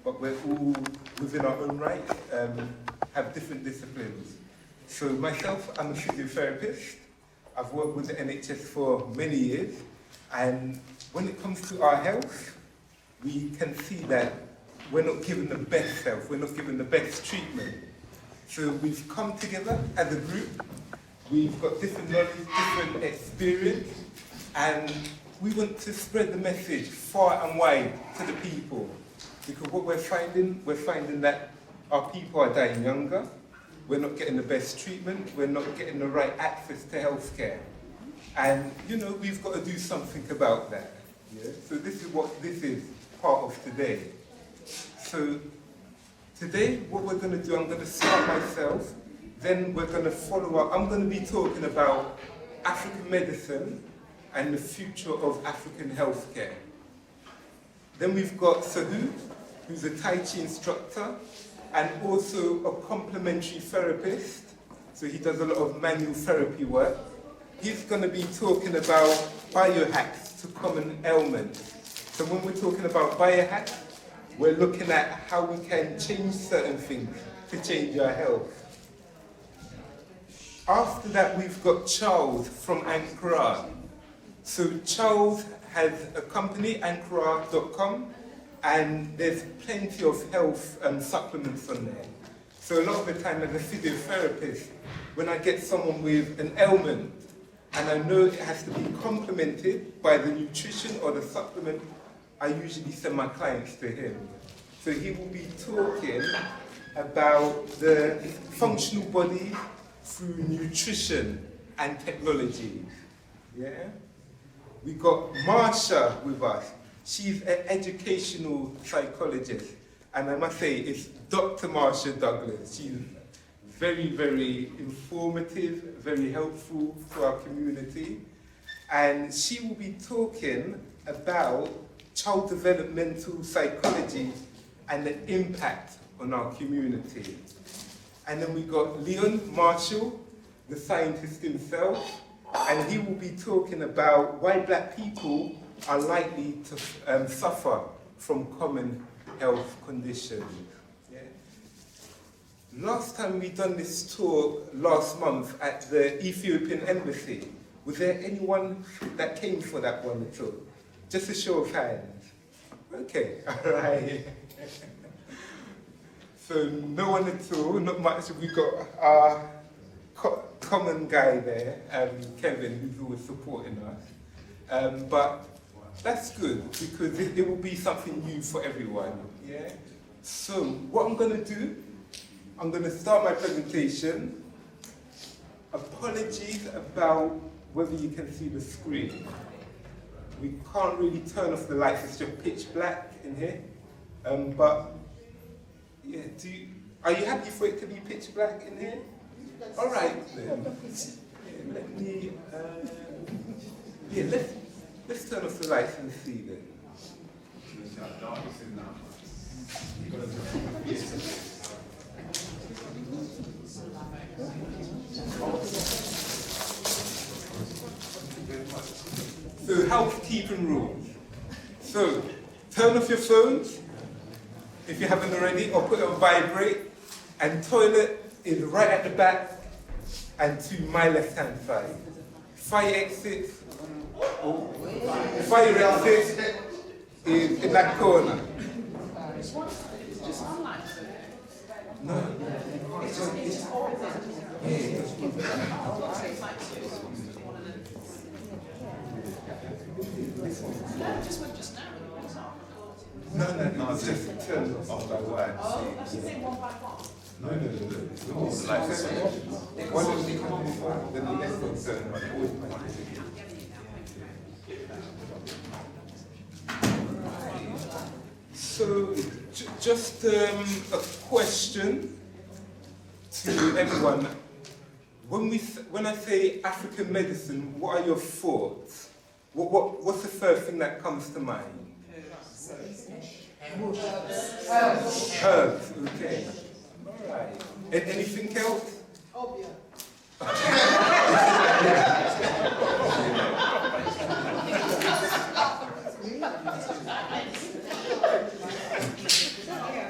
but we're all within our own right, have different disciplines. So myself, I'm a physiotherapist. I've worked with the NHS for many years, and when it comes to our health, we can see that we're not given the best health, we're not given the best treatment. So we've come together as a group, we've got different knowledge, different experience, and we want to spread the message far and wide to the people. Because what we're finding that our people are dying younger, we're not getting the best treatment, we're not getting the right access to healthcare. And, you know, we've got to do something about that. Yeah? So this is what this is part of today. So today, what we're going to do, I'm going to start myself, then we're going to follow up. I'm going to be talking about African medicine and the future of African healthcare. Then we've got Sahu, who's a Tai Chi instructor and also a complementary therapist. So he does a lot of manual therapy work. He's going to be talking about biohacks to common ailments. So when we're talking about biohacks, we're looking at how we can change certain things to change our health. After that, we've got Charles from Ankara. So Charles has a company, ankara.com, and there's plenty of health supplements on there. So a lot of the time as a physiotherapist, when I get someone with an ailment, and I know it has to be complemented by the nutrition or the supplement, I usually send my clients to him. So he will be talking about the functional body through nutrition and technology. Yeah? We got Marsha with us. She's an educational psychologist. And I must say, it's Dr. Marsha Douglas. She's very, very informative, very helpful to our community. And she will be talking about child developmental psychology and the impact on our community. And then we got Leon Marshall, the scientist himself, and he will be talking about why black people are likely to suffer from common health conditions. Yeah. Last time we done this talk last month at the Ethiopian embassy. Was there anyone that came for that one at all? Just a show of hands. Okay, all right. So no one at all, not much. We got our common guy there, Kevin, who's always supporting us. But that's good because it will be something new for everyone. Yeah. So what I'm going to do, I'm going to start my presentation. Apologies about whether you can see the screen. We can't really turn off the lights, it's just pitch black in here. But yeah, are you happy for it to be pitch black in here? All right then. Yeah, let me. Let's turn off the lights and see then. So housekeeping rules. So turn off your phones if you haven't already, or put it on vibrate. And toilet is right at the back and to my left-hand side. Fire exit is in that corner. No. No, it's just turned off by wire. Oh, I should say one by one. No. One of the comes before, then the next one's turned on. So, just a question to everyone. When I say African medicine, what are your thoughts? What's the first thing that comes to mind? Herbs, okay. Alright. Anything else? Opium.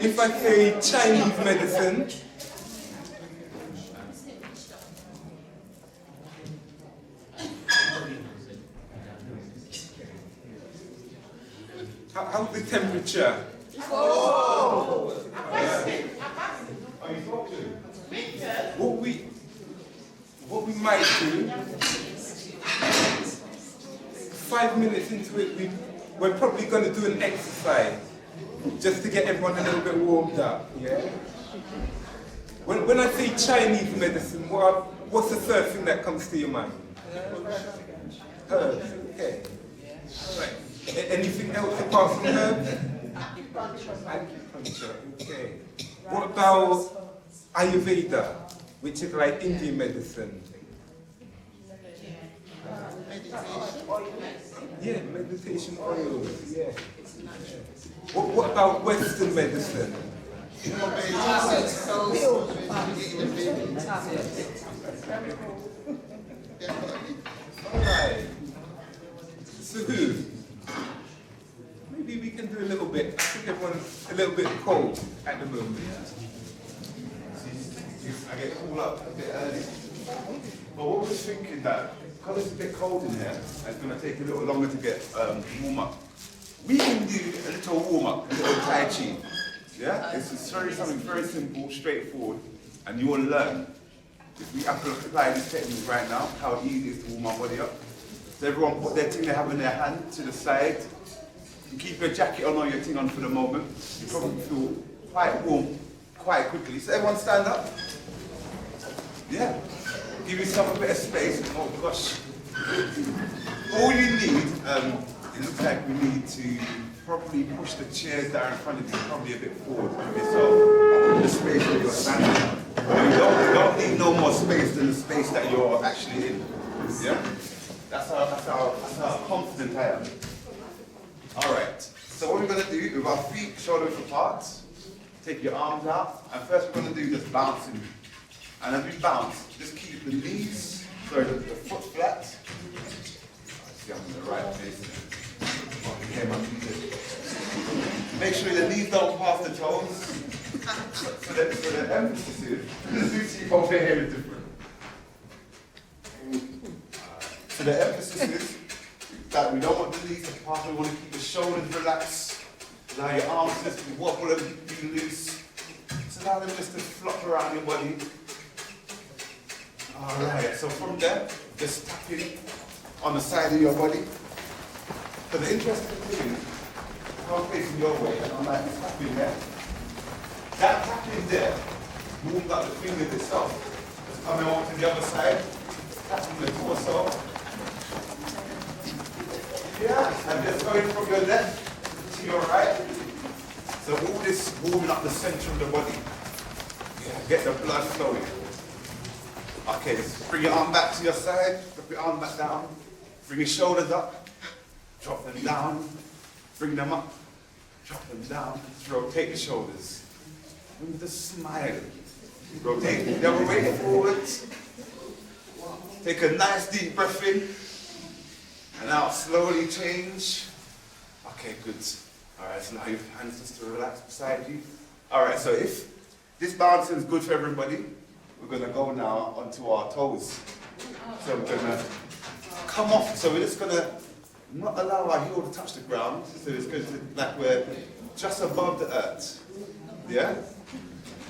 if I say Chinese medicine, how's the temperature? Oh! What we might do, 5 minutes into it, we're probably going to do an exercise just to get everyone a little bit warmed up. Yeah. When I say Chinese medicine, what's the first thing that comes to your mind? Herbs. Okay. Right. Anything else apart from herbs? Acupuncture. Okay. What about Ayurveda, which is like Indian medicine? Yeah, meditation oils. Yeah. What about Western medicine? Alright. Sahu, maybe we can do a little bit. I think everyone's a little bit cold at the moment. I get called up a bit early. But what we're thinking that, because it's a bit cold in here, and it's going to take a little longer to get warm up, we can do a little warm up, a little Tai Chi. Yeah? It's something very simple, straightforward, and you will learn. If we apply this technique right now, how easy it is to warm our body up. So everyone put their thing they have in their hand to the side. You keep your jacket on or your thing on for the moment. You probably feel quite warm quite quickly. So everyone stand up. Yeah. Give yourself a bit of space. Oh gosh. All you need, it looks like we need to probably push the chairs down in front of you, probably a bit forward. Give yourself the space where you're standing. You don't need no more space than the space that you're actually in. Yeah? That's how confident I am. Alright. So what we're going to do with our feet shoulder width apart, take your arms out, and first we're going to do just bouncing. And as we bounce, just keep the knees, the foot flat. See, I'm in the right place. Okay, make sure the knees don't pass the toes. So the emphasis is, you see over here is different. So the emphasis is that we don't want the knees to pass, we want to keep the shoulders relaxed. Allow your arms just to wobble and be loose. So allow them just to flop around your body. Alright, so from there, just tapping on the side of your body. So the interesting thing is, if I'm facing your way and I'm like tapping there, that tapping there moves up the fingers itself. Just coming over to the other side, tapping the torso. Yeah, and just going from your left to your right. So all this warming up the center of the body. Yeah, get the blood flowing. Okay, bring your arm back to your side, drop your arm back down, bring your shoulders up, drop them down, bring them up, drop them down, rotate the shoulders. With a smile. Rotate the other way forward. Take a nice deep breath in, and now slowly change. Okay, good. Alright, so now your hands just to relax beside you. Alright, so if this bouncing is good for everybody, we're going to go now onto our toes. So we're going to come off, so we're just going to not allow our heel to touch the ground, so it's going to, like we're just above the earth. Yeah?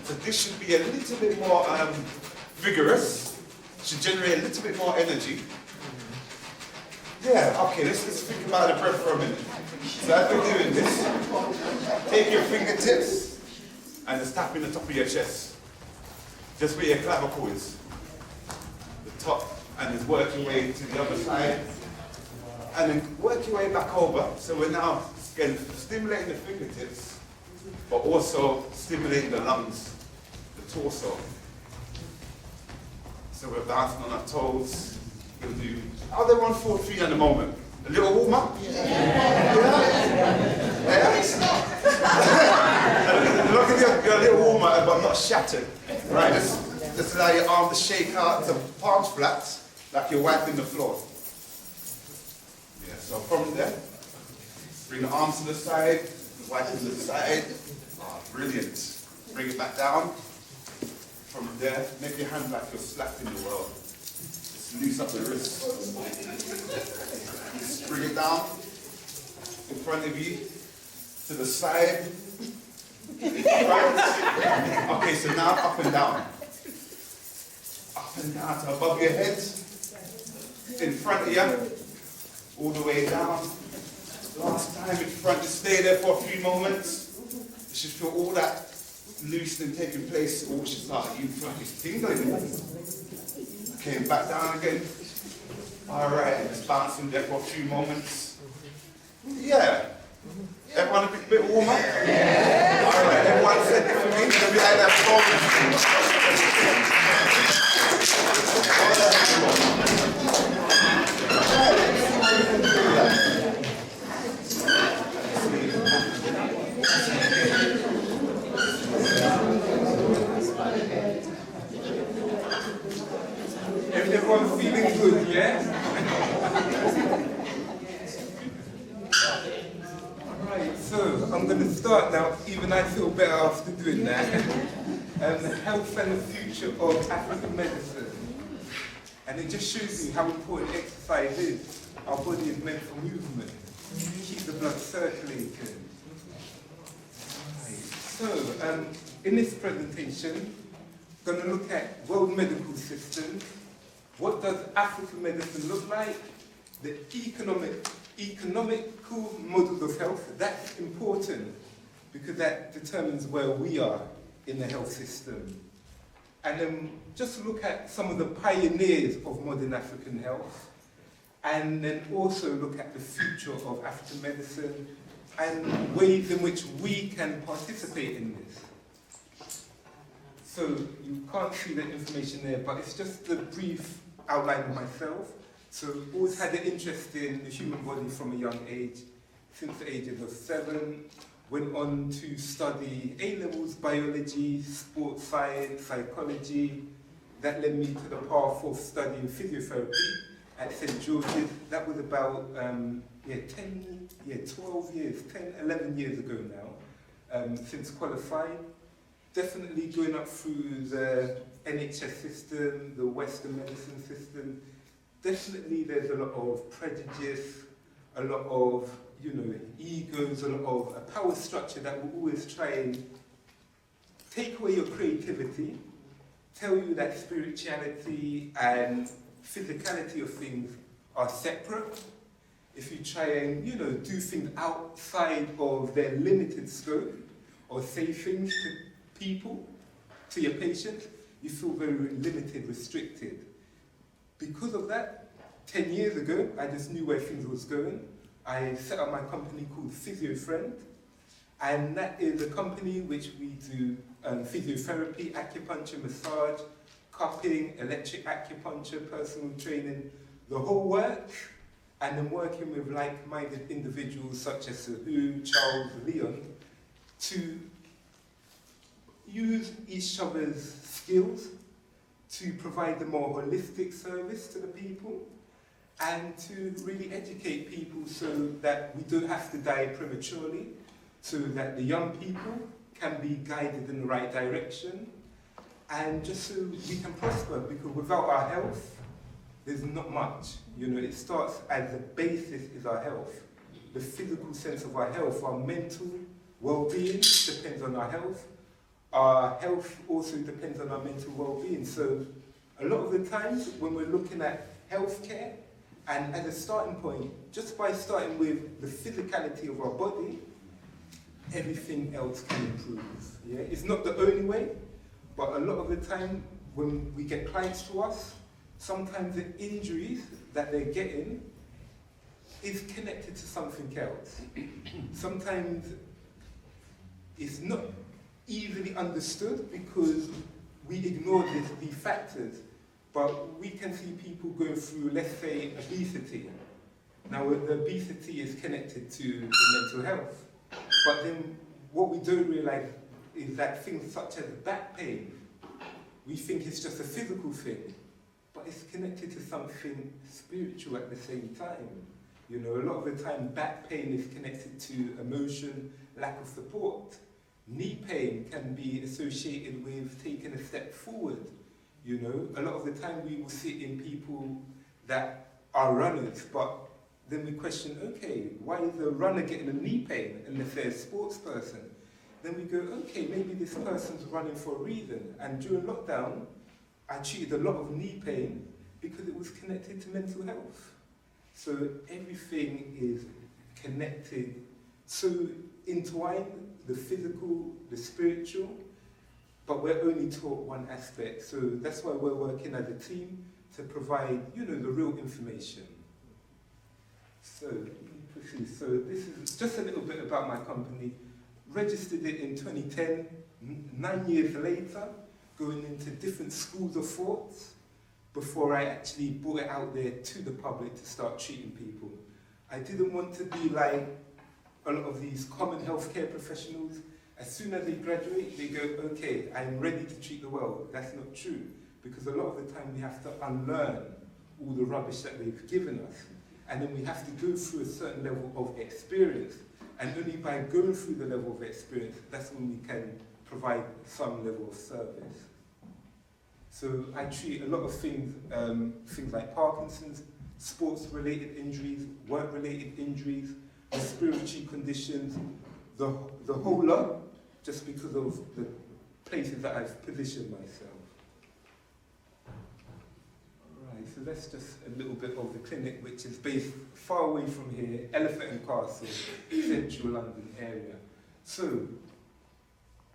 So this should be a little bit more vigorous, should generate a little bit more energy. Yeah, okay, let's think about the breath for a minute. So as we're doing this, take your fingertips and just tap in the top of your chest. Just where your clavicle is. The top, and just work your way to the other side. And then work your way back over. So we're now, again, stimulating the fingertips, but also stimulating the lungs, the torso. So we're bouncing on our toes. We'll do, how's everyone 4-3 at the moment? A little warm up? Yeah. Look at your little warm up, but not shattered. Right, just allow your arm to shake out, so palms flat, like you're wiping the floor. Yeah, so from there, bring the arms to the side, wipe to the side. Ah, brilliant. Bring it back down. From there, make your hand like you're slapping the world. Just loose up the wrist. Just bring it down. In front of you. To the side. Right. Okay, so now up and down. Up and down to above your head. In front of you. All the way down. Last time in front, just stay there for a few moments. You should feel all that loosening taking place. Oh, she's like, you feel like it's tingling. Okay, back down again. Alright, just bouncing there for a few moments. Yeah. Everyone a bit warm up? Yeah. Alright, everyone said it for me. It's going to be like that Everyone feeling good, yeah? Alright, so I'm going to start now. Even I feel better after doing that. Health and the future of African medicine. And it just shows you how important exercise is. Our body is meant for movement. Keep the blood circulating. Right. So, in this presentation, I'm going to look at world medical systems. What does African medicine look like? The economical models of health, that's important because that determines where we are in the health system. And then just look at some of the pioneers of modern African health, and then also look at the future of African medicine and ways in which we can participate in this. So you can't see the information there, but it's just a brief outline of myself. So always had an interest in the human body from a young age, since the ages of 7. Went on to study A-levels, biology, sports science, psychology. That led me to the path of studying physiotherapy at St. George's. That was about 11 years ago now, since qualified. Definitely going up through the NHS system, the Western medicine system. Definitely there's a lot of prejudice, a lot of egos, a lot of a power structure that will always try and take away your creativity, tell you that spirituality and physicality of things are separate. If you try and, do things outside of their limited scope or say things to people, to your patients, you feel very limited, restricted. Because of that, 10 years ago, I just knew where things was going. I set up my company called PhysioFriend, and that is a company which we do physiotherapy, acupuncture, massage, cupping, electric acupuncture, personal training, the whole works, and then working with like-minded individuals such as Sahu, Charles, Leon, to use each other's skills to provide a more holistic service to the people, and to really educate people so that we don't have to die prematurely, so that the young people can be guided in the right direction, and just so we can prosper, because without our health, there's not much. It starts as the basis is our health. The physical sense of our health, our mental well-being depends on our health. Our health also depends on our mental well-being. So a lot of the times when we're looking at healthcare, and as a starting point, just by starting with the physicality of our body, everything else can improve. Yeah? It's not the only way, but a lot of the time when we get clients to us, sometimes the injuries that they're getting is connected to something else. Sometimes it's not easily understood because we ignore these factors. But we can see people going through, let's say, obesity. Now, the obesity is connected to the mental health. But then what we don't realize is that things such as back pain, we think it's just a physical thing, but it's connected to something spiritual at the same time. A lot of the time back pain is connected to emotion, lack of support. Knee pain can be associated with taking a step forward. You know, a lot of the time we will see in people that are runners, but then we question, okay, why is a runner getting a knee pain unless they're a sports person? Then we go, okay, maybe this person's running for a reason. And during lockdown, I treated a lot of knee pain because it was connected to mental health. So everything is connected, so entwined, the physical, the spiritual, but we're only taught one aspect. So that's why we're working as a team to provide, you know, the real information. So, let me proceed. So this is just a little bit about my company. Registered it in 2010, 9 years later, going into different schools of thought before I actually brought it out there to the public to start treating people. I didn't want to be like a lot of these common healthcare professionals. As soon as they graduate, they go, okay, I'm ready to treat the world. That's not true, because a lot of the time we have to unlearn all the rubbish that they've given us. And then we have to go through a certain level of experience. And only by going through the level of experience, that's when we can provide some level of service. So I treat a lot of things, things like Parkinson's, sports-related injuries, work-related injuries, respiratory conditions, the whole lot, just because of the places that I've positioned myself. Right, so that's just a little bit of the clinic, which is based far away from here, Elephant and Castle, central London area. So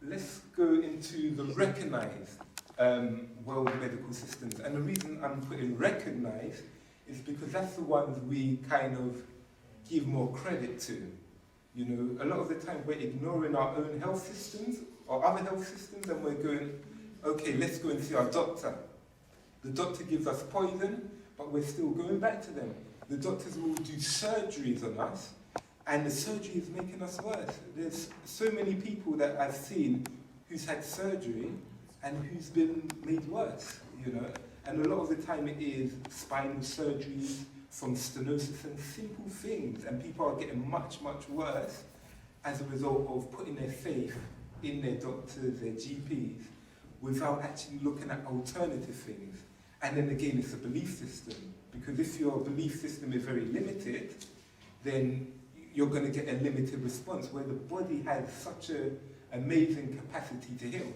let's go into the recognised world medical systems. And the reason I'm putting recognised is because that's the ones we kind of give more credit to. You know, a lot of the time we're ignoring our own health systems or other health systems, and we're going, okay, let's go and see our doctor. The doctor gives us poison, but we're still going back to them. The doctors will do surgeries on us, and the surgery is making us worse. There's so many people that I've seen who's had surgery and who's been made worse, you know. And a lot of the time it is spinal surgeries from stenosis and simple things, and people are getting much, much worse as a result of putting their faith in their doctors, their GPs, without actually looking at alternative things. And then again, it's a belief system, because if your belief system is very limited, then you're going to get a limited response, where the body has such an amazing capacity to heal.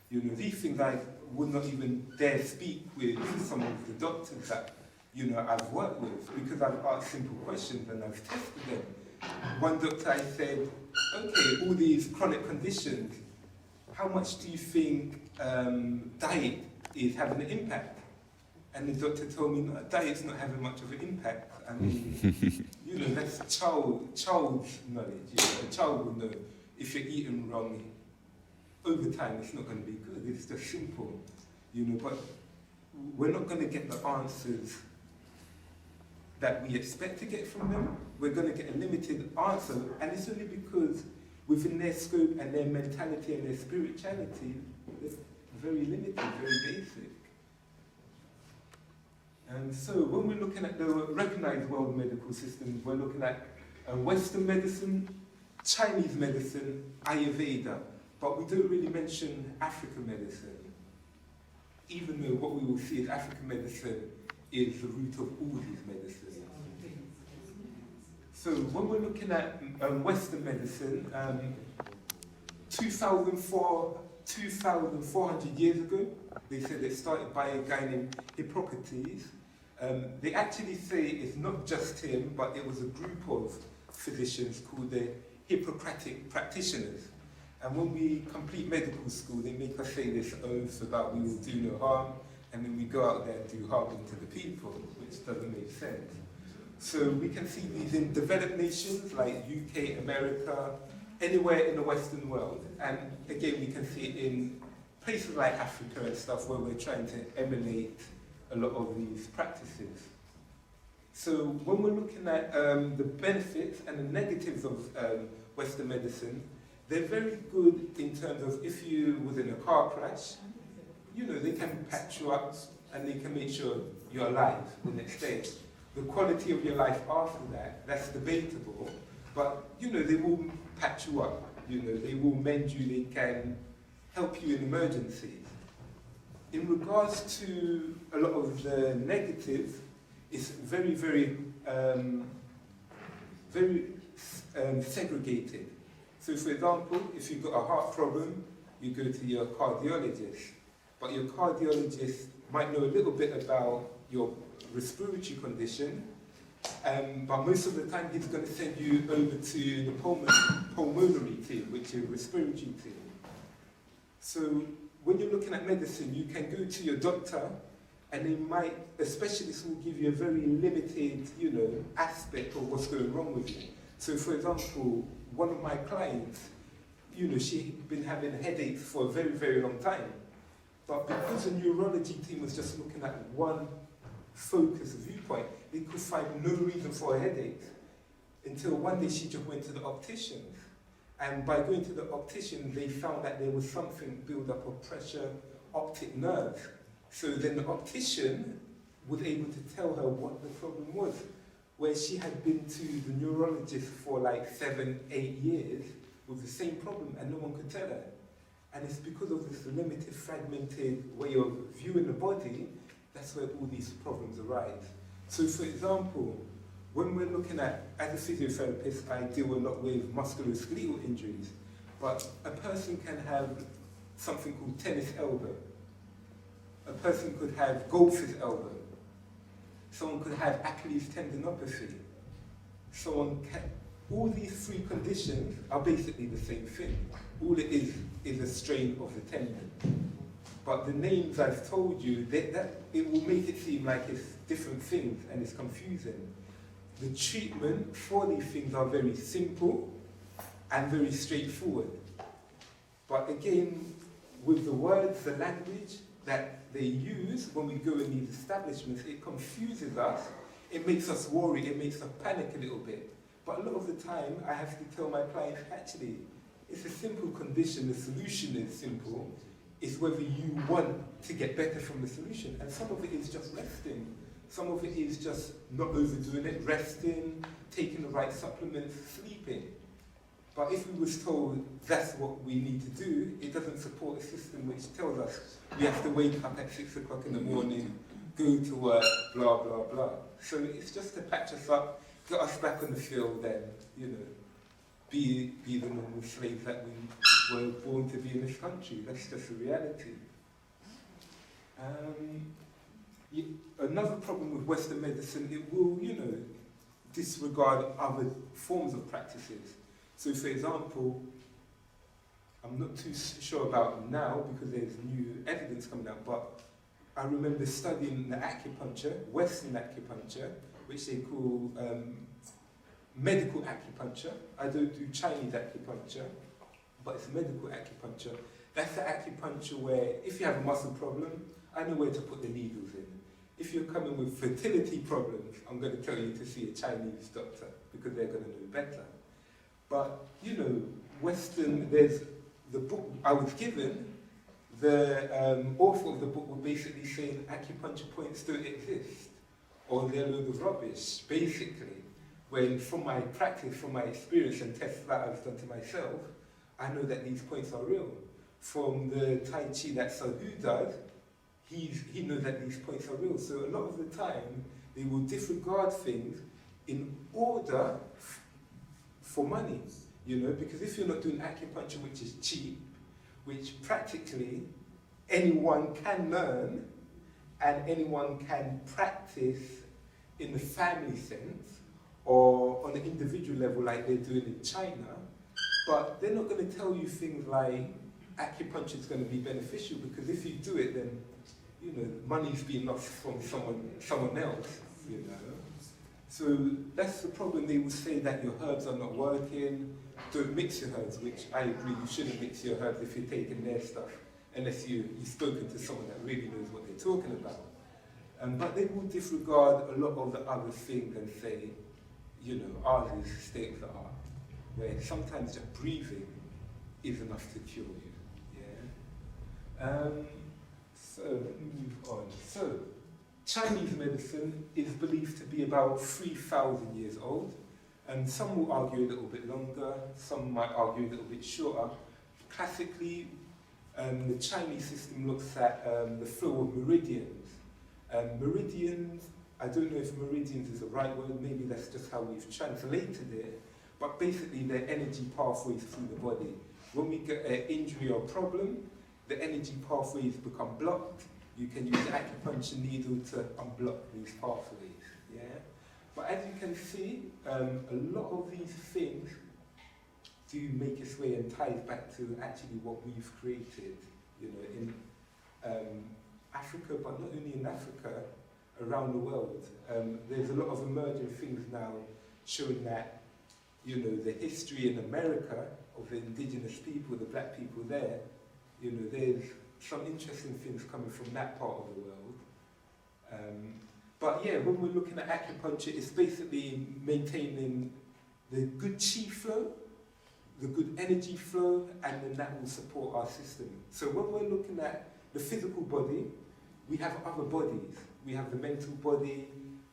You know, these things I would not even dare speak with some of the doctors that, you know, I've worked with, because I've asked simple questions and I've tested them. One doctor, I said, okay, all these chronic conditions, how much do you think diet is having an impact? And the doctor told me, no, diet's not having much of an impact. I mean, you know, that's child's knowledge. You know, a child will know if you're eating wrong, over time it's not going to be good. It's just simple, you know. But we're not going to get the answers that we expect to get from them. We're going to get a limited answer, and it's only because within their scope and their mentality and their spirituality, it's very limited, very basic. And so when we're looking at the recognized world medical systems, we're looking at Western medicine, Chinese medicine, Ayurveda, but we don't really mention African medicine, even though what we will see is African medicine is the root of all these medicines. So when we're looking at Western medicine, 2,400 years ago, they said it started by a guy named Hippocrates. They actually say it's not just him, but it was a group of physicians called the Hippocratic practitioners. And when we complete medical school, they make us say this oath about we will do no harm, and then we go out there and do harm to the people, which doesn't make sense. So we can see these in developed nations like UK, America, anywhere in the Western world. And again, we can see it in places like Africa and stuff where we're trying to emulate a lot of these practices. So when we're looking at the benefits and the negatives of Western medicine, they're very good in terms of if you was in a car crash, you know, they can patch you up and they can make sure you're alive the next day. The quality of your life after that, that's debatable, but you know, they will patch you up. You know, they will mend you, they can help you in emergencies. In regards to a lot of the negative, it's very, very, segregated. So for example, if you've got a heart problem, you go to your cardiologist. But your cardiologist might know a little bit about your respiratory condition, but most of the time he's going to send you over to the pulmonary team, which is respiratory team. So when you're looking at medicine, you can go to your doctor, and they might, a specialist will give you a very limited, you know, aspect of what's going wrong with you. So for example, one of my clients, you know, she'd been having headaches for a very, very long time. But because the neurology team was just looking at one focus viewpoint, they could find no reason for a headache until one day she just went to the optician. And by going to the optician, they found that there was something built up of pressure optic nerve. So then the optician was able to tell her what the problem was, where she had been to the neurologist for like 7, 8 years with the same problem and no one could tell her. And it's because of this limited, fragmented way of viewing the body, that's where all these problems arise. So for example, when we're looking at, as a physiotherapist, I deal a lot with musculoskeletal injuries, but a person can have something called tennis elbow. A person could have golfer's elbow. Someone could have Achilles tendinopathy. All these 3 conditions are basically the same thing. All it is a strain of the tendon. But the names I've told you, that it will make it seem like it's different things and it's confusing. The treatment for these things are very simple and very straightforward. But again, with the words, the language that they use when we go in these establishments, it confuses us, it makes us worry, it makes us panic a little bit. But a lot of the time, I have to tell my clients, actually, it's a simple condition, the solution is simple, it's whether you want to get better from the solution. And some of it is just resting. Some of it is just not overdoing it, resting, taking the right supplements, sleeping. But if we was told that's what we need to do, it doesn't support a system which tells us we have to wake up at 6 o'clock in the morning, go to work, blah, blah, blah. So it's just to patch us up, get us back on the field and, you know, be the normal slaves that we were born to be in this country. That's just a reality. Another problem with Western medicine, it will, you know, disregard other forms of practices. So for example, I'm not too sure about now because there's new evidence coming out, but I remember studying the acupuncture, Western acupuncture, which they call medical acupuncture. I don't do Chinese acupuncture, but it's medical acupuncture. That's the acupuncture where if you have a muscle problem, I know where to put the needles in. If you're coming with fertility problems, I'm going to tell you to see a Chinese doctor because they're going to know better. But, you know, Western, there's the book I was given, the author of the book was basically saying acupuncture points don't exist, or they're a load of rubbish, basically. When from my practice, from my experience and tests that I've done to myself, I know that these points are real. From the Tai Chi that Sahu does, he knows that these points are real. So a lot of the time, they will disregard things in order for money, you know, because if you're not doing acupuncture, which is cheap, which practically anyone can learn and anyone can practice in the family sense or on an individual level like they're doing in China, but they're not going to tell you things like acupuncture is going to be beneficial because if you do it, then, you know, money's being lost from someone else, you know. So that's the problem. They will say that your herbs are not working, don't mix your herbs, which I agree, you shouldn't mix your herbs if you're taking their stuff, unless you've spoken to someone that really knows what they're talking about. But they will disregard a lot of the other things and say, you know, ours is state of the art, where sometimes just breathing is enough to cure you. Yeah. So let me move on. So Chinese medicine is believed to be about 3,000 years old. And some will argue a little bit longer, some might argue a little bit shorter. Classically, the Chinese system looks at the flow of meridians. Meridians, I don't know if meridians is the right word, maybe that's just how we've translated it, but basically they're energy pathways through the body. When we get an injury or problem, the energy pathways become blocked. You can use the acupuncture needle to unblock these pathways. Yeah? But as you can see, a lot of these things do make its way and ties back to actually what we've created, you know, in Africa, but not only in Africa, around the world. There's a lot of emerging things now showing that, you know, the history in America of the indigenous people, the black people there, you know, there's some interesting things coming from that part of the world. But yeah, when we're looking at acupuncture, it's basically maintaining the good chi flow, the good energy flow, and then that will support our system. So when we're looking at the physical body, we have other bodies. We have the mental body,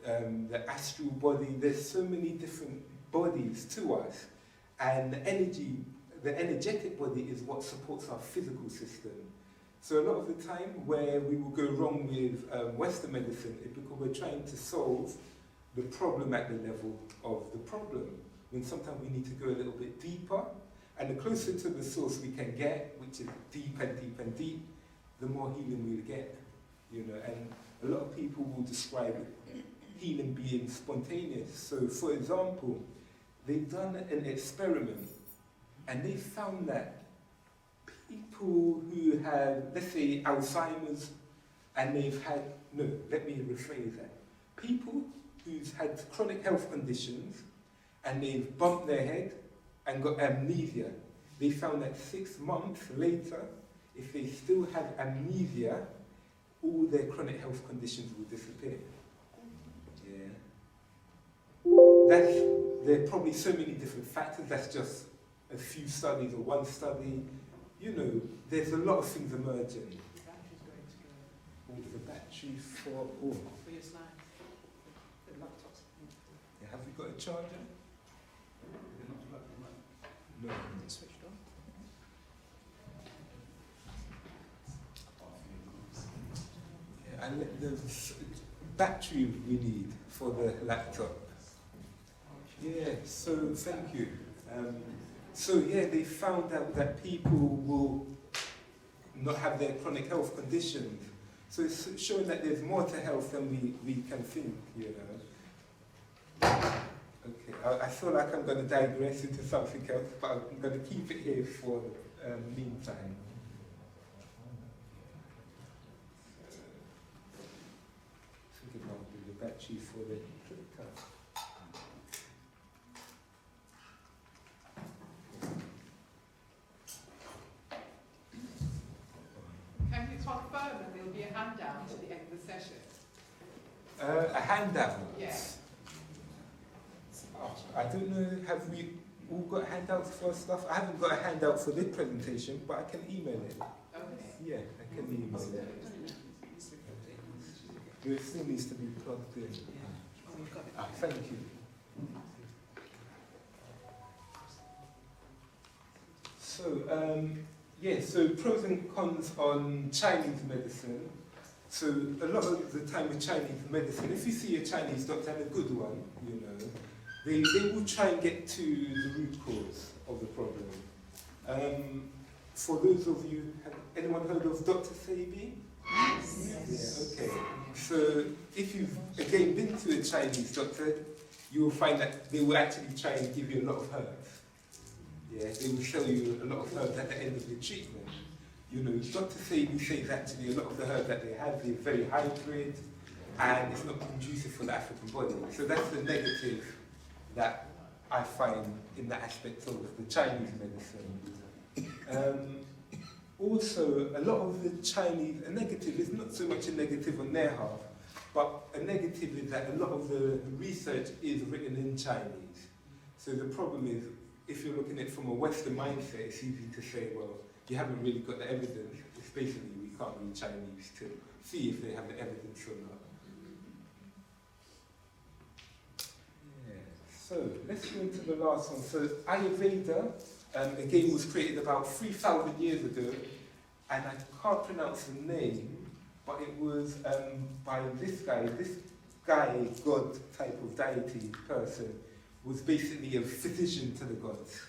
the astral body. There's so many different bodies to us. And the energetic body is what supports our physical system. So a lot of the time where we will go wrong with Western medicine is because we're trying to solve the problem at the level of the problem, when sometimes we need to go a little bit deeper, and the closer to the source we can get, which is deep and deep and deep, the more healing we'll get, you know. And a lot of people will describe healing being spontaneous. So for example, they've done an experiment and they found that people who have, let's say, Alzheimer's, and they've had, no, let me rephrase that. People who's had chronic health conditions and they've bumped their head and got amnesia, they found that 6 months later, if they still have amnesia, all their chronic health conditions will disappear. Yeah. There are probably so many different factors. That's just a few studies or one study. You know, there's a lot of things emerging. The battery's going to go. Oh, the battery for, For your slides. The laptop's. Yeah, have we got a charger? No. It's switched on. Yeah, and the battery we need for the laptop. Yeah, so thank you. So yeah, they found out that people will not have their chronic health conditions. So it's showing that there's more to health than we can think, you know. Okay, I feel like I'm going to digress into something else, but I'm going to keep it here for the meantime. Thinking about the battery for the printer. Can you confirm that there will be a handout at the end of the session? A handout? Yes. Oh, I don't know, have we all got handouts for stuff? I haven't got a handout for this presentation, but I can email it. Okay. Yeah, I can email it. It still needs to be plugged in. Oh, you've got it. Thank you. So, yeah, so pros and cons on Chinese medicine. So a lot of the time with Chinese medicine, if you see a Chinese doctor and a good one, you know, they will try and get to the root cause of the problem. For those of you, have anyone heard of Dr. Sebi? Yes. Yeah, okay. So if you've again been to a Chinese doctor, you will find that they will actually try and give you a lot of herbs. Yeah, they will show you a lot of herbs at the end of the treatment. You know, Dr. Sebi says actually a lot of the herbs that they have, they're very hybrid, and it's not conducive for the African body. So that's the negative that I find in the aspect of the Chinese medicine. Also, a lot of the Chinese, a negative is not so much a negative on their half, but a negative is that a lot of the research is written in Chinese. So the problem is, if you're looking at it from a Western mindset, it's easy to say, well, you haven't really got the evidence. It's basically, we can't read Chinese to see if they have the evidence or not. Yeah, So let's go into the last one. So Ayurveda, again, was created about 3,000 years ago, and I can't pronounce the name, but it was by this guy, god type of deity person, was basically a physician to the gods.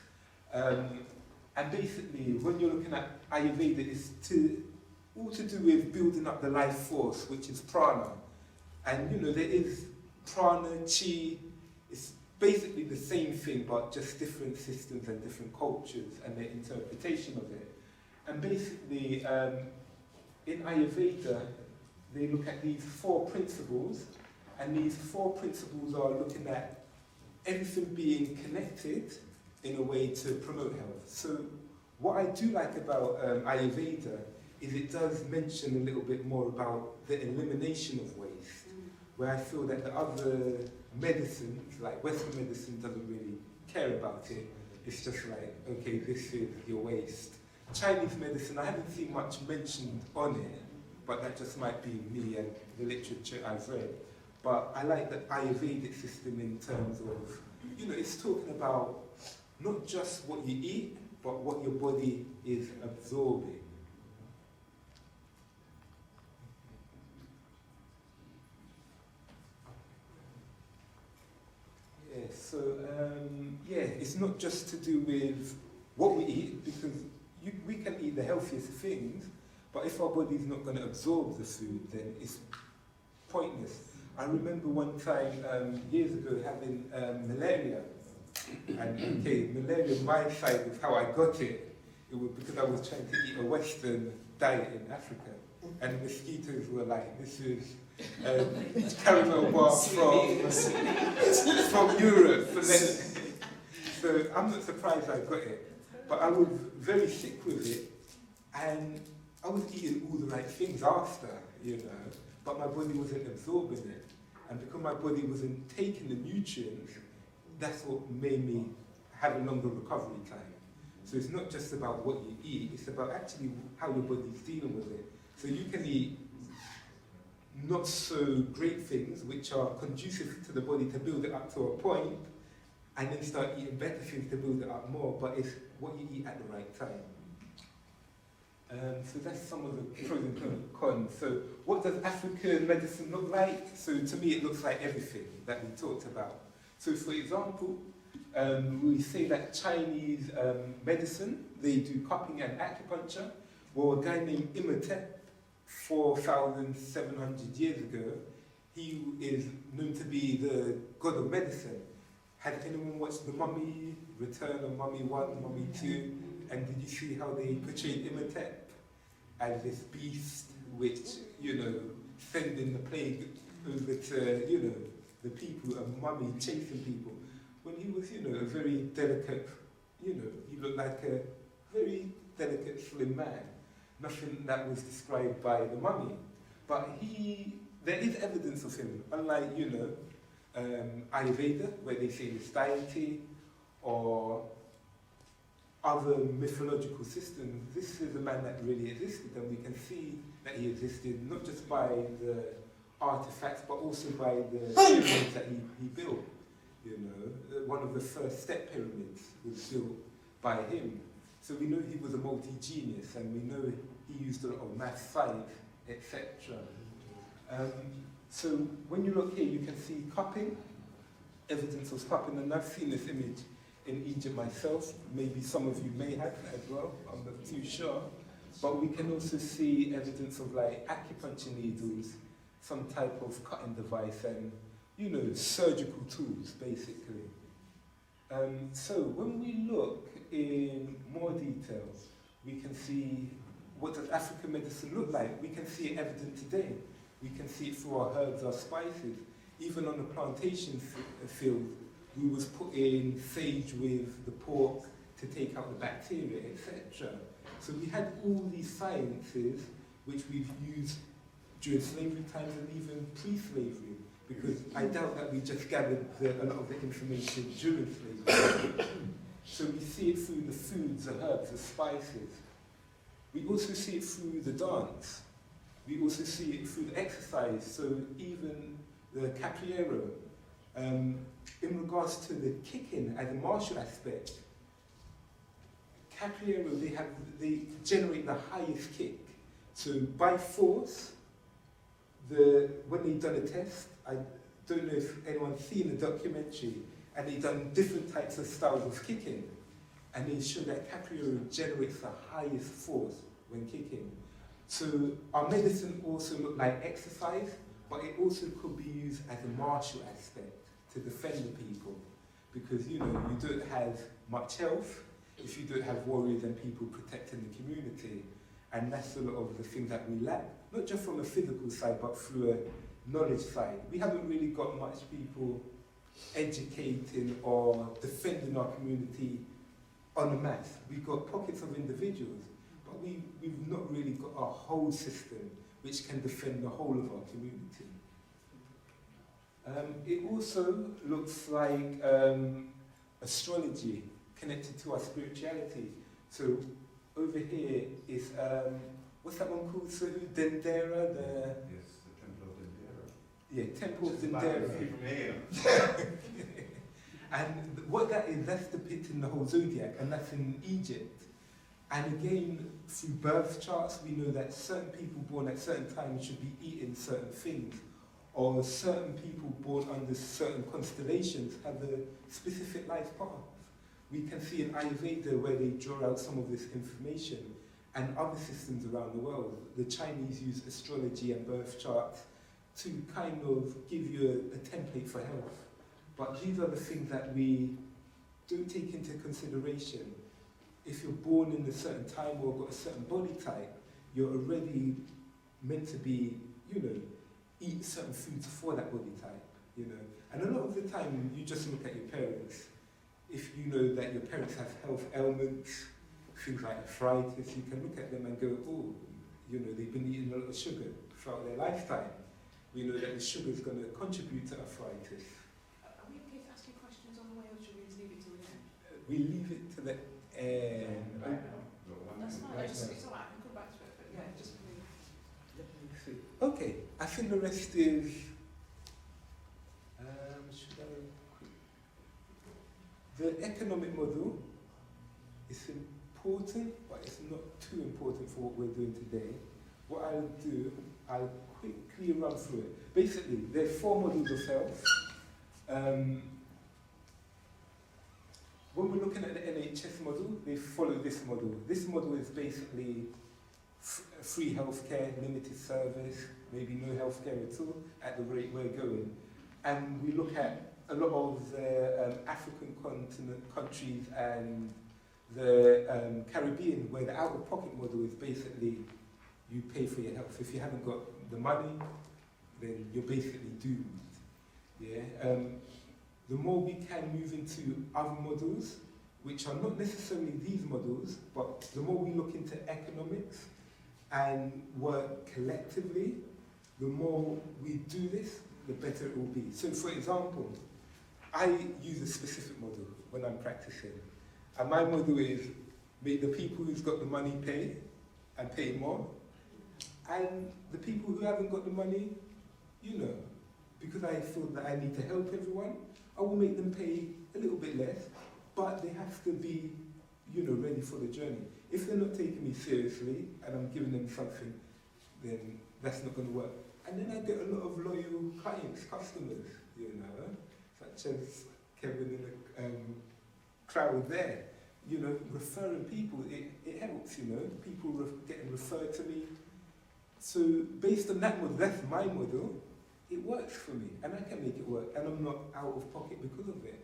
And basically, when you're looking at Ayurveda, it's all to do with building up the life force, which is prana. And you know, there is prana, chi, it's basically the same thing, but just different systems and different cultures and their interpretation of it. And basically, in Ayurveda, they look at these 4 principles, and these 4 principles are looking at everything being connected in a way to promote health. So what I do like about Ayurveda is it does mention a little bit more about the elimination of waste, where I feel that the other medicines, like Western medicine, doesn't really care about it. It's just like, okay, this is your waste. Chinese medicine, I haven't seen much mentioned on it, but that just might be me and the literature I've read. But I like the Ayurvedic system in terms of, you know, it's talking about not just what you eat, but what your body is absorbing. Yeah, so, it's not just to do with what we eat, because we can eat the healthiest things, but if our body's not going to absorb the food, then it's pointless. I remember one time, years ago, having malaria. And okay, malaria, my side of how I got it, it was because I was trying to eat a Western diet in Africa. And the mosquitoes were like, this is caramel bar from Europe. So I'm not surprised I got it. But I was very sick with it, and I was eating all the right things after, you know, but my body wasn't absorbing it. And because my body wasn't taking the nutrients, that's what made me have a longer recovery time. So it's not just about what you eat, it's about actually how your body's dealing with it. So you can eat not so great things, which are conducive to the body to build it up to a point, and then start eating better things to build it up more, but it's what you eat at the right time. So that's some of the pros and cons. So what does African medicine look like? So to me it looks like everything that we talked about. So for example, we say that Chinese medicine, they do cupping and acupuncture. Well, a guy named Imhotep, 4,700 years ago, he is known to be the god of medicine. Has anyone watched The Mummy, Return of Mummy 1, Mummy 2? And did you see how they portrayed Imhotep as this beast which, you know, sending the plague over to, you know, the people, a mummy chasing people, when he was, you know, a very delicate, you know, he looked like a very delicate, slim man. Nothing that was described by the mummy. But there is evidence of him, unlike, you know, Ayurveda, where they say it's deity, or other mythological systems. This is a man that really existed, and we can see that he existed not just by the artifacts, but also by the pyramids that he built. You know, one of the first step pyramids was built by him. So we know he was a multi-genius, and we know he used a lot of math, science, etc. So when you look here, you can see cupping, evidence of cupping, and I've seen this image in Egypt myself. Maybe some of you may have as well, I'm not too sure. But we can also see evidence of like acupuncture needles, some type of cutting device, and, you know, surgical tools, basically. So when we look in more detail, we can see what does African medicine look like. We can see it evident today. We can see it through our herbs, our spices. Even on the plantation field, we was putting sage with the pork to take out the bacteria, etc. So we had all these sciences which we've used during slavery times and even pre-slavery, because I doubt that we just gathered a lot of the information during slavery. So we see it through the foods, the herbs, the spices. We also see it through the dance. We also see it through the exercise. So even the capoeira, in regards to the kicking as a martial aspect, capoeira, they generate the highest kick. So by force, when they've done a test, I don't know if anyone's seen the documentary, and they've done different types of styles of kicking, and they show that capoeira generates the highest force when kicking. So our medicine also look like exercise, but it also could be used as a martial aspect to defend the people, because you don't have much health if you don't have warriors and people protecting the community. And that's a lot of the things that we lack, not just from a physical side, but through a knowledge side. We haven't really got much people educating or defending our community en masse. We've got pockets of individuals, but we've not really got a whole system which can defend the whole of our community. It also looks like astrology connected to our spirituality. So over here is, what's that one called, Sahu? Dendera? Yes, the Temple of Dendera. Yeah, Temple of Just about to Dendera. see from here. And what that is, that's depicting the whole zodiac, and that's in Egypt. And again, through birth charts, we know that certain people born at certain times should be eating certain things, or certain people born under certain constellations have a specific life path. We can see in Ayurveda where they draw out some of this information, and other systems around the world. The Chinese use astrology and birth charts to kind of give you a template for health. But these are the things that we don't take into consideration. If you're born in a certain time or got a certain body type, you're already meant to be, eat certain foods for that body type, And a lot of the time, you just look at your parents. If you know that your parents have health ailments, things like arthritis, you can look at them and go, oh, they've been eating a lot of sugar throughout their lifetime. We know that the sugar is going to contribute to arthritis. Are we okay to ask you questions on the way, or should we just leave it till the end? We leave it to the end. That's fine, Right it's now. alright, I can come back to it, but yeah, just leave. Okay, I think the rest is. The economic model is important, but it's not too important for what we're doing today. What I'll do, I'll quickly run through it. Basically, there are 4 models of health. When we're looking at the NHS model, they follow this model. This model is basically free healthcare, limited service, maybe no healthcare at all at the rate we're going. And we look at a lot of the African continent countries and the Caribbean, where the out-of-pocket model is basically you pay for your health. If you haven't got the money, then you're basically doomed. Yeah. The more we can move into other models, which are not necessarily these models, but the more we look into economics and work collectively, the more we do this, the better it will be. So for example, I use a specific model when I'm practicing. And my model is make the people who's got the money pay and pay more. And the people who haven't got the money, because I feel that I need to help everyone, I will make them pay a little bit less, but they have to be, ready for the journey. If they're not taking me seriously and I'm giving them something, then that's not going to work. And then I get a lot of loyal clients, customers, such as Kevin in the crowd there. Referring people, it helps, people getting referred to me. So based on that model, that's my model, it works for me, and I can make it work, and I'm not out of pocket because of it,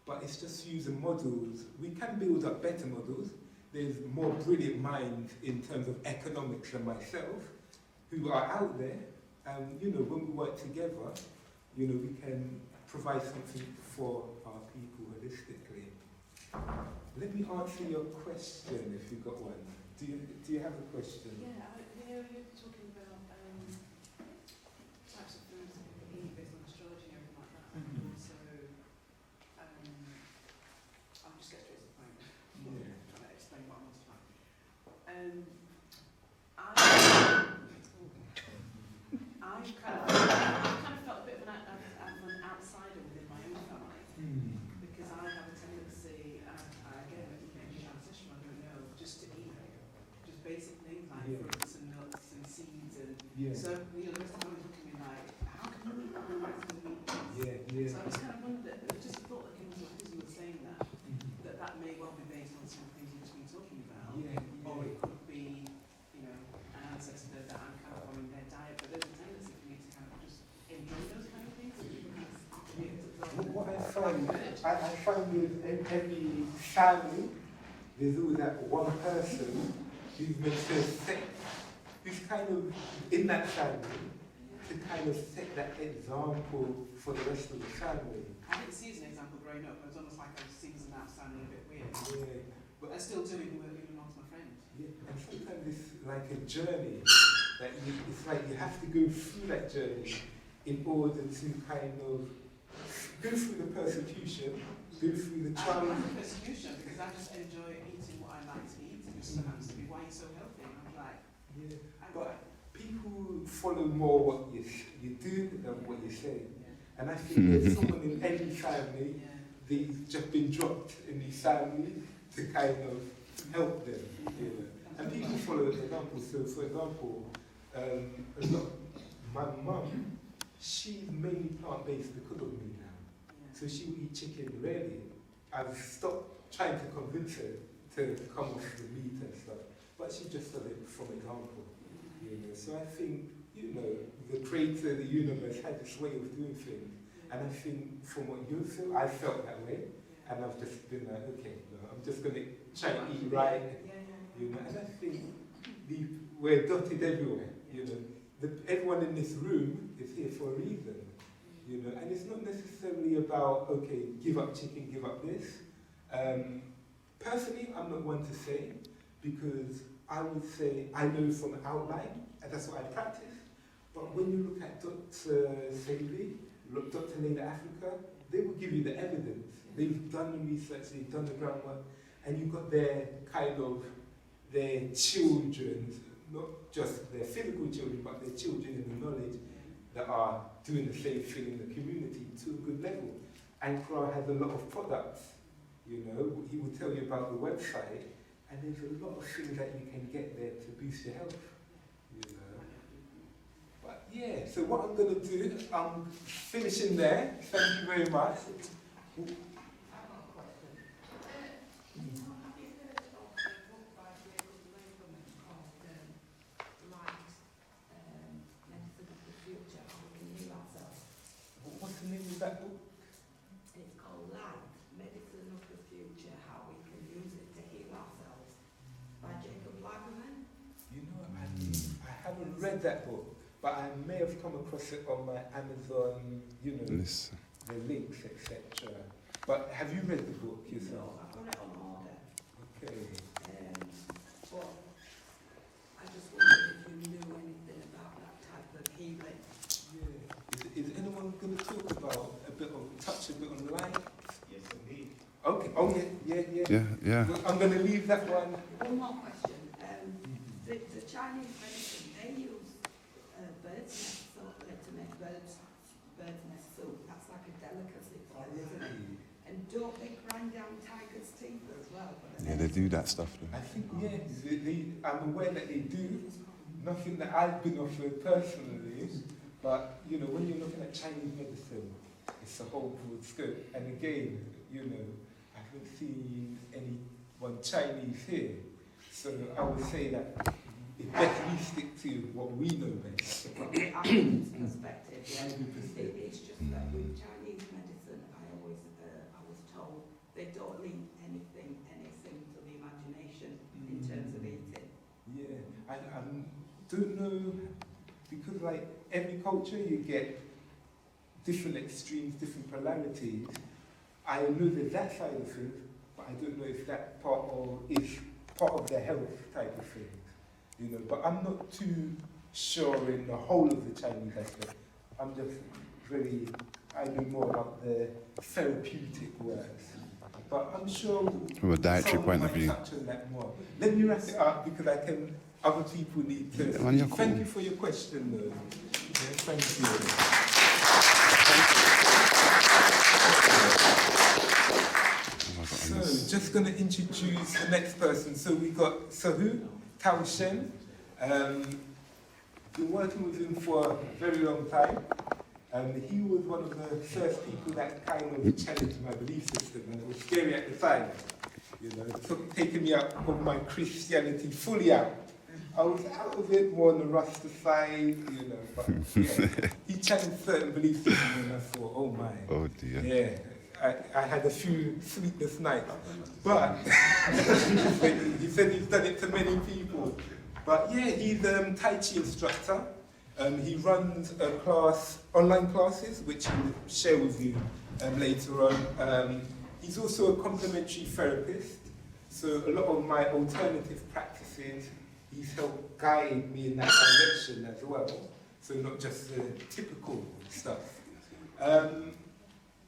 But it's just using models. We can build up better models. There's more brilliant minds in terms of economics than myself, who are out there, and when we work together, we can provide something for our people holistically. Let me answer your question if you've got one. Do you have a question? Yeah, you're talking about types of foods that people eat based on astrology and everything like that. Mhm. So, I'll just get straight to the point. Yeah. I'm trying to explain what I want to talk. I kind of felt a bit of an outsider within my own Yeah. So the rest of them was looking at me like, how can you not go back to the meetings? Yeah. So I just kind of wondered, it was just a thought that came to mind as you were saying that, that may well be based on some things you've just been talking about. Or it could be, you know, an ancestor that I'm kind of following their diet, but there's a tendency for me to kind of just enjoy those kind of things. What I find with every family, there's always that one person who's meant to set, who's kind of in that family to kind of set that example for the rest of the family. I didn't see as an example growing up. It was almost like I was seeing as an outsider a bit weird. Yeah. But I still do even amongst my friends. Yeah. And sometimes it's like a journey that it's like you have to go through that journey in order to kind of go through the persecution, go through the I trial. don't like persecution because I just enjoy eating what I like to eat. And just happens to be why you're so healthy. And I'm like, Yeah. I But people follow more what you do than what you say. And I think there's someone in every family they've just been dropped in the family to kind of help them. You know? And people follow examples. So, for example, my mum, she's mainly plant-based because of me now. So she will eat chicken rarely. I've stopped trying to convince her to come off the meat and stuff. But she just does it from example. You know? So I think, you know, the creator of the universe had this way of doing things. And I think from what you feel, I felt that way. And I've just been like, okay, no, I'm just going to try and eat right. You know, and I think we're dotted everywhere. You know, everyone in this room is here for a reason. You know, and it's not necessarily about, okay, give up chicken, give up this. Personally, I'm not one to say, because I would say I know from outline, and that's what I practice. But when you look at Dr. Sahu, look, Dr. Leda Africa, they will give you the evidence. They've done the research, they've done the groundwork, and you've got their kind of, their children, not just their physical children, but their children in the knowledge that are doing the same thing in the community to a good level. Ankara has a lot of products, you know, he will tell you about the website, and there's a lot of things that you can get there to boost your health, you know. But yeah, so what I'm going to do, I'm finishing there. Thank you very much. What's the name of that book? It's called Life, Medicine of the Future, How We Can Use It to Heal Ourselves, by Jacob Lagerman. You know, I haven't read that book, but I may have come across it on my Amazon, you know, the links, etc. But have you read the book yourself? No, I've got it on order. Okay. But I just wondered if you knew anything about that type of healing. Yeah. Is anyone going to talk about touch a bit on light? Yes, indeed. Okay. Oh yeah. Yeah. Well, I'm going to leave that one. One more question. The Chinese medicine, they use bird's nest to make bird's nest soup. That's like a delicacy for them, isn't it? And don't they grind down tiger's teeth as well? Yeah, they do that stuff. I think, I'm aware that they do. Nothing that I've been offered personally, but, you know, when you're looking at Chinese medicine, it's a whole broad scope. And again, you know, I haven't seen anyone Chinese here. So I would say that it's best we stick to what we know best. Perspective, yeah. 100%. It's just that with Chinese medicine, I was told they don't leave anything to the imagination in terms of eating. Yeah, I don't know, because like every culture you get different extremes, different polarities. I know there's that side of things, but I don't know if that is part of the health type of thing. You know, but I'm not too sure in the whole of the Chinese aspect. I'm just I know more about the therapeutic works. But I'm sure From a dietary point of view. touch on that more. Let me wrap it up because other people need to. Yeah, man, you're cool. Thank you for your question though. Yeah, thank you. So, just going to introduce the next person. So we got Sahu, Shen. been working with him for a very long time. He was one of the first people that kind of challenged my belief system, and it was scary at the time. You know, it took taking me out of my Christianity fully out. I was out of it more on the Rasta side, you know, but yeah, he challenged certain belief systems, and I thought, oh my. Oh dear. Yeah. I had a few sleepless nights, but he said he's done it to many people. But yeah, he's a Tai Chi instructor. He runs a class, online classes, which he will share with you later on. He's also a complementary therapist, so a lot of my alternative practices, he's helped guide me in that direction as well. So not just the typical stuff.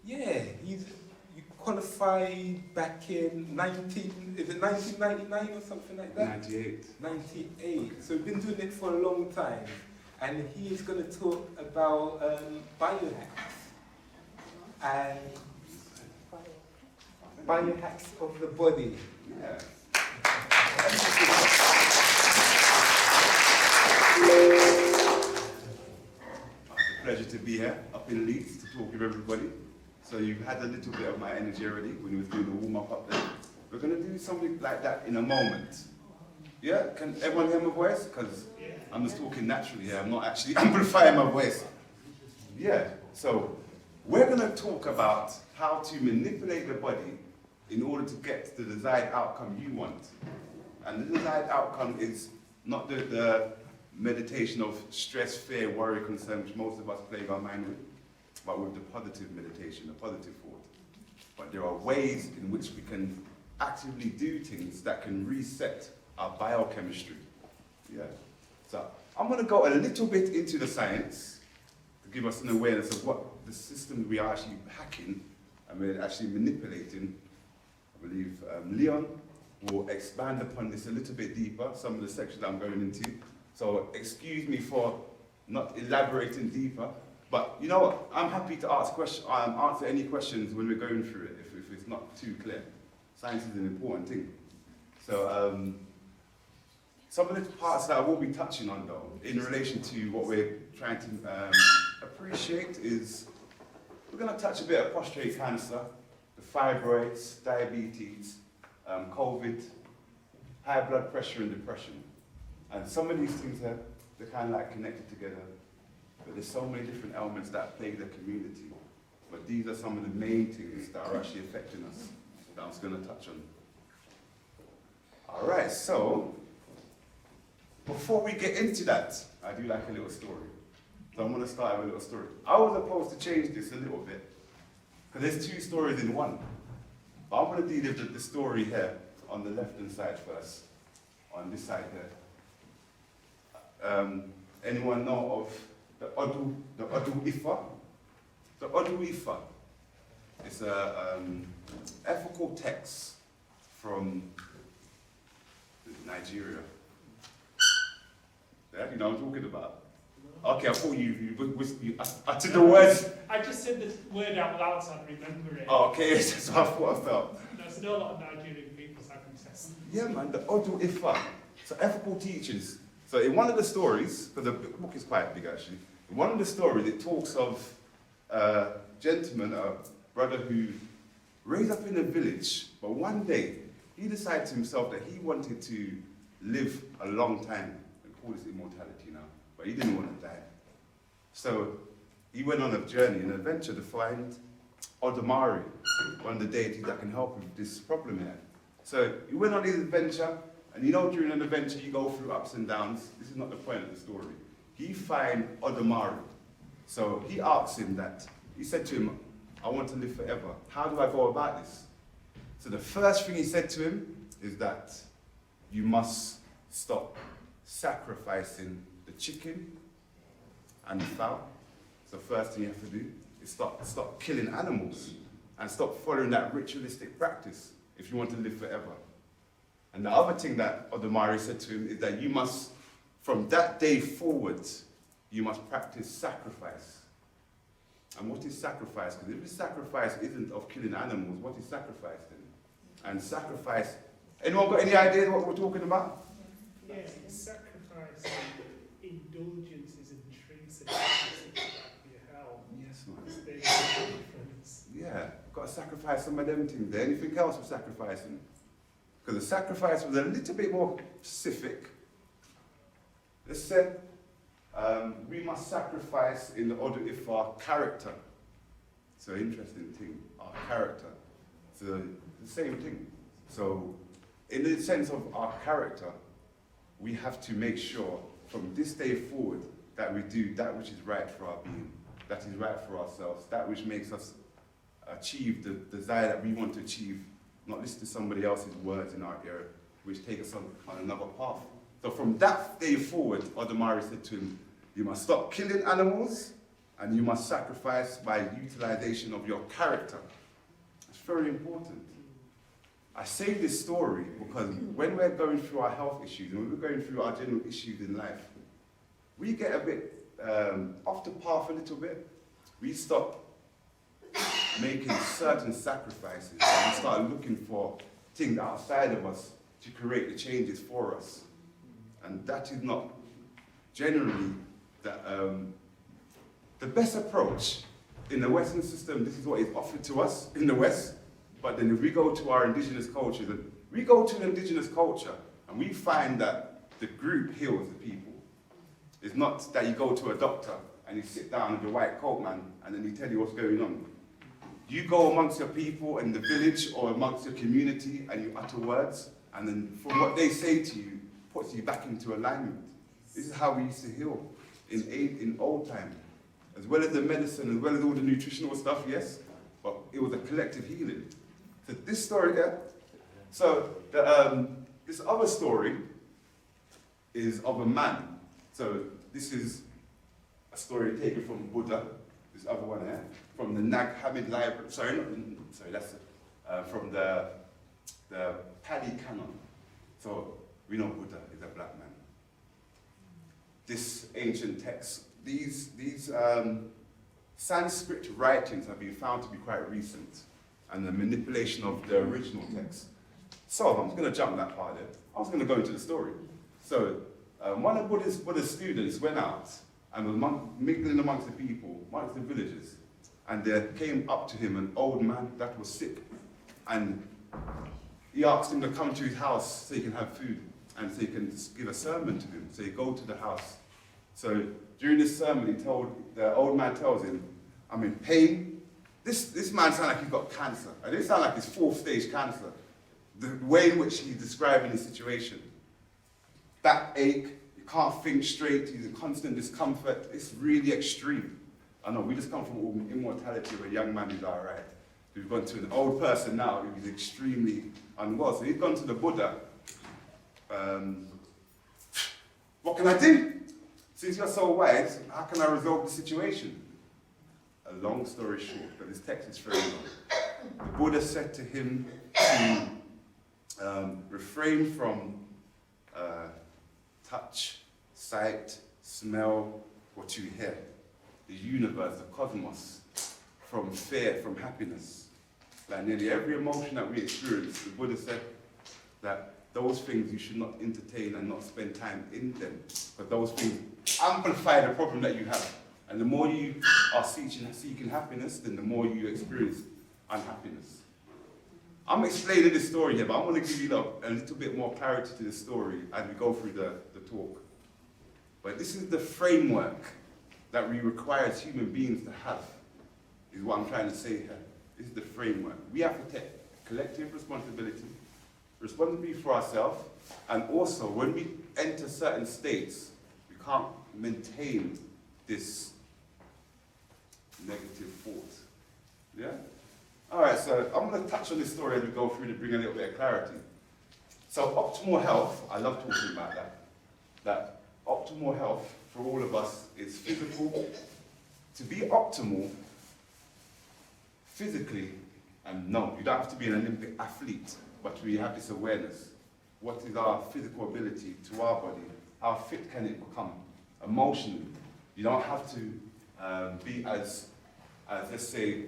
Yeah, you qualified back in 1999 or something like that? 98. 98. So we've been doing it for a long time. And he is going to talk about biohacks. And biohacks of the body. Yeah. It's a pleasure to be here up in Leeds to talk with everybody. So you've had a little bit of my energy already when you was doing the warm-up up there. We're going to do something like that in a moment. Yeah? Can everyone hear my voice? Because I'm just talking naturally here. I'm not actually amplifying my voice. Yeah. So we're going to talk about how to manipulate the body in order to get the desired outcome you want. And the desired outcome is not the meditation of stress, fear, worry, concern, which most of us plague our mind with, but with the positive meditation, the positive thought. But there are ways in which we can actively do things that can reset our biochemistry. Yeah. So I'm going to go a little bit into the science to give us an awareness of what the system we are actually hacking and we're actually manipulating. I believe Leon will expand upon this a little bit deeper, some of the sections I'm going into. So excuse me for not elaborating deeper, but you know what? I'm happy to answer any questions when we're going through it if it's not too clear. Science is an important thing. So some of the parts that I will be touching on though, in relation to what we're trying to appreciate is, we're going to touch a bit of prostate cancer, the fibroids, diabetes, COVID, high blood pressure and depression. And some of these things they're kind of like connected together, but there's so many different elements that plague the community. But these are some of the main things that are actually affecting us that I was going to touch on. All right, so before we get into that, I do like a little story. So I'm going to start with a little story. I was supposed to change this a little bit, because there's two stories in one. But I'm going to deal with the story here on the left-hand side first, on this side here. Anyone know of the Odu Ifa? The Odu Ifa is an ethical text from Nigeria. Yeah, you know what I'm talking about? Okay, I thought you uttered the words. I just said the word out loud so I remember it. Oh, okay, that's what I thought I felt. There's still a lot of Nigerian people, so I can test. Yeah, man, the Odu Ifa. So ethical teachings. So in one of the stories, because the book is quite big actually, in one of the stories it talks of a gentleman, a brother who raised up in a village, but one day he decided to himself that he wanted to live a long time. We call this immortality now, but he didn't want to die. So he went on a journey, an adventure to find Odumari, one of the deities that can help with this problem here. So he went on his adventure, and you know during an adventure you go through ups and downs. This is not the point of the story. He find Odumari. So he asked him that. He said to him, I want to live forever. How do I go about this? So the first thing he said to him is that you must stop sacrificing the chicken and the fowl. So first thing you have to do is stop killing animals and stop following that ritualistic practice if you want to live forever. And the other thing that Odumari said to him is that you must, from that day forward, you must practice sacrifice. And what is sacrifice? Because if the sacrifice isn't of killing animals, what is sacrifice then? And sacrifice, anyone got any idea what we're talking about? Yeah, it's sacrifice in indulgence is intrinsic to your health. Yes, man. It's the difference. Yeah, got to sacrifice some of them things there. Anything else with sacrificing? Because the sacrifice was a little bit more specific. It said, we must sacrifice in order if our character. It's an interesting thing, our character. It's the same thing. So, in the sense of our character, we have to make sure from this day forward that we do that which is right for our being, that is right for ourselves, that which makes us achieve the desire that we want to achieve, not listen to somebody else's words in our ear, which take us on another path. So from that day forward, Odamari said to him, you must stop killing animals and you must sacrifice by utilization of your character. It's very important. I say this story because when we're going through our health issues and when we're going through our general issues in life, we get a bit off the path a little bit. We stop making certain sacrifices and we start looking for things outside of us to create the changes for us. And that is not generally the best approach in the Western system. This is what is offered to us in the West. But then if we go to our indigenous cultures, and we go to an indigenous culture and we find that the group heals the people. It's not that you go to a doctor and you sit down with your white coat man and then he tell you what's going on. You go amongst your people in the village or amongst your community and you utter words, and then from what they say to you, puts you back into alignment. This is how we used to heal in old time. As well as the medicine, as well as all the nutritional stuff, yes, but it was a collective healing. So this story there, so this other story is of a man. So this is a story taken from Buddha, this other one here, from the Nag Hammadi Library, that's from the Pali Canon. So we know Buddha is a black man. This ancient text, these Sanskrit writings have been found to be quite recent, and the manipulation of the original text. So I'm just going to jump that part there. I was going to go into the story. So one of Buddha's students went out and was mingling amongst the people, amongst the villagers, and there came up to him an old man that was sick, and he asked him to come to his house so he can have food and so he can give a sermon to him. So he go to the house. So during this sermon, the old man tells him, I'm in pain. This man sounds like he's got cancer. And it sounds like it's 4th stage cancer. The way in which he's describing the situation. Backache, you can't think straight, he's in constant discomfort. It's really extreme. I know, we just come from immortality where a young man is all right. We've gone to an old person now who's extremely unwell. So he's gone to the Buddha. What can I do? Since you're so wise, how can I resolve the situation? A long story short, but this text is very long. The Buddha said to him to refrain from touch, sight, smell, what you hear. The universe, the cosmos, from fear, from happiness. Like nearly every emotion that we experience, the Buddha said that those things you should not entertain and not spend time in them. But those things amplify the problem that you have. And the more you are seeking happiness, then the more you experience unhappiness. I'm explaining this story here, but I want to give you a little bit more clarity to the story as we go through the talk. But this is the framework that we require as human beings to have, is what I'm trying to say here. This is the framework. We have to take collective responsibility for ourselves, and also when we enter certain states, we can't maintain this negative thought. Yeah? Alright, so I'm going to touch on this story as we go through to bring a little bit of clarity. So optimal health, I love talking about that. That optimal health for all of us is physical. To be optimal physically, and no, you don't have to be an Olympic athlete, but we have this awareness. What is our physical ability to our body? How fit can it become? Emotionally. You don't have to be as let's say,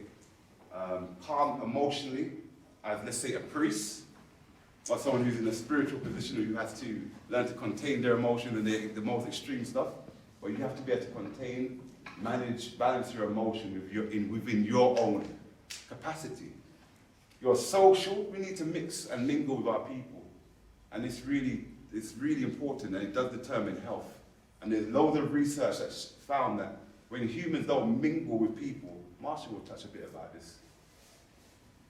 calm emotionally as, let's say, a priest, or someone who's in a spiritual position who has to learn to contain their emotions and the most extreme stuff. but you have to be able to contain, manage, balance your emotion within your own capacity. You're social, we need to mix and mingle with our people. And it's really important, and it does determine health. And there's loads of research that's found that when humans don't mingle with people, Marsha will touch a bit about this.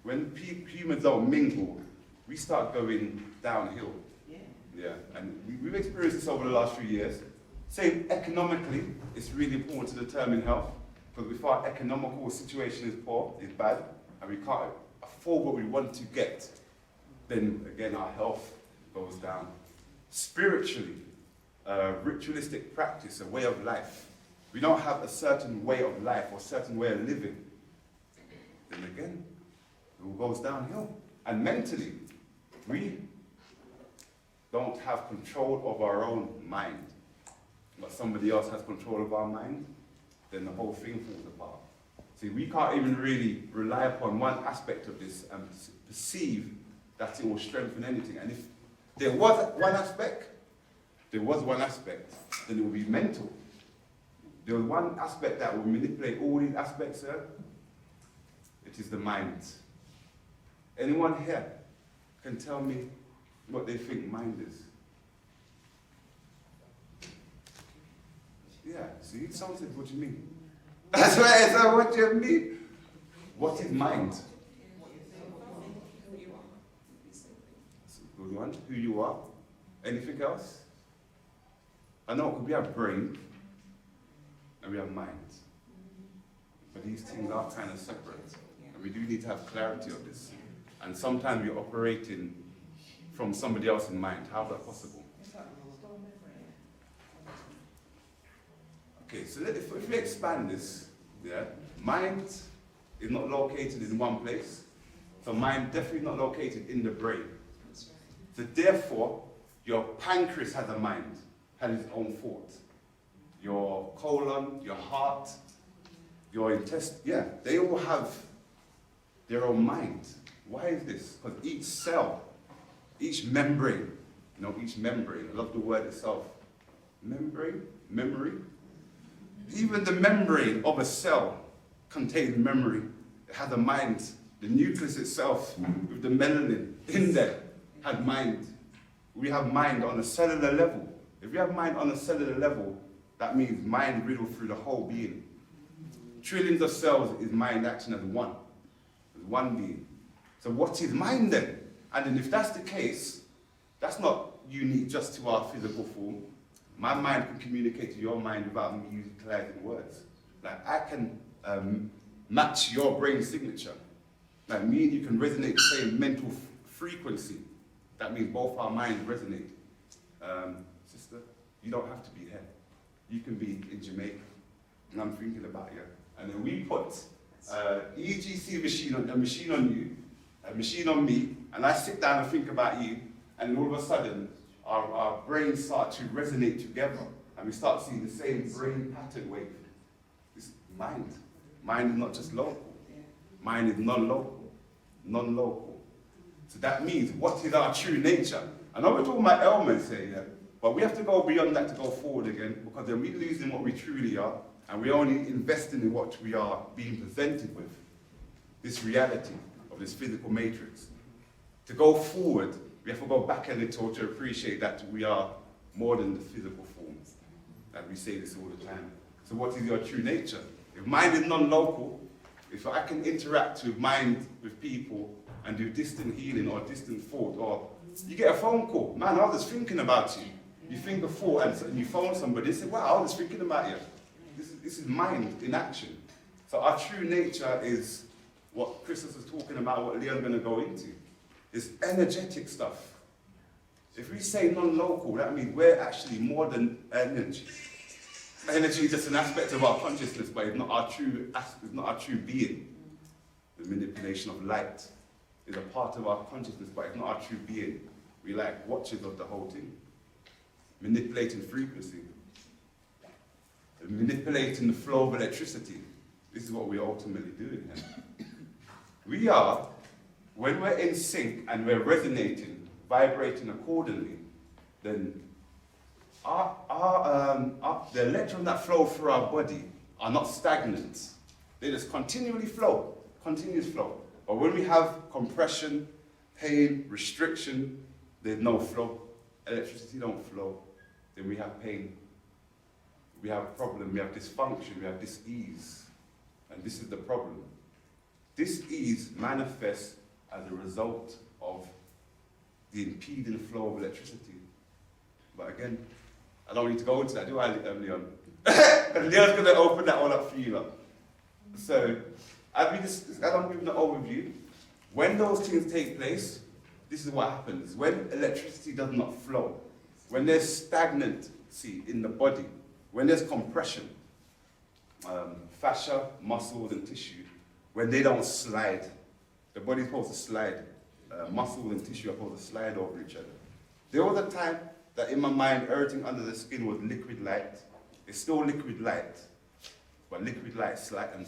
When humans don't mingle, we start going downhill. Yeah, and we've experienced this over the last few years. Same economically, it's really important to determine health, because if our economical situation is poor, is bad, and we can't afford what we want to get, then again our health goes down. Spiritually, ritualistic practice, a way of life. We don't have a certain way of life or certain way of living, then again, it all goes downhill. And mentally, we don't have control of our own mind, but somebody else has control of our mind, then the whole thing falls apart. See, we can't even really rely upon one aspect of this and perceive that it will strengthen anything. And if there was one aspect, then it will be mental. There was one aspect that will manipulate all these aspects, sir. It is the mind. Anyone here can tell me what they think mind is? Yeah, see, someone said, what do you mean? That's right, I said, what do you mean? What is mind? That's a good one. Who you are. Anything else? I know, because we have brain and we have mind. But these things are kind of separate. And we do need to have clarity of this. And sometimes we're operating from somebody else's mind. How is that possible? Okay, so if we expand this, yeah, mind is not located in one place. So mind definitely not located in the brain. So therefore, your pancreas has a mind, has its own thought. Your colon, your heart, your intestine, yeah, they all have their own mind. Why is this? Because each cell, each membrane, each membrane, I love the word itself. Membrane, memory. Even the membrane of a cell contains memory. It has a mind. The nucleus itself, with the melanin in there, had mind. We have mind on a cellular level. If we have mind on a cellular level, that means mind riddled through the whole being. Trillions of cells is mind acting as one being. So what is mind then? And then if that's the case, that's not unique just to our physical form. My mind can communicate to your mind without me utilizing words. Like I can match your brain signature. Like me and you can resonate the same mental frequency. That means both our minds resonate. Sister, you don't have to be here. You can be in Jamaica. And I'm thinking about you. And then we put EGC machine on you, a machine on me, and I sit down and think about you, and all of a sudden, our brains start to resonate together, and we start seeing the same brain pattern wave. This mind. Mind is not just local. Mind is non-local. So that means, what is our true nature? I know we're talking about ailments here, yeah, but we have to go beyond that to go forward again, because then we're losing what we truly are, and we're only investing in what we are being presented with, this reality of this physical matrix. To go forward, we have to go back a little to appreciate that we are more than the physical forms. And we say this all the time. So what is your true nature? If mind is non-local, if I can interact with mind, with people, and do distant healing or distant thought, or you get a phone call, man, I was just thinking about you. You think of thought and you phone somebody, they say, wow, I was thinking about you. This is mind in action. So our true nature is what Kristos was talking about, what Leon's going to go into. It's energetic stuff. If we say non-local, that means we're actually more than energy. Energy is just an aspect of our consciousness, but it's not our true being. The manipulation of light is a part of our consciousness, but it's not our true being. We like watchers of the whole thing. Manipulating frequency. Manipulating the flow of electricity. This is what we're ultimately doing here. We are, when we're in sync and we're resonating, vibrating accordingly, then our the electrons that flow through our body are not stagnant. They just continually flow, continuous flow. But when we have compression, pain, restriction, there's no flow. Electricity don't flow. Then we have pain. We have problem, we have dysfunction, we have dis-ease. And this is the problem. Dis-ease manifests as a result of the impeding flow of electricity. But again, I don't need to go into that, do I, Leon? And Leon's going to open that all up for you lot. So, as I'm giving the overview, when those things take place, this is what happens. When electricity does not flow, when there's stagnancy in the body, when there's compression, fascia, muscles, and tissue, when they don't slide, the body's supposed to slide, muscles and tissue are supposed to slide over each other. There was a time that in my mind, everything under the skin was liquid light. It's still liquid light, but liquid light sliding.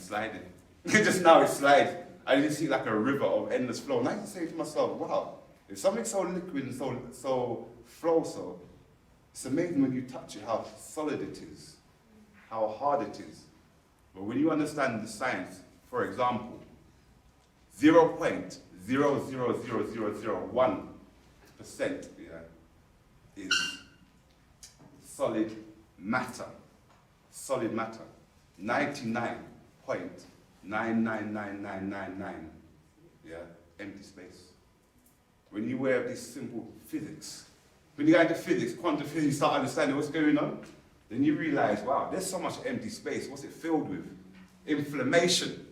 Just now it slides. I didn't see like a river of endless flow. And I used to say to myself, wow, if something's so liquid and so flow so, it's amazing when you touch it how solid it is, how hard it is. But when you understand the science, for example, 0.00001% is solid matter. Solid matter. 99.999999, empty space. When you wear this simple physics, when you go into physics, quantum physics, you start understanding what's going on, then you realize, wow, there's so much empty space. What's it filled with? Inflammation.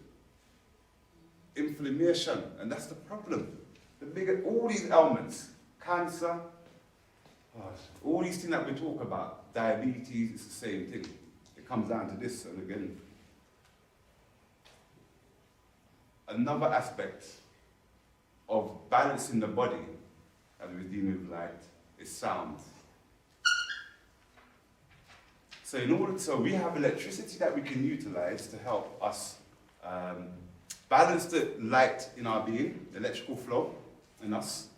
Inflammation, and that's the problem. All these ailments, cancer, all these things that we talk about, diabetes, it's the same thing. It comes down to this, and again, another aspect of balancing the body, as we're dealing with light, is sound. So we have electricity that we can utilize to help us balance the light in our being, the electrical flow in us.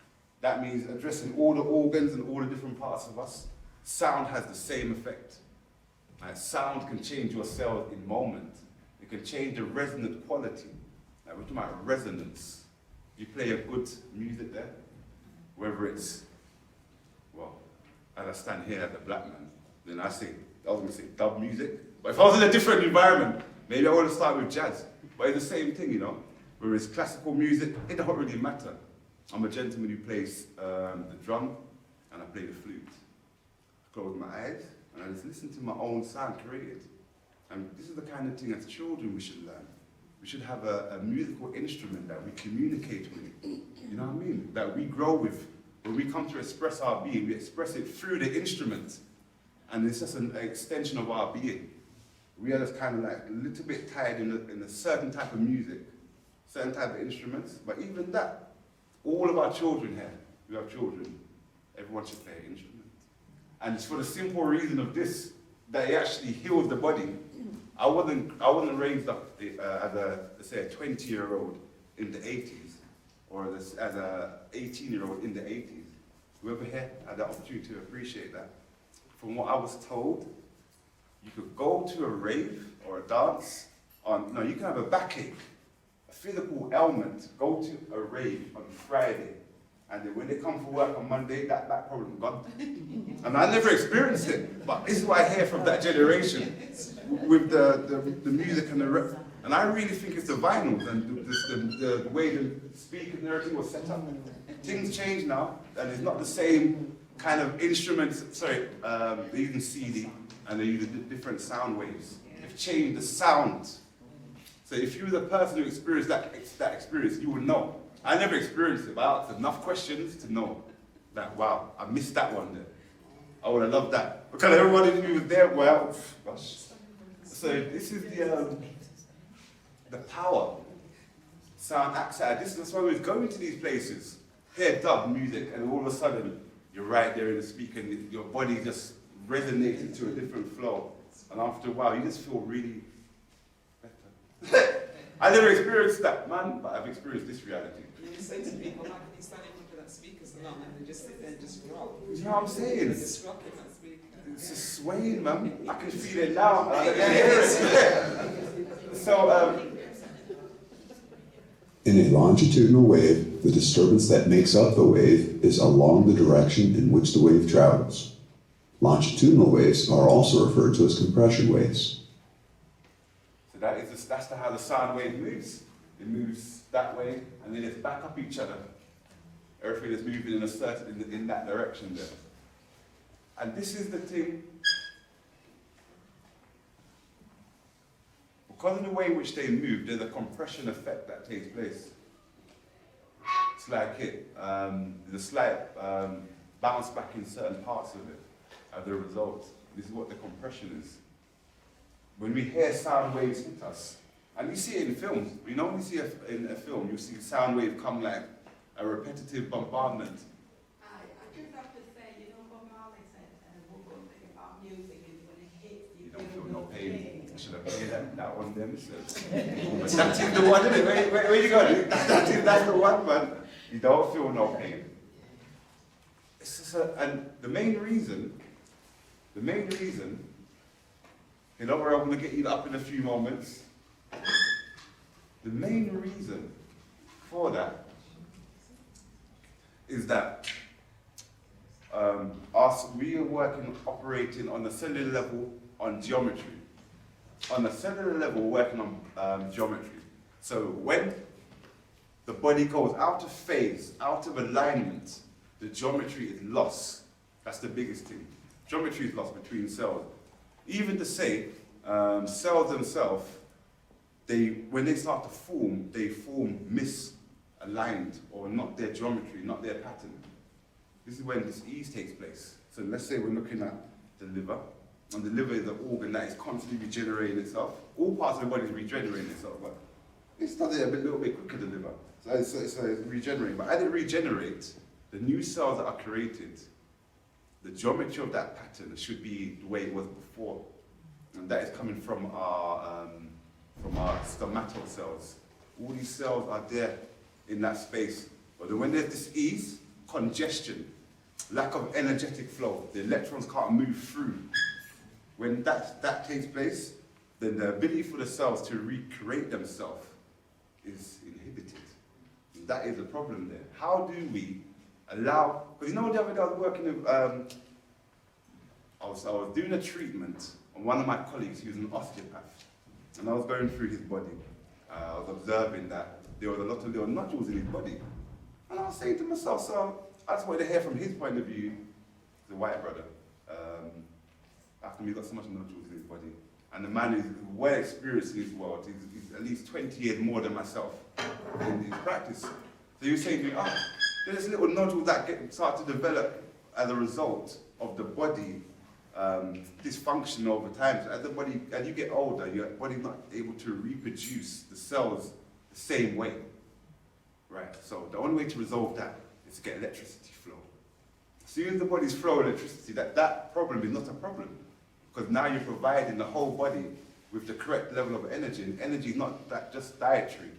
That means addressing all the organs and all the different parts of us. Sound has the same effect. Sound can change your cells in moment. It can change the resonant quality. We're talking about resonance. You play a good music there, whether it's, well, as I stand here as a black man, then I was going to say dub music. But if I was in a different environment, maybe I would have started with jazz. But it's the same thing, Whether it's classical music, it don't really matter. I'm a gentleman who plays the drum and I play the flute. I close my eyes and I just listen to my own sound created. And this is the kind of thing as children we should learn. We should have a musical instrument that we communicate with, you know what I mean? That we grow with. When we come to express our being, we express it through the instrument. And it's just an extension of our being. We are just kind of like a little bit tied in a certain type of music, certain type of instruments. But even that, all of our children here, we have children, everyone should play an instrument. And it's for the simple reason of this, that it actually heals the body. I wasn't raised up as let's say a 20-year-old in the 80s, or as a 18-year-old in the 80s. Whoever here had the opportunity to appreciate that. From what I was told, you could go to a rave or a dance, you can have a backache, a physical ailment, go to a rave on Friday, and then when they come for work on Monday, that back problem gone. And I never experienced it, but this is what I hear from that generation, with the music and the rap. And I really think it's the vinyls and the way the speakers and everything was set up. Things change now, and it's not the same kind of instruments. Sorry, they're using CD, and they use different sound waves. They've changed the sound. So if you were the person who experienced that experience, you would know. I never experienced it, but I asked enough questions to know that, wow, I missed that one there. I would have loved that. Because everybody who was there, well, gosh. So this is the power. Sound acts out. That's why we're going to these places. Hear dub music, and all of a sudden, you're right there in the speaker, and your body just resonating to a different flow. And after a while, you just feel really better. I never experienced that, man, but I've experienced this reality. You say to people, how can you stand in front of that speaker so long, and they just sit there and just rock? You know what I'm saying? They just rock in that speaker. It's just swaying, man. I can feel it now. I can hear it. So, In a longitudinal wave, the disturbance that makes up the wave is along the direction in which the wave travels. Longitudinal waves are also referred to as compression waves. so that's how the sound wave moves. It moves that way, and then it's back up each other. Everything is moving in a certain in that direction there. And this is the thing. Because of the way in which they move, there's a compression effect that takes place. It's like there's a slight bounce back in certain parts of it as a result. This is what the compression is. When we hear sound waves hit us, and you see it in films, you know when you see in a film, you see a sound wave come like a repetitive bombardment. I just have to say, you know what Marley said, one good thing about music is when it hits you, You don't feel no pain. pain. I should have played that one then. So. But that is the one, isn't it? Where you going? That's the one, man. You don't feel no pain. It's just and the main reason, you know where I'm going to get you up in a few moments. The main reason for that is that we are operating on the cellular level on geometry. On the cellular level, working on geometry. So when the body goes out of phase, out of alignment, the geometry is lost. That's the biggest thing. Geometry is lost between cells. Even to say, cells themselves, when they start to form, they form misaligned or not their geometry, not their pattern. This is when disease takes place. So let's say we're looking at the liver, and the liver is an organ that is constantly regenerating itself. All parts of the body is regenerating itself, but it's does it a little bit quicker, the liver. So it's regenerating. But as it regenerates, the new cells that are created, the geometry of that pattern should be the way it was before. And that is coming from our stomatal cells. All these cells are there in that space. But then when there's disease, congestion, lack of energetic flow, the electrons can't move through. When that takes place, then the ability for the cells to recreate themselves is inhibited. And that is the problem there. How do we allow, because you know the other day I was working with, I was doing a treatment on one of my colleagues, he was an osteopath, and I was going through his body. I was observing that there was a lot of little nodules in his body. And I was saying to myself, so I just wanted to hear from his point of view, the white brother, after he's got so much nodules in his body. And the man is well experienced in his world. He's at least 20 years more than myself in his practice. So he was saying to me, there's little nodules that start to develop as a result of the body dysfunction over time. So as you get older, your body's not able to reproduce the cells the same way. Right, so the only way to resolve that is to get electricity flow. As soon as the body's flowing electricity, that problem is not a problem. Because now you're providing the whole body with the correct level of energy. And energy is not just dietary,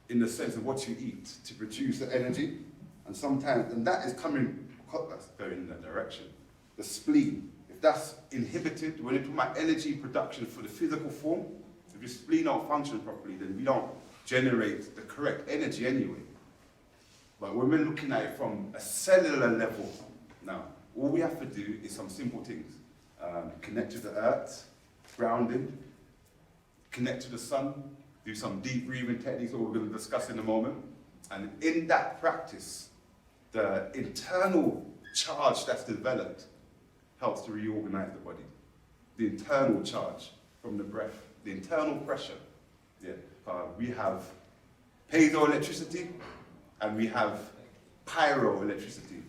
in the sense of what you eat to produce the energy. And sometimes, and that is coming, that's going in that direction. The spleen, if that's inhibited, when you talk about energy production for the physical form, if your spleen don't function properly, then we don't generate the correct energy anyway. But when we're looking at it from a cellular level, now, all we have to do is some simple things. Connect to the earth, grounding, connect to the sun, do some deep breathing techniques that we're going to discuss in a moment. And in that practice, the internal charge that's developed helps to reorganize the body. The internal charge from the breath, the internal pressure. Yeah. We have piezoelectricity and we have pyroelectricity.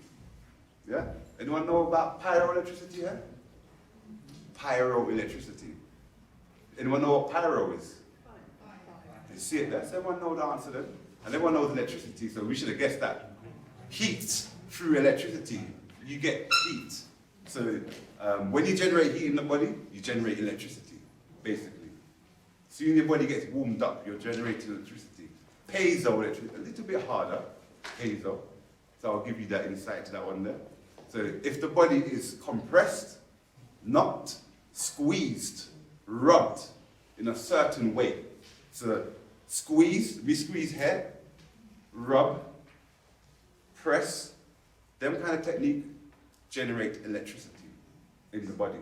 Yeah? Anyone know about pyroelectricity here? Pyroelectricity. Anyone know what pyro is? You see it there? Does everyone know the answer then? And everyone knows electricity, so we should have guessed that. Heat through electricity. You get heat. So when you generate heat in the body, you generate electricity, basically. Soon as your body gets warmed up, you're generating electricity. Piezoelectricity, a little bit harder, piezo. So I'll give you that insight to that one there. So if the body is compressed, not squeezed, rubbed in a certain way. So squeeze, we squeeze here, rub, press, them kind of technique generate electricity in the body.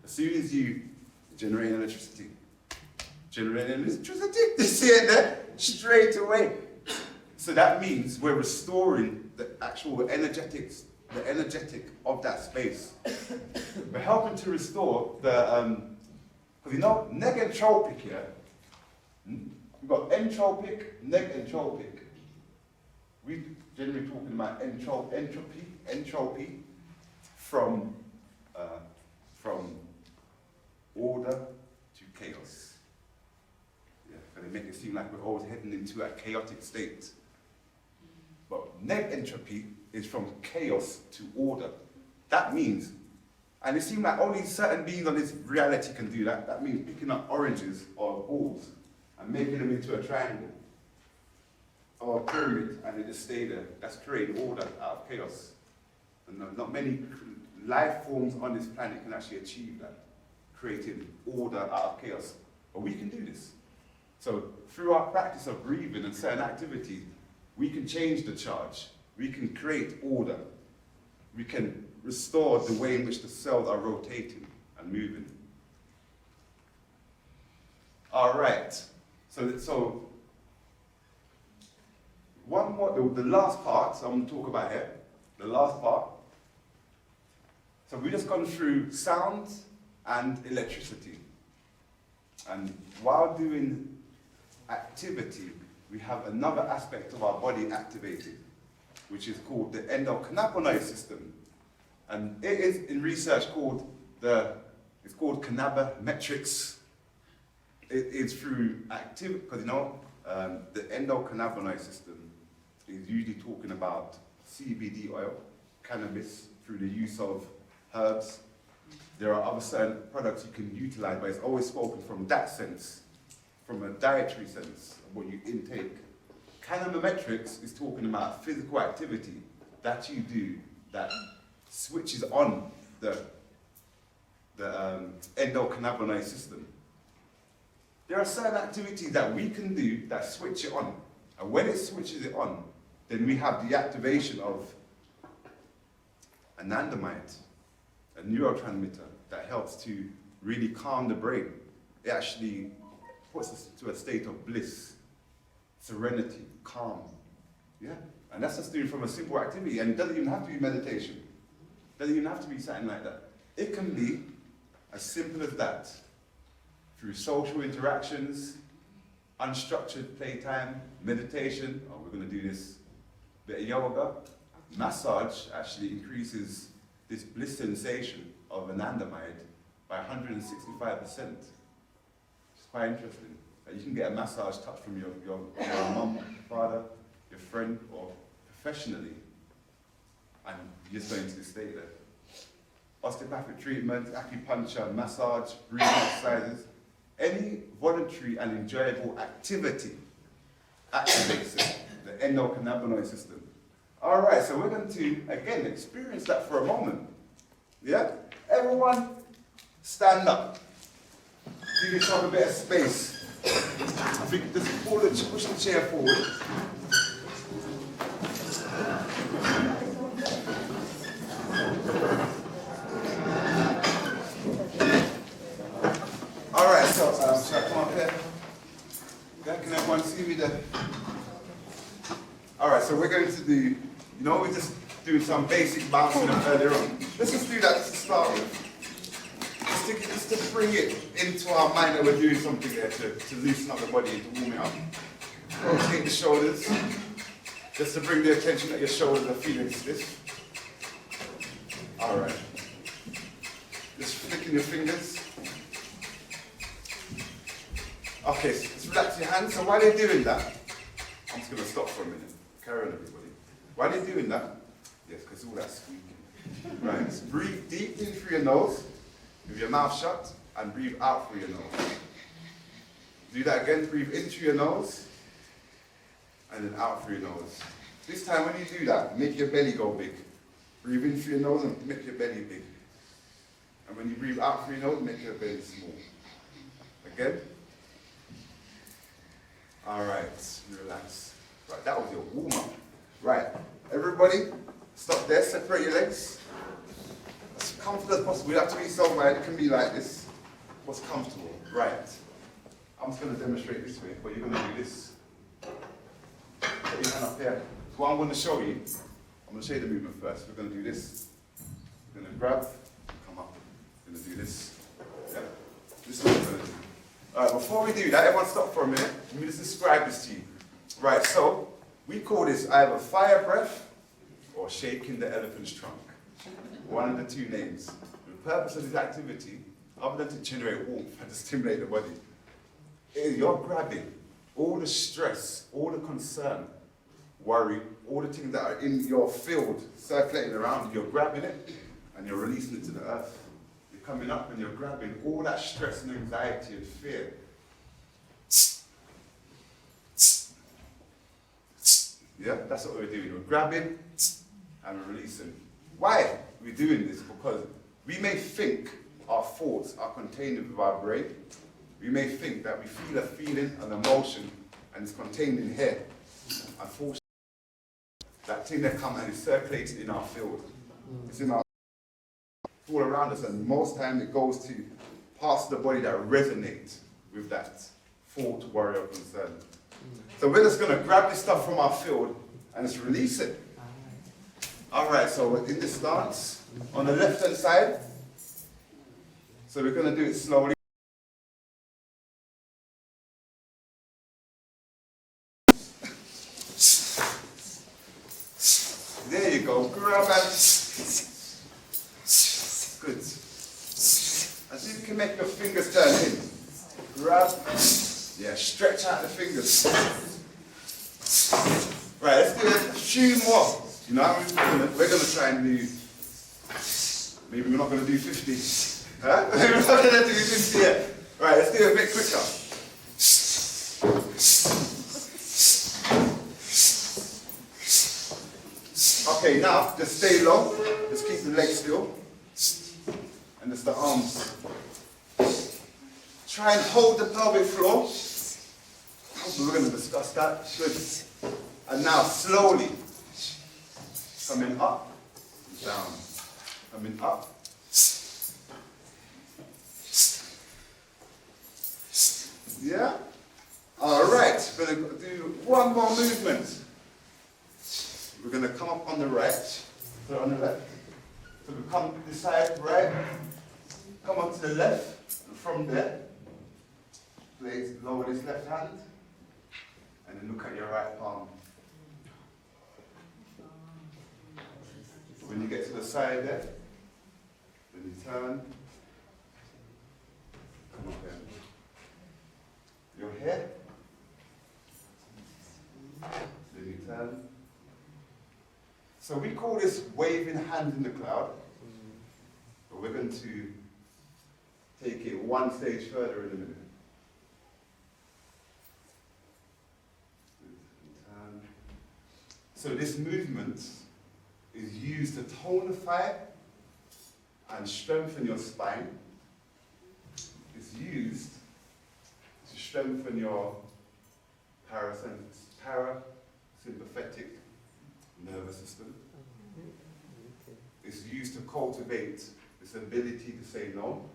As soon as you generate electricity, you see it there? Straight away. So that means we're restoring the actual energetics, the energetic of that space. We're helping to restore the, because you know, neg-entropic here, we've got entropic, neg-entropic. We're generally talking about entropy from order to chaos. Yeah, because they make it seem like we're always heading into a chaotic state. But neg-entropy is from chaos to order. That means, and it seems like only certain beings on this reality can do that. That means picking up oranges or balls and making them into a triangle or a pyramid, and they just stay there. That's creating order out of chaos. And not many life forms on this planet can actually achieve that, creating order out of chaos. But we can do this. So through our practice of breathing and certain activities, we can change the charge. We can create order. We can restore the way in which the cells are rotating and moving. All right. So one more, the last part, so I'm going to talk about here. The last part. So we've just gone through sound and electricity. And while doing activity, we have another aspect of our body activated, which is called the endocannabinoid system. And it is in research called it's called cannabimetrics. It is through activity, because you know, the endocannabinoid system is usually talking about CBD oil, cannabis, through the use of herbs. There are other certain products you can utilize, but it's always spoken from that sense, from a dietary sense of what you intake. Cannabimetrics is talking about physical activity that you do that switches on the endocannabinoid system. There are certain activities that we can do that switch it on. And when it switches it on, then we have the activation of anandamide, a neurotransmitter that helps to really calm the brain. It actually puts us to a state of bliss, serenity, calm. Yeah? And that's just doing from a simple activity. And it doesn't even have to be meditation. It doesn't even have to be something like that. It can be as simple as that. Through social interactions, unstructured playtime, meditation. Oh, we're going to do this bit of yoga. Massage actually increases this bliss sensation of anandamide by 165%. It's quite interesting. You can get a massage touch from your mum, your father, your friend, or professionally, and you're just going to stay there. Osteopathic treatment, acupuncture, massage, breathing exercises, any voluntary and enjoyable activity activates it, the endocannabinoid system. All right, so we're going to, again, experience that for a moment. Yeah? Everyone, stand up. Give yourself a bit of space. If you can just push the chair forward. All right, so shall I come up here? Yeah, can everyone see me there? All right, so we're going to do, we're just doing some basic bouncing earlier on. Let's just do that to start with. Just to bring it into our mind that we're doing something there to loosen up the body and to warm it up. Rotate the shoulders, just to bring the attention that your shoulders are feeling stiff. All right. Just flicking your fingers. Okay, so just relax your hands. So while you're doing that, I'm just going to stop for a minute. Carry on, everybody. While you're doing that, yes, because all that squeaking. Right, just breathe deep in through your nose, with your mouth shut, and breathe out through your nose. Do that again, breathe in through your nose, and then out through your nose. This time when you do that, make your belly go big. Breathe in through your nose and make your belly big. And when you breathe out through your nose, make your belly small. Again. All right, relax. Right, that was your warm-up. Right, everybody, stop there, separate your legs. As comfortable as possible. You have to be so wide, it can be like this. What's comfortable? Right. I'm just going to demonstrate this way, but you're going to do this. Put your hand up here. So what I'm going to show you, I'm going to show you the movement first. We're going to do this. We're going to grab, come up. We're going to do this. Yeah. This is what we're going to do. All right, before we do that, everyone stop for a minute. Let me just describe this to you. Right, so we call this either fire breath or shaking the elephant's trunk. One of the two names. The purpose of this activity, other than to generate warmth and to stimulate the body, is you're grabbing all the stress, all the concern, worry, all the things that are in your field circulating around you. You're grabbing it and you're releasing it to the earth. You're coming up and you're grabbing all that stress and anxiety and fear. Yeah, that's what we're doing. We're grabbing and we're releasing. Why are we doing this? Because we may think our thoughts are contained within our brain. We may think that we feel a feeling, an emotion, and it's contained in here. Unfortunately, that thing that comes and is circulated in our field. It's in our all around us, and most time it goes to parts of the body that resonate with that thought, worry, or concern. So we're just going to grab this stuff from our field and just release it. All right, so we're in this stance on the left-hand side. So we're going to do it slowly. There you go, grab and good. And see if you can make your fingers turn in. Grab, yeah, stretch out the fingers. Right, let's do a few more. You know, we're going to try and do, maybe we're not going to do 50. Huh? We're not going to do 50 yet. Right, let's do it a bit quicker. Okay, now, just stay low. Just keep the legs still. And just the arms. Try and hold the pelvic floor. We're going to discuss that. Good. And now, slowly. Coming up, down. Coming up. Yeah? Alright, we're going to do one more movement. We're going to come up on the right, so on the left. So we come this side, right, come up to the left, and from there, place, lower this left hand, and then look at your right palm. When you get to the side there, then you turn, come up there. Your head, then you turn. So we call this waving hand in the cloud, but we're going to take it one stage further in a minute. Turn. So this movement is used to tonify and strengthen your spine. It's used to strengthen your parasympathetic nervous system. It's used to cultivate this ability to say no,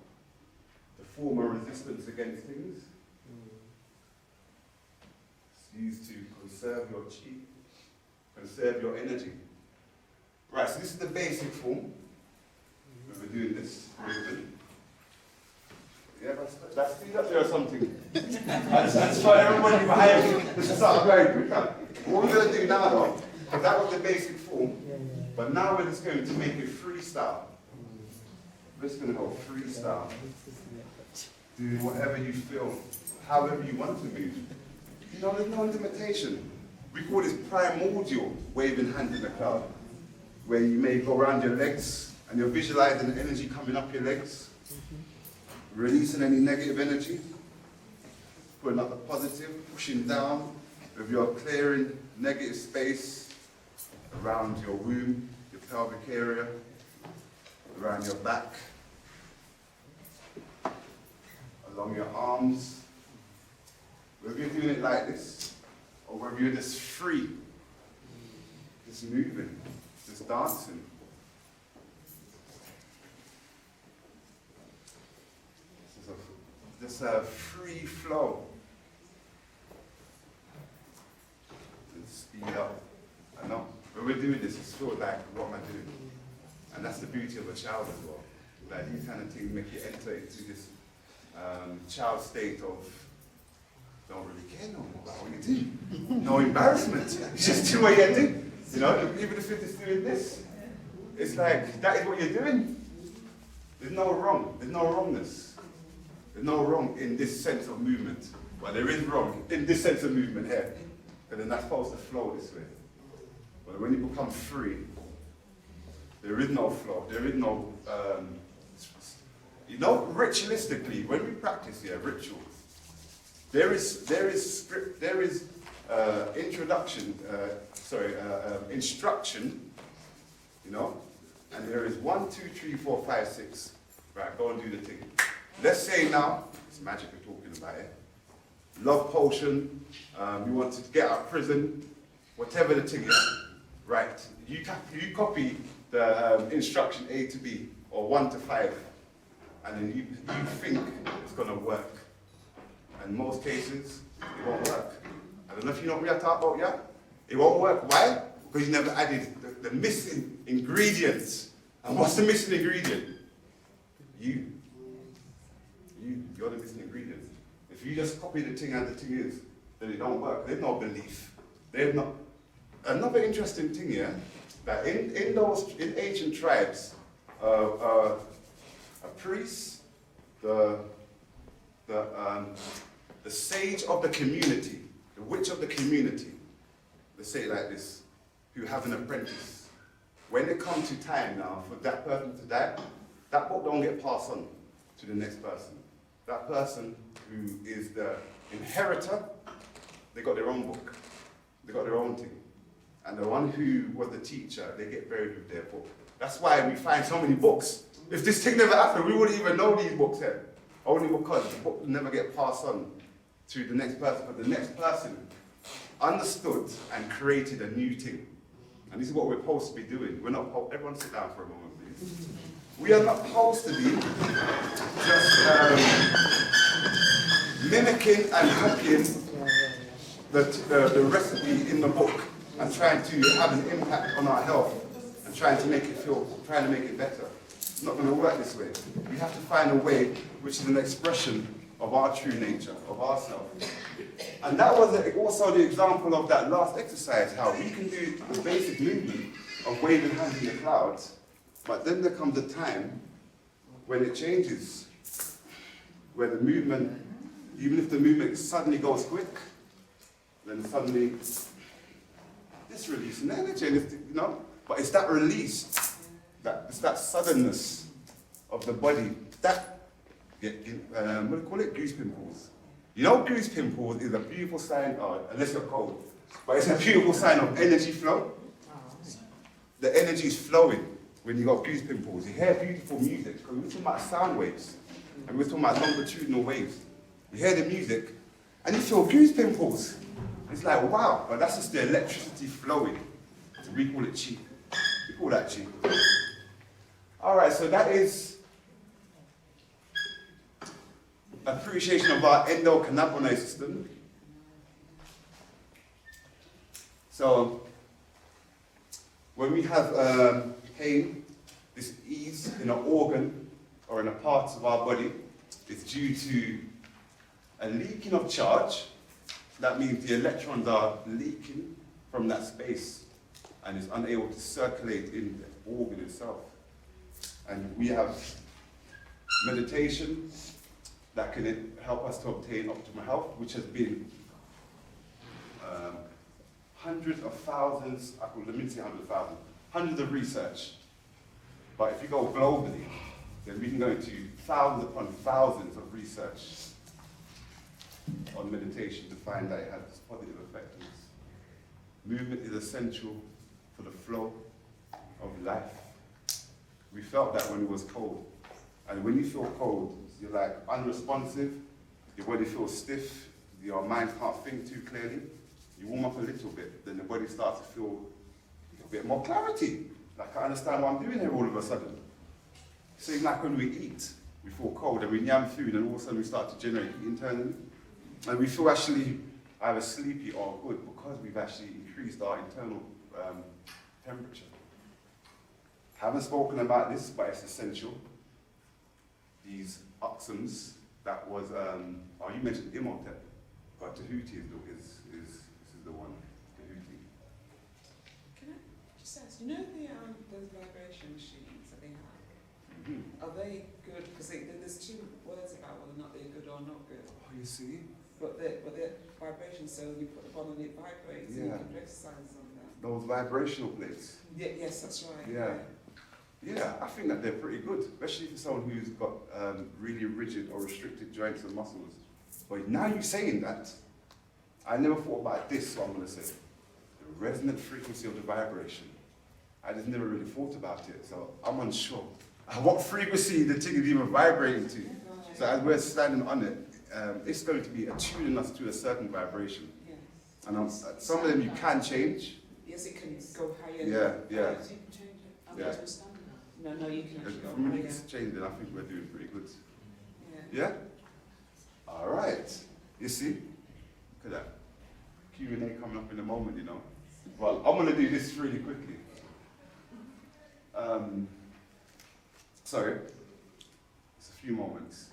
to form a resistance against things. It's used to conserve your chi, conserve your energy. Right, so this is the basic form. We're doing this movement. Yeah, that's speed up there or something. That's why everybody behind me. This is not very quick. What we're going to do now, though, because that was the basic form, but now we're just going to make it freestyle. We're just going to go freestyle. Doing whatever you feel, however you want to move. You know, there's no limitation. We call this primordial waving hand in the cloud, where you may go around your legs and you're visualizing the energy coming up your legs, releasing any negative energy, putting up the positive, pushing down with your clearing negative space around your womb, your pelvic area, around your back, along your arms. Whether you're doing it like this, or whether you're just free, just moving, just dancing. Just a free flow. And speed up. I know. When we're doing this, it's feel like, what am I doing? And that's the beauty of a child as well. Like these kind of things make you enter into this child state of don't really care no more about what you do. No embarrassment. You just do what you do. You know, even if you're just doing this, it's like that is what you're doing. There's no wrong. There's no wrongness. There's no wrong in this sense of movement. Well, there is wrong in this sense of movement here. But then that's supposed to flow this way. But when you become free, there is no flow. There is no, ritualistically, when we practice here, rituals, there is instruction, you know, and there is 1, 2, 3, 4, 5, 6. Right, go and do the thing. Let's say now, it's magic we're talking about it. Love potion, you want to get out of prison, whatever the thing is. Right, you copy the instruction A to B, or 1 to 5, and then you think it's going to work. And in most cases, it won't work. I don't know if you know what we are talking about yet. It won't work. Why? Because you never added the missing ingredients. And what's the missing ingredient? You're the missing ingredient. If you just copy the thing and the thing is, then it don't work. There's no belief. There's not. Another interesting thing here, that in ancient tribes, a priest, the sage of the community, the witch of the community, let's say it like this, who have an apprentice. When it comes to time now for that person to die, that book don't get passed on to the next person. That person who is the inheritor, they got their own book. They got their own thing. And the one who was the teacher, they get buried with their book. That's why we find so many books. If this thing never happened, we wouldn't even know these books here. Only because the book will never get passed on to the next person, but the next person understood and created a new thing. And this is what we're supposed to be doing. We're not, everyone sit down for a moment, please. We are not supposed to be just mimicking and copying the recipe in the book and trying to have an impact on our health and trying to make it better. It's not going to work this way. We have to find a way which is an expression of our true nature, of ourselves. And that was also the example of that last exercise, how we can do the basic movement of waving hands in the clouds, but then there comes a time when it changes, where the movement, even if the movement suddenly goes quick, then suddenly this releasing energy, you know, but it's that release, it's that suddenness of the body, that, what do you call it? Goose pimples. You know, goose pimples is a beautiful sign, unless you're cold, but it's a beautiful sign of energy flow. The energy is flowing when you got goose pimples. You hear beautiful music, because we're talking about sound waves, and we're talking about longitudinal waves. You hear the music, and you feel goose pimples. It's like, wow, but that's just the electricity flowing. So we call it chi. We call that chi. All right, so that is appreciation of our endocannabinoid system. So when we have pain, this ease in an organ or in a part of our body, it's due to a leaking of charge. That means the electrons are leaking from that space and is unable to circulate in the organ itself. And we have meditation that can help us to obtain optimal health, which has been hundreds of thousands, hundreds of research. But if you go globally, then we can go into thousands upon thousands of research on meditation to find that it has this positive effect on us. Movement is essential for the flow of life. We felt that when it was cold. And when you feel cold, you're like unresponsive, your body feels stiff, your mind can't think too clearly. You warm up a little bit, then the body starts to feel a bit more clarity. Like I understand what I'm doing here all of a sudden. Same like when we eat, we feel cold and we yam food and all of a sudden we start to generate heat internally. And we feel actually either sleepy or good because we've actually increased our internal temperature. Haven't spoken about this, but it's essential. These oxums, that was, you mentioned Imhotep, but Tahuti is the one, Tahuti. Can I just ask, you know those vibration machines that they have? Mm-hmm. Are they good? Because there's two words about whether or not they're good or not good. Oh, you see? But they're vibration, so you put them on and it vibrates, and you can do exercises on that. Those vibrational plates. Yeah, yes, that's right. Yeah. Yeah, I think that they're pretty good, especially for someone who's got really rigid or restricted joints and muscles. But now you're saying that, I never thought about this, so I'm going to say. The resonant frequency of the vibration. I just never really thought about it, so I'm unsure. What frequency the thing is even vibrating to. So as we're standing on it, it's going to be attuning us to a certain vibration. Yes. And some of them you can change. Yes, it can go higher. Yeah, yeah. Yes, you can change it. Yeah. Otherwise we're standing. No, you can actually If go we higher. can change it, I think we're doing pretty good. Yeah. Yeah? All right. You see? Look at that. Q&A coming up in a moment, you know. Well, I'm going to do this really quickly. Sorry. It's a few moments.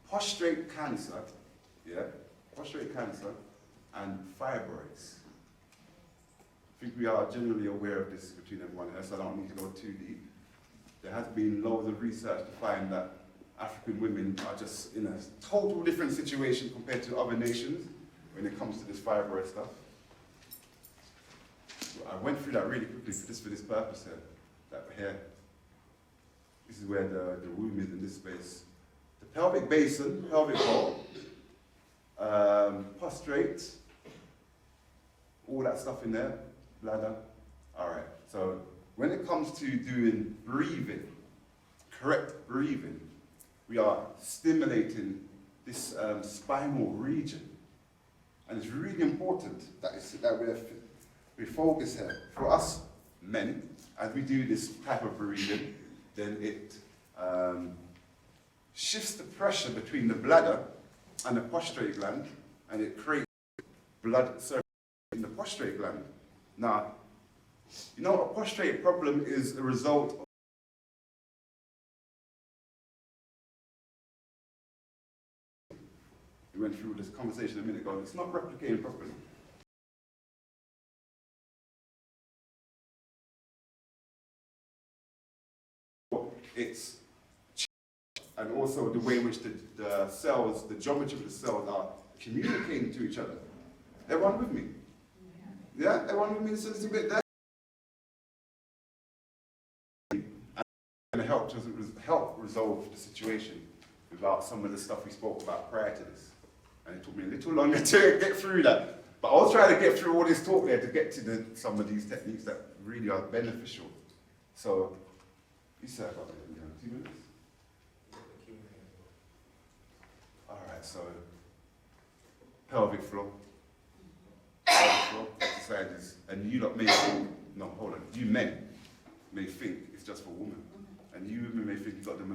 Prostate cancer, yeah? Prostate cancer and fibroids. I think we are generally aware of this between everyone else, so I don't need to go too deep. There has been loads of research to find that African women are just in a total different situation compared to other nations when it comes to this fibroid stuff. So I went through that really quickly for this purpose here. That here. This is where the womb is in this space. The pelvic basin, pelvic bowl, prostrate, all that stuff in there, bladder. All right, so when it comes to doing breathing, correct breathing, we are stimulating this spinal region. And it's really important that we focus here. For us men, as we do this type of breathing, then it shifts the pressure between the bladder and the prostrate gland, and it creates blood circulation in the prostrate gland. Now, you know, a prostrate problem is a result of we went through this conversation a minute ago, it's not replicating properly. It's and also the way in which the cells, the geometry of the cells are communicating to each other. Everyone with me? Yeah, everyone with me? It's a little bit there. And help resolve the situation without some of the stuff we spoke about prior to this. And it took me a little longer to get through that. But I was trying to get through all this talk there to get to some of these techniques that really are beneficial. So, you said about 2 minutes? Alright, so pelvic floor. Pelvic floor exercises. And you lot may think, no, hold on, you men may think it's just for women. And you women may think you've got the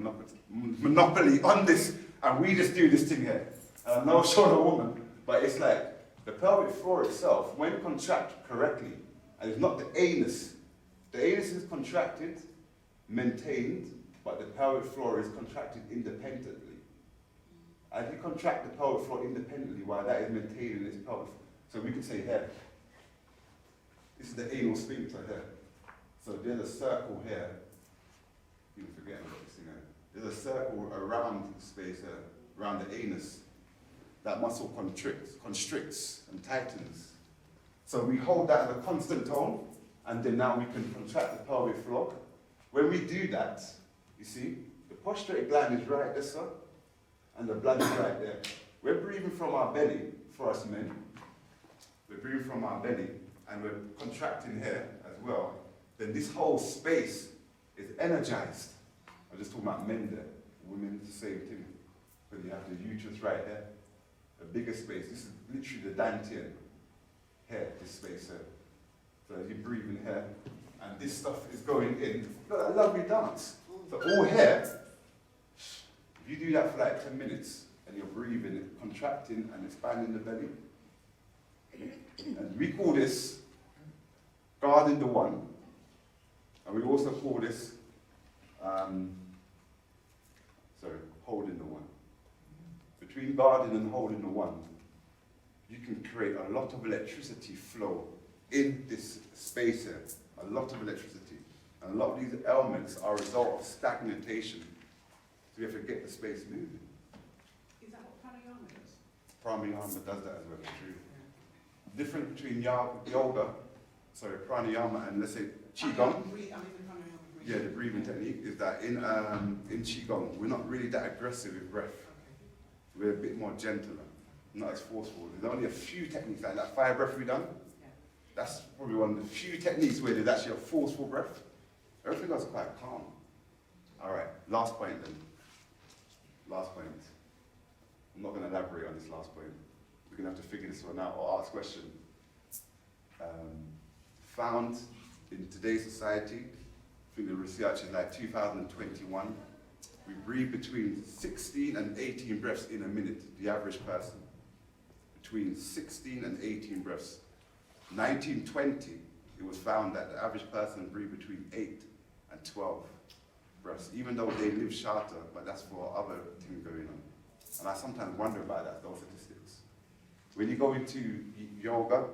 monopoly on this, and we just do this thing here. And I'm not sure the woman, but it's like the pelvic floor itself, when contracted correctly, and it's not the anus is contracted, maintained, but the pelvic floor is contracted independently. As you contract the pelvic floor independently while that is maintaining its pelvic floor. So we can say here, this is the anal sphincter here. So there's a circle here. You can forget about this thing here. There's a circle around the space here, around the anus. That muscle constricts and tightens. So we hold that at a constant tone, and then now we can contract the pelvic floor. When we do that, you see, the prostrate gland is right there, sir, and the blood is right there. We're breathing from our belly, for us men. We're breathing from our belly, and we're contracting here as well. Then this whole space is energized. I'm just talking about men there. Women, the same thing. But you have the uterus right here, a bigger space. This is literally the dantian here, this space here. So you breathe in here, and this stuff is going in. Look at that lovely dance. So all here, if you do that for like 10 minutes, and you're breathing, contracting and expanding the belly, and we call this guarding the one, and we also call this holding the one. Between guarding and holding the one, you can create a lot of electricity flow in this space here, a lot of electricity. And a lot of these elements are a result of stagnation. So we have to get the space moving. Is that what pranayama does? Pranayama does that as well, it's true. Difference between pranayama and let's say Qigong. I mean the pranayama breathing. Yeah, the breathing technique is that in Qigong, we're not really that aggressive with breath. Okay. We're a bit more gentler, not as forceful. There's only a few techniques like that fire breath we done. Yeah. That's probably one of the few techniques where there's actually a forceful breath. Everything else is quite calm. All right, last point then. Last point. I'm not going to elaborate on this last point. We're going to have to figure this one out or ask a question. Found in today's society, I think the research is like 2021, we breathe between 16 and 18 breaths in a minute, the average person. Between 16 and 18 breaths. 1920, it was found that the average person breathed between 8 and 12 breaths, even though they live shorter, but that's for other things going on. And I sometimes wonder about that, those statistics. When you go into yoga,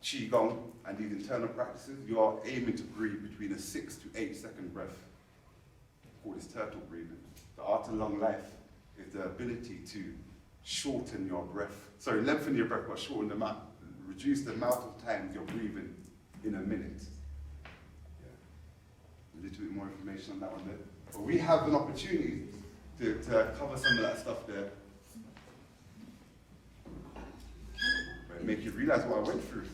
Qigong, and these internal practices, you are aiming to breathe between a 6 to 8 second breath. We call this turtle breathing. The art of long life is the ability to shorten your breath. Sorry, lengthen your breath, but shorten the amount. Reduce the amount of time you're breathing in a minute. Yeah. A little bit more information on that one there. But we have an opportunity to cover some of that stuff there. But make you realize what I went through.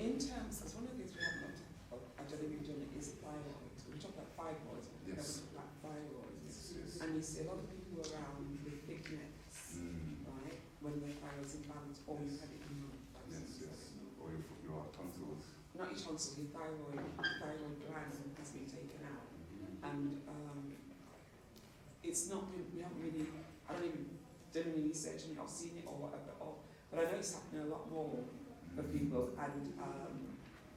In terms, that's one of the things we haven't looked at, I don't think we've done it, is thyroid. We talk about fibroids, we Yes. talk about thyroids. Yes. And you see a lot of people around with thick necks, right, when their thyroid's imbalanced, or you've had it removed. Yes. Or your tonsils. Not your tonsil, your thyroid gland has been taken out. And it's not, we haven't really, I don't even done any research on it or seen it or whatever, but I know it's happening a lot more for people, and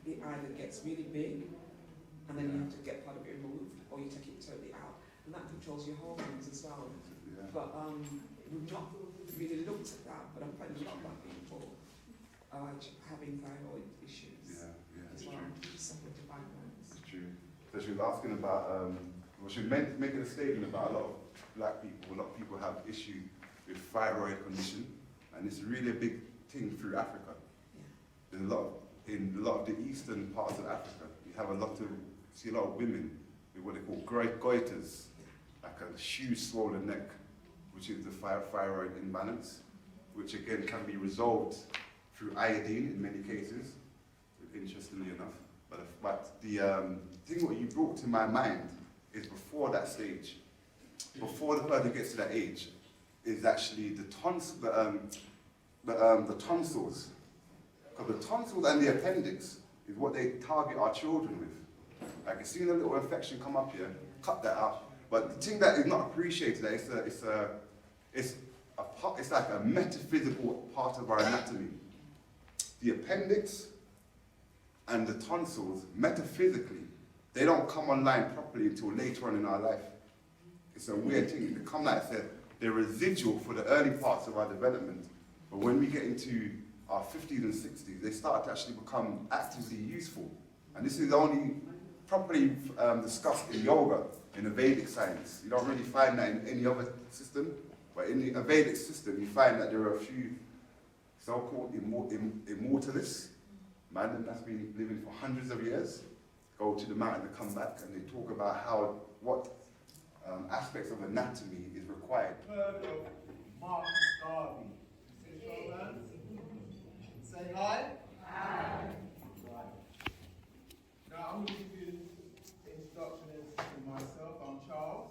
it either gets really big and then you have to get part of it removed, or you take it totally out, and that controls your hormones as well. Yeah. But we've not really looked at that, but I'm finding a lot of people having thyroid issues as well, separate to fibroids. It's true. So she was asking about, she was making a statement about a lot of black people, a lot of people have issue with thyroid condition, and it's really a big thing through Africa. There's in a lot of the eastern parts of Africa, you have see a lot of women with what they call goiters, like a huge swollen neck, which is the thyroid imbalance, which again can be resolved through iodine in many cases, interestingly enough. But the thing what you brought to my mind is before that stage, before the person gets to that age, is actually the tonsils. Because the tonsils and the appendix is what they target our children with. Like, you see a little infection come up here, cut that out. But the thing that is not appreciated, it's like a metaphysical part of our anatomy. The appendix and the tonsils, metaphysically, they don't come online properly until later on in our life. It's a weird thing. They come, like I said, they're residual for the early parts of our development. But when we get into our 50s and 60s, they start to actually become actively useful. And this is only properly discussed in yoga, in the Vedic science. You don't really find that in any other system, but in the Vedic system, you find that there are a few so-called immortalists, man that's been living for hundreds of years, go to the mountain and come back, and they talk about what aspects of anatomy is required. Heard of Mark Garvey? Say hi. Hi. Right. Now I'm going to give you the introduction to myself. I'm Charles.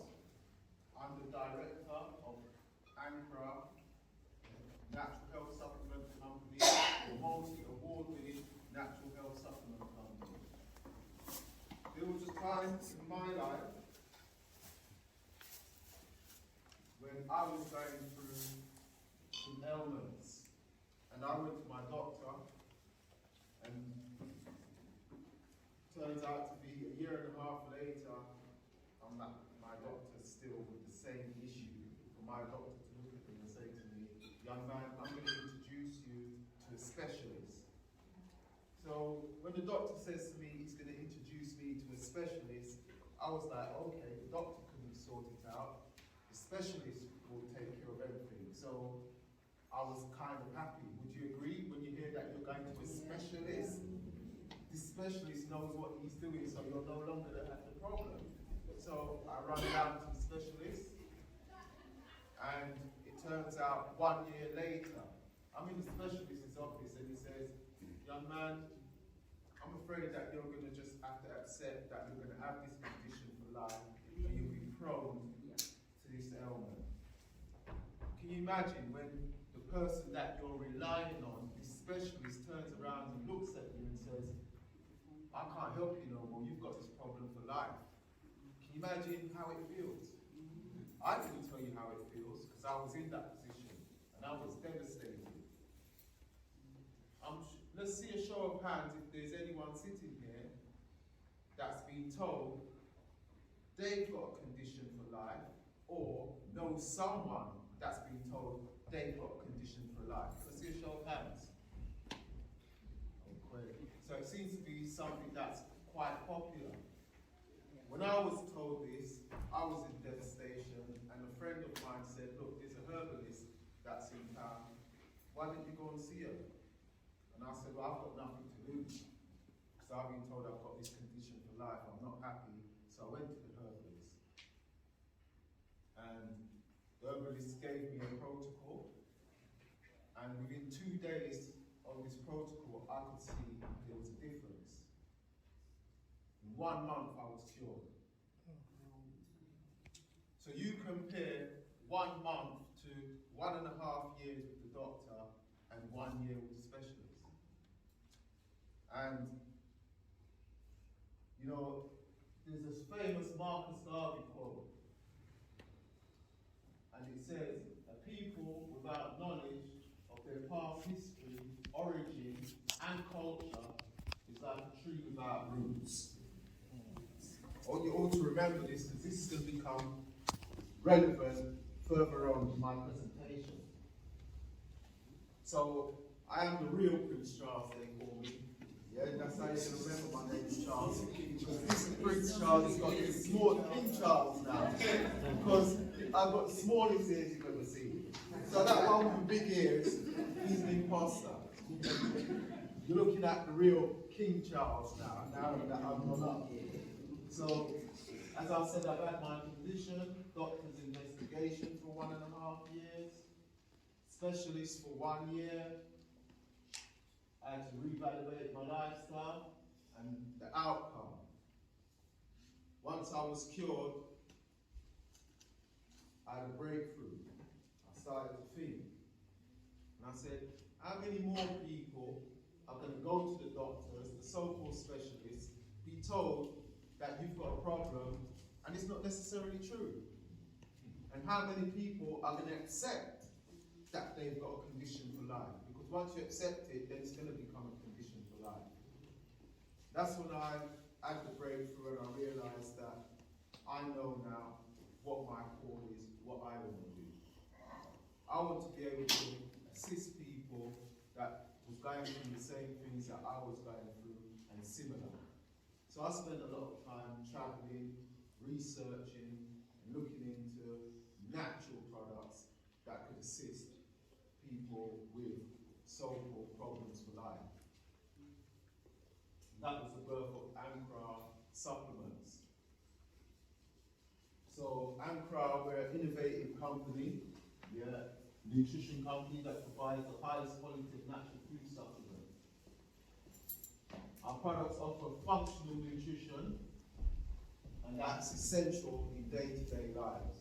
I'm the natural health supplement company, or multi-award-winning natural health supplement company. There was a time in my life when I was going through some ailments, and I went to my doctor, and turns out to be a year and a half later, I'm at my doctor still with the same issue. For my doctor to look at me and say to me, young man, I'm going to introduce you to a specialist. So when the doctor says to me he's going to introduce me to a specialist, I was like, okay, the doctor couldn't sort it out. The specialist will take care of everything. So I was kind of happy. Would you agree when you hear that you're going to a specialist? The specialist knows what he's doing, so you're no longer the problem. So I run down to the specialist, and it turns out 1 year later, I'm in the specialist's office, and he says, young man, I'm afraid that you're going to just have to accept that you're going to have this condition for life, and you'll be prone to this ailment. Can you imagine when the person that you're relying on, this specialist, turns around and looks at you and says, I can't help you no more, you've got this problem for life. Can you imagine how it feels? I couldn't tell you how it feels because I was in that position and I was devastated. Let's see a show of hands if there's anyone sitting here that's been told they've got a condition for life or knows someone that's been told they've got a condition for life. Let's see a show of hands. Okay. So it seems to be something that's quite popular. When I was told this, I was in devastation, and a friend of mine said, look, there's a herbalist that's in town. Why didn't you go and see her? And I said, well, I've got nothing to lose, because I've been told I've got this condition for life, I'm not happy, so I went to the herbalist. And the herbalist gave me a protocol, and within 2 days of this protocol, I could see there was a difference. In 1 month, I was cured. So you compare 1 month to 1.5 years with the doctor and 1 year with the specialist. And, you know, there's this famous Marcus Garvey quote. And it says, a people without knowledge of their past history, origin, and culture is like a tree without roots. I want you all to remember this because this is going to become relevant further on in my presentation. So, I am the real Prince Charles, they call me. Yeah, that's how you're going to remember my name is Charles. Because this is Prince Charles, he's got this small King Charles now. Because I've got the smallest ears you've ever seen. So that one with the big ears, he's an imposter. You're looking at the real King Charles now that I'm not up. So, as I said, I've had my condition, doctor's investigation for 1.5 years, specialist for 1 year. I had to reevaluate my lifestyle and the outcome. Once I was cured, I had a breakthrough. I started to think. And I said, how many more people are going to go to the doctors, the so-called specialists, be told that you've got a problem and it's not necessarily true? And how many people are going to accept that they've got a condition for life? Because once you accept it, then it's going to become a condition for life. That's when I had the breakthrough and I realized that I know now what my call is, what I want to do. I want to be able to assist people that was going through the same things that I was going through and similar. So I spent a lot of time traveling, researching, and looking into natural products that could assist people with so-called problems for life. That was the birth of Ankara supplements. So Ankara, we're an innovative company, nutrition company that provides the highest quality of natural food supplements. Our products offer functional nutrition, and that's essential in day-to-day lives.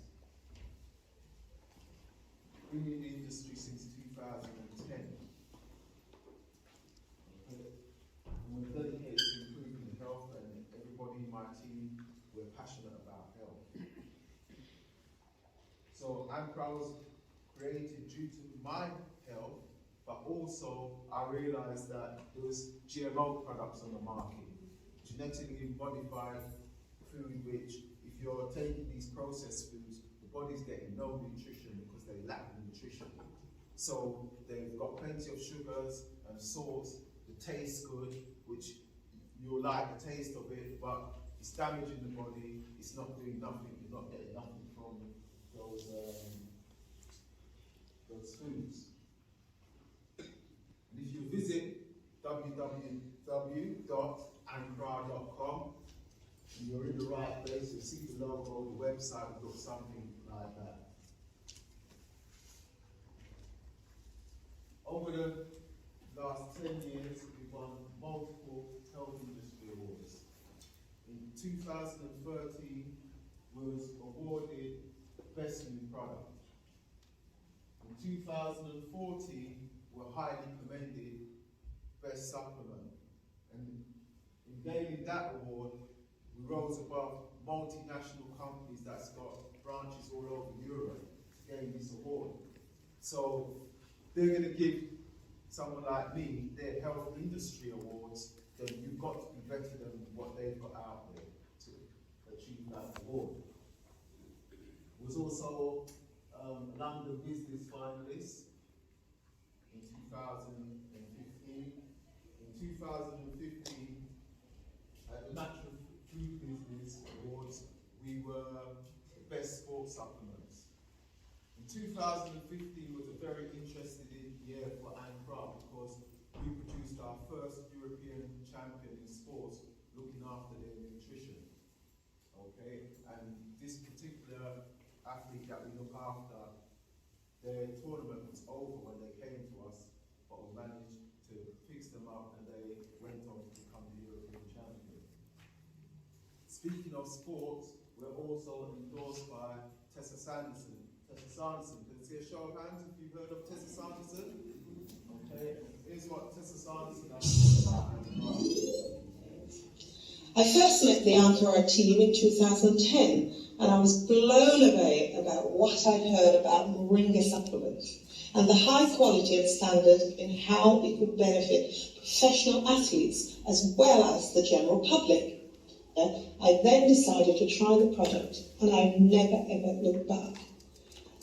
Been in the industry since 2000. 2010. Okay. And we're dedicated to improving health, and everybody in my team, we're passionate about health. So ANCRA was created due to my health, but also I realised that there was GMO products on the market, genetically modified food, which if you're taking these processed foods, the body's getting no nutrition because they lack nutrition. So they've got plenty of sugars and salts, the taste good, which you'll like the taste of it, but it's damaging the body, it's not doing nothing, you're not getting nothing from those foods. And if you visit www.ancra.com, and you're in the right place, you'll see the logo, the website will look something like that. Over the last 10 years, we've won multiple health industry awards. In 2013, we was awarded Best New Product. In 2014, we're highly commended Best Supplement. And in gaining that award, we rose above multinational companies that's got branches all over Europe to gain this award. So they're going to give someone like me their health industry awards, then you've got to be better than what they've got out there to achieve that award. It was also London Business Finalist in 2015. In 2015, at the Natural Food Business Awards, we were the best sports supplements. In 2015 was a very interesting year for ANCRA because we produced our first European champion in sports looking after their nutrition. Okay, and this particular athlete that we look after, their tournament was over when they came to us, but we managed to fix them up and they went on to become the European champion. Speaking of sports, we're also endorsed by Tessa Sanderson. Tessa Sanderson, can I see a show of hands if you've heard of Tessa Sanderson? Okay, here's what Tessa Sanderson has to say about ANCRA. I first met the ANCRA team in 2010, and I was blown away about what I'd heard about moringa supplements and the high quality and standard in how it could benefit professional athletes as well as the general public. I then decided to try the product, and I've never ever looked back.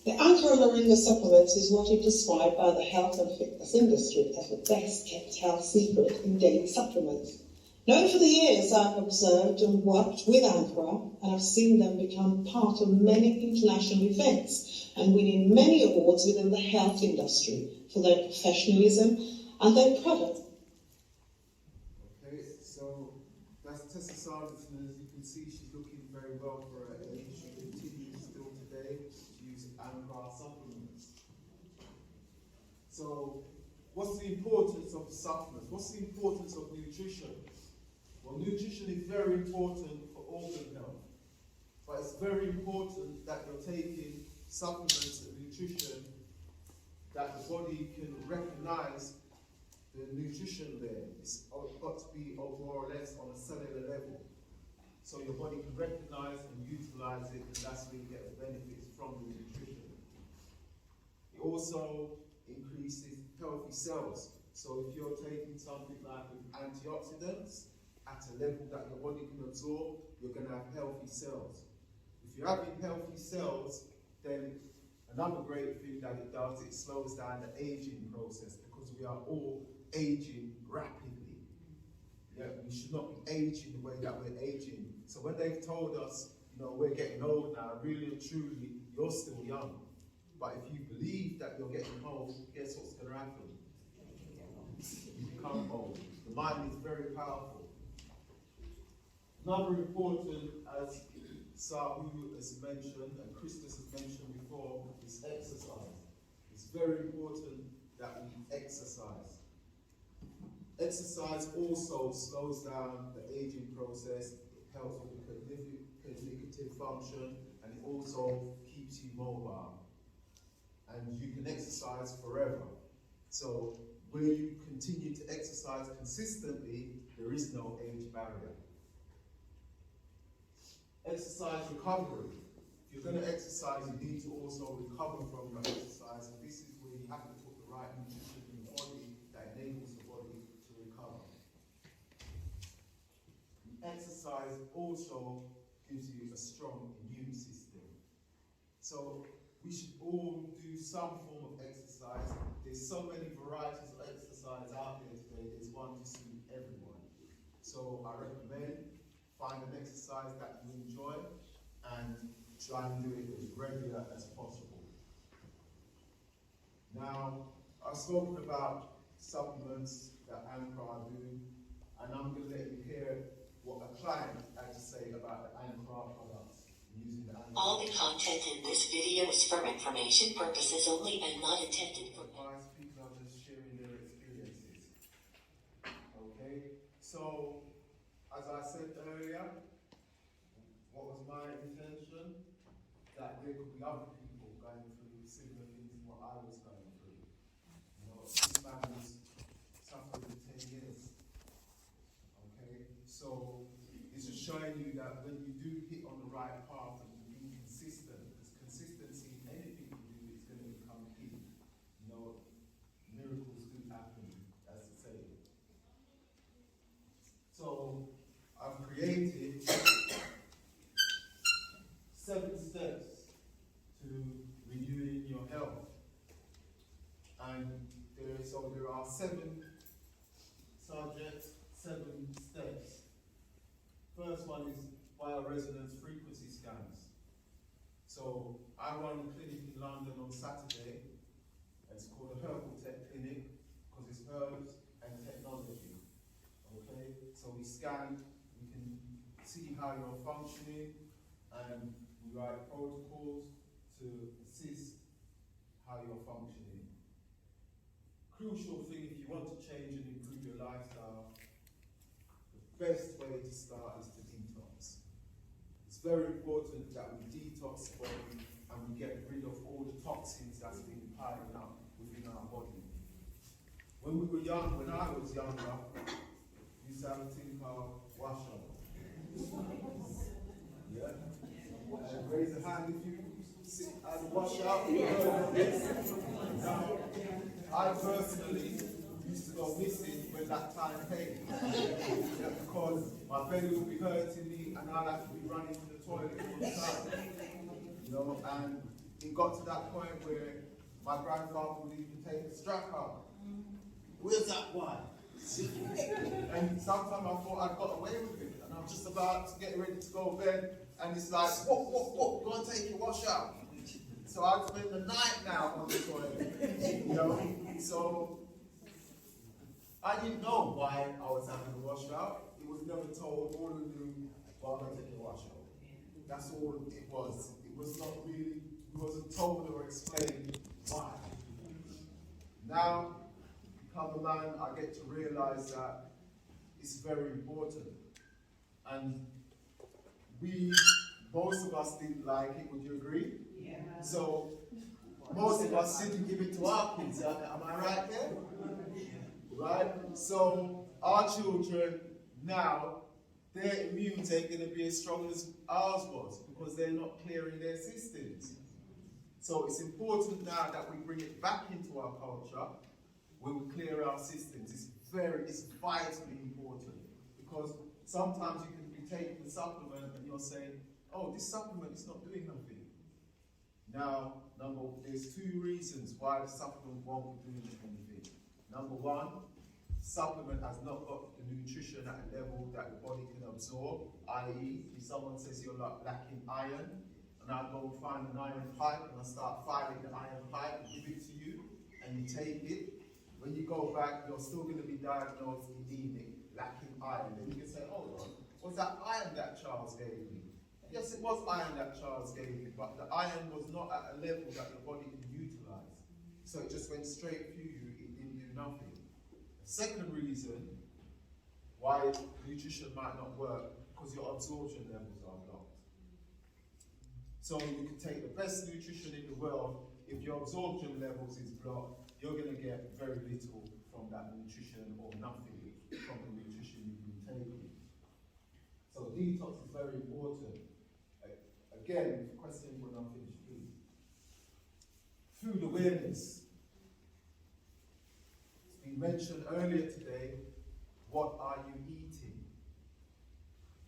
The ANCRA moringa supplements is what is described by the health and fitness industry as the best kept health secret in daily supplements. Now, over the years, I've observed and worked with ANCRA, and I've seen them become part of many international events and winning many awards within the health industry for their professionalism and their product. Okay, so that's Tessa Sanderson. As you can see, she's looking very well for her age. She continues still today to use ANCRA supplements. So, what's the importance of supplements? What's the importance of nutrition? Well, nutrition is very important for organ health, but it's very important that you're taking supplements and nutrition that the body can recognize the nutrition there. It's got to be more or less on a cellular level. So your body can recognize and utilize it, and that's where you get the benefits from the nutrition. It also increases healthy cells. So if you're taking something like antioxidants, at a level that your body can absorb, you're going to have healthy cells. If you're having healthy cells, then another great thing that it does, it slows down the aging process because we are all aging rapidly. Yeah, we should not be aging the way that we're aging. So when they've told us, you know, we're getting old now, really and truly, you're still young. But if you believe that you're getting old, guess what's going to happen? You become old. The mind is very powerful. Another important, as Sahu has mentioned and Kristos has mentioned before, is exercise. It's very important that we exercise. Exercise also slows down the aging process, it helps with the cognitive function, and it also keeps you mobile. And you can exercise forever. So where you continue to exercise consistently, there is no age barrier. Exercise recovery. If you're going to exercise, you need to also recover from your exercise, and this is where you have to put the right nutrition in your body that enables the body to recover. Exercise also gives you a strong immune system. So we should all do some form of exercise. There's so many varieties of exercise out there today, there's one to suit everyone. So I recommend find an exercise that you enjoy and try and do it as regular as possible. Now, I've spoken about supplements that Ankara do, and I'm going to let you hear what a client had to say about the Ankara products using the Ankara. All the content in this video is for information purposes only and not intended for advice. People are just sharing their experiences. Okay, so as I said earlier, what was my intention? That there could be other people going through similar things to what I was going through. You know, this man was suffering 10 years. Okay, so it's just showing you that when you do hit on the right path and you be consistent, because consistency in anything you do is going to become key. You know, miracles do happen, as the saying. So I've created 7 steps to renewing your health. And there are 7 subjects, 7 steps. First one is bioresonance frequency scans. So I run a clinic in London on Saturday. It's called a Herbal Tech Clinic because it's herbs and technology. Okay, so we scan, we can see how you're functioning, and we write protocols to assist how you're functioning. Crucial thing, if you want to change and improve your lifestyle, the best way to start is to detox. It's very important that we detox the body and we get rid of all the toxins that's been piling up within our body. When we were young, when I was younger, we used to have a thing called wash up. Yeah? Raise a hand if you sit and wash out. Now, I personally used to go missing when that time came. Yeah, because my belly would be hurting me and I'd have to be running to the toilet all the time. You know, and it got to that point where my grandfather would even take a strap out. Where's that one? And sometimes I thought I'd got away with it, and I'm just about to get ready to go to bed, and it's like, whoop, go and take your wash out. So I'd spend the night now on the toilet, you know. So I didn't know why I was having a wash out. It was never told. All we knew, well, I'm gonna take a wash out. That's all it was. It was not really. It wasn't told or explained why. Now, become a man, I get to realize that it's very important. And most of us didn't like it, would you agree? Yeah. So, most of us didn't give it to our kids, am I right there? Right? So, our children now, their immunes ain't going to be as strong as ours was because they're not clearing their systems. So, it's important now that we bring it back into our culture when we clear our systems. It's vitally important because sometimes you can be taking a supplement and you're saying, oh, this supplement is not doing nothing. Now, there's 2 reasons why the supplement won't be doing anything. Number 1, supplement has not got the nutrition at a level that the body can absorb, i.e., if someone says you're lacking iron, and I go and find an iron pipe and I start filing the iron pipe and give it to you, and you take it, when you go back, you're still going to be diagnosed anemic, lacking iron. Then you can say, hold on, was that iron that Charles gave me? Yes, it was iron that Charles gave me, but the iron was not at a level that your body can utilize. So it just went straight through you, it didn't do nothing. The second reason why nutrition might not work, because your absorption levels are blocked. So you can take the best nutrition in the world, if your absorption levels is blocked, you're going to get very little from that nutrition or nothing from the nutrition you've been taking. So detox is very important. Again, question when I'm finished, please. Food awareness. It's been mentioned earlier today, what are you eating?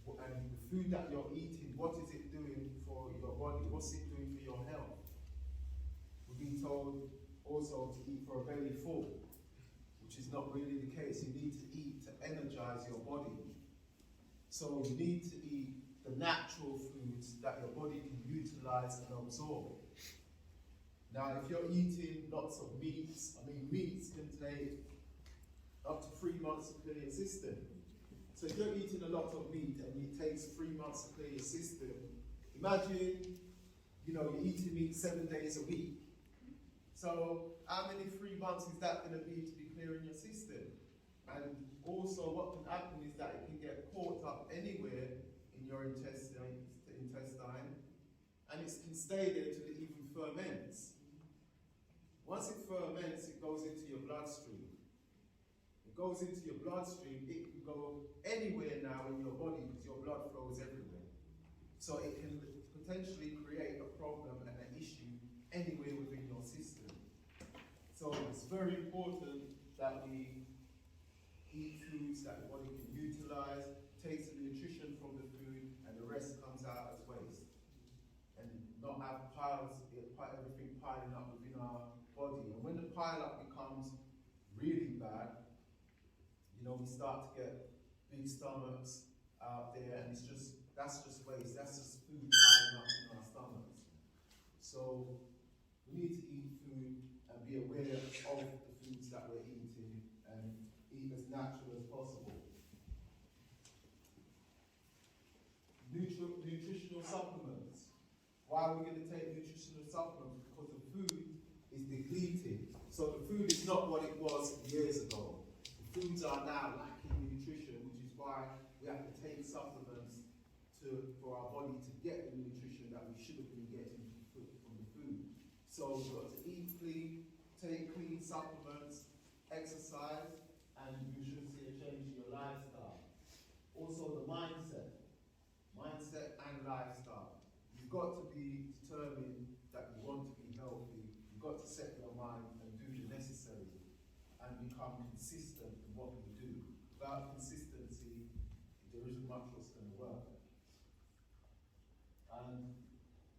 And the food that you're eating, what is it doing for your body? What's it doing for your health? We've been told also to eat for a belly full, which is not really the case. You need to eat to energize your body. So you need to eat the natural foods that your body can utilize and absorb. Now, if you're eating lots of meats, meats can take up to 3 months to clear your system. So if you're eating a lot of meat and it takes 3 months to clear your system, imagine, you're eating meat 7 days a week. So how many 3 months is that going to be clearing your system? And also what can happen is that it can get caught up anywhere in your intestine, and it can stay there until it even ferments. Once it ferments, it goes into your bloodstream. It goes into your bloodstream, it can go anywhere now in your body because your blood flows everywhere. So it can potentially create a problem and an issue anywhere within your system. So it's very important that we eat foods that the body can utilize, takes the nutrition from the food, and the rest comes out as waste. And not have everything piling up within our body. And when the pile up becomes really bad, we start to get big stomachs out there, and that's just waste. That's just food piling up in our stomachs. So we need to eat food and be aware of the foods that we're eating and eat as natural as possible. Nutritional supplements. Why are we going to take nutritional supplements? Because the food is depleted. So the food is not what it was years ago. The foods are now lacking nutrition, which is why we have to take supplements for our body to get the nutrition that we should have been getting from the food. So we've got to eat clean, take clean supplements, exercise, and you should see a change in your lifestyle. Also the mindset and lifestyle. You've got to be determined that you want to be healthy. You've got to set your mind and do the necessary and become consistent in what we do. Without consistency, there isn't much what's going to work. And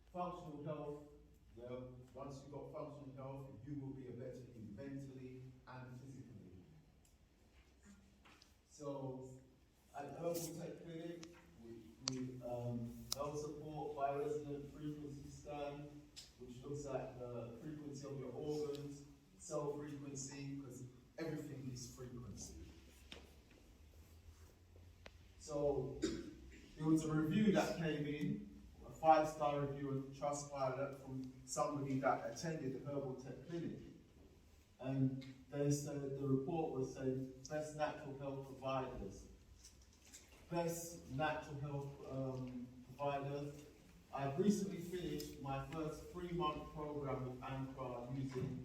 functional health, well, once you've got functional health, you will be a better you mentally and physically. So, at Herbal Tech Clinic, we help support bioresonant frequency scan, which looks at the frequency of your organs, cell frequency, because everything is frequency. So, there was a review that came in, a 5-star review on Trustpilot from somebody that attended the Herbal Tech Clinic. And they said, the report was saying, best natural health providers. Best natural health providers. I've recently finished my first 3-month program with Ankara using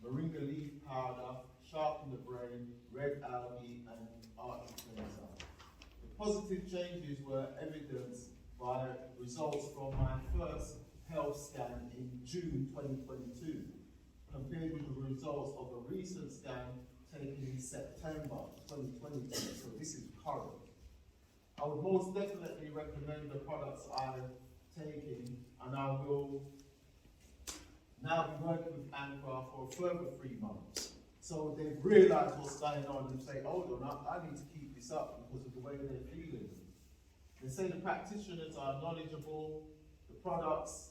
moringa leaf powder, sharpen the brain, red algae, and arctic cleanser. The positive changes were evidenced by results from my first health scan in June 2022, compared with the results of a recent scan taken in September 2022. So this is current. I would most definitely recommend the products I've taken, and I will now be working with Ankara for a further 3 months. So they've realised what's going on and say, hold on, I need to keep this up because of the way they're feeling. They say the practitioners are knowledgeable, the products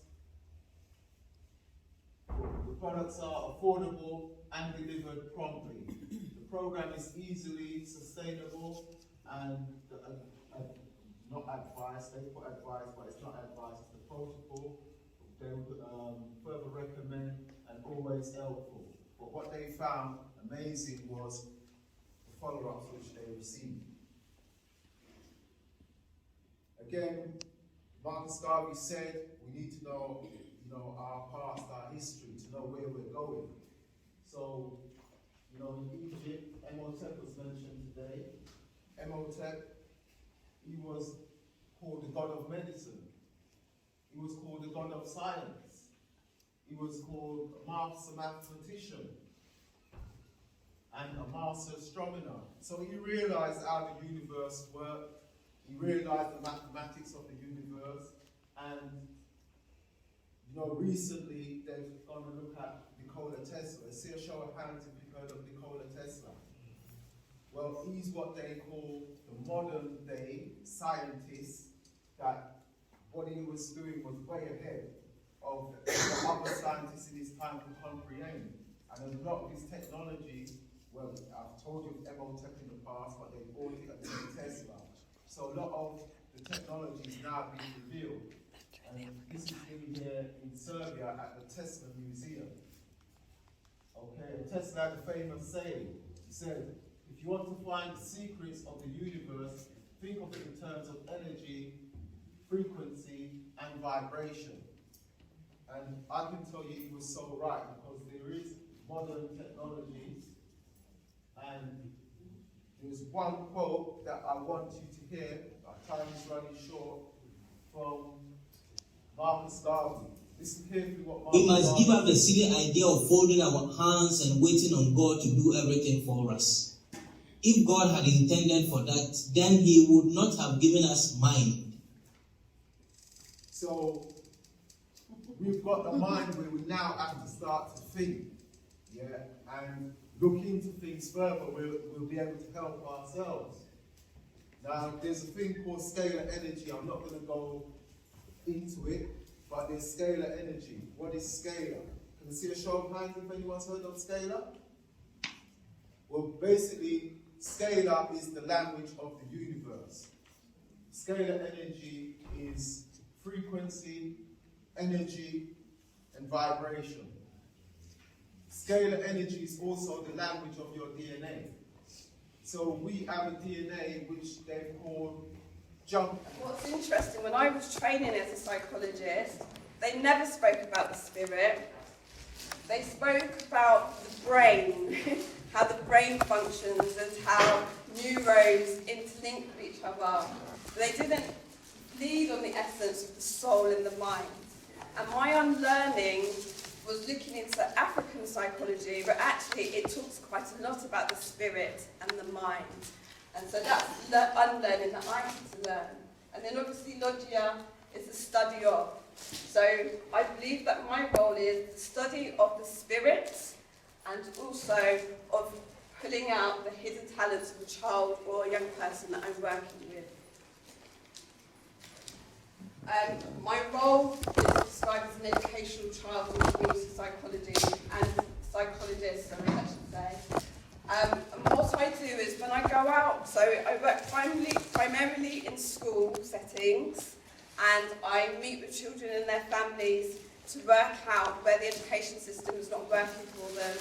are affordable and delivered promptly. The program is easily sustainable and not advice, they put advice, but it's not advice, it's the protocol. They would further recommend and always helpful. But what they found amazing was the follow-ups which they received. Again, Marcus Garvey said we need to know, know, our past, our history, to know where we're going. So, you know, in Egypt, Imhotep was mentioned today. Imhotep, he was called the god of medicine. He was called the god of science. He was called a master mathematician and a master astronomer. So he realized how the universe worked. He realized the mathematics of the universe. And, you know, recently they've gone to look at Nikola Tesla. I see a show of hands if you've heard of Nikola Tesla. Well, he's what they call the modern day scientist, that what he was doing was way ahead of the other scientists in his time to comprehend. And a lot of his technology, well, I've told you Imhotep in the past, but they brought it up to Tesla. So a lot of the technology is now being revealed. And this is in here in Serbia at the Tesla Museum. Okay, Tesla had a famous saying. He said, if you want to find the secrets of the universe, think of it in terms of energy, frequency, and vibration. And I can tell you he was so right, because there is modern technologies, and there's one quote that I want you to hear, our time is running short, from Marcus Garvey. Listen carefully what Marcus We must Garvey give up the silly idea of folding our hands and waiting on God to do everything for us. If God had intended for that, then he would not have given us mind. So, we've got the mind where we now have to start to think, yeah, and look into things further. We'll be able to help ourselves. Now, there's a thing called scalar energy. I'm not going to go into it, but there's scalar energy. What is scalar? Can I see a show of hands if anyone's heard of scalar? Well, basically, scalar is the language of the universe. Scalar energy is frequency, energy, and vibration. Scalar energy is also the language of your DNA. So we have a DNA which they call jump. What's interesting, when I was training as a psychologist, they never spoke about the spirit. They spoke about the brain, how the brain functions and how neurons interlink with each other. They didn't lead on the essence of the soul and the mind. And my unlearning was looking into African psychology, but actually it talks quite a lot about the spirit and the mind. And so that's the unlearning that I had to learn. And then obviously logia is the study of. So I believe that my role is the study of the spirit and also of pulling out the hidden talents of a child or a young person that I'm working with. My role is described as an educational child and community psychology and psychologist, I should say. And what I do is when I go out, so I work primarily in school settings, and I meet with children and their families to work out where the education system is not working for them.